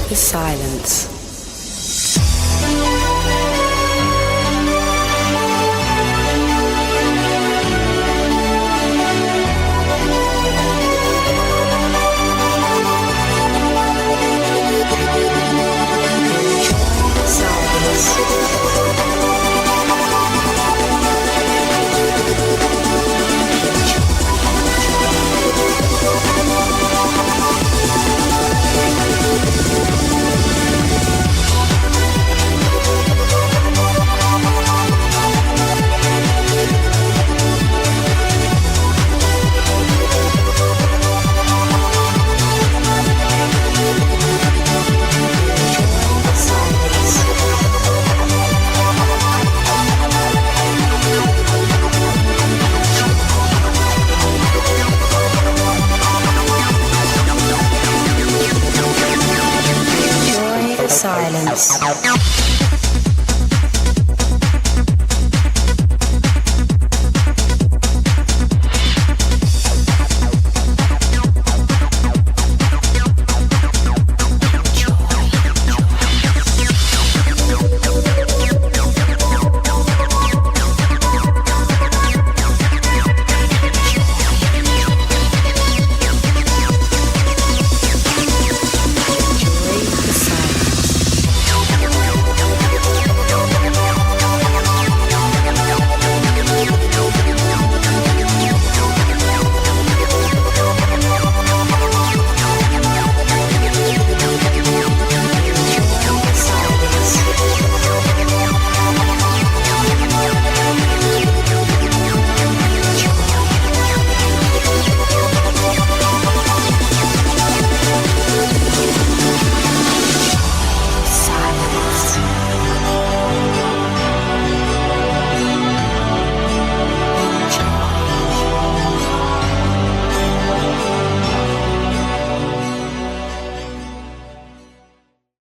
the silence.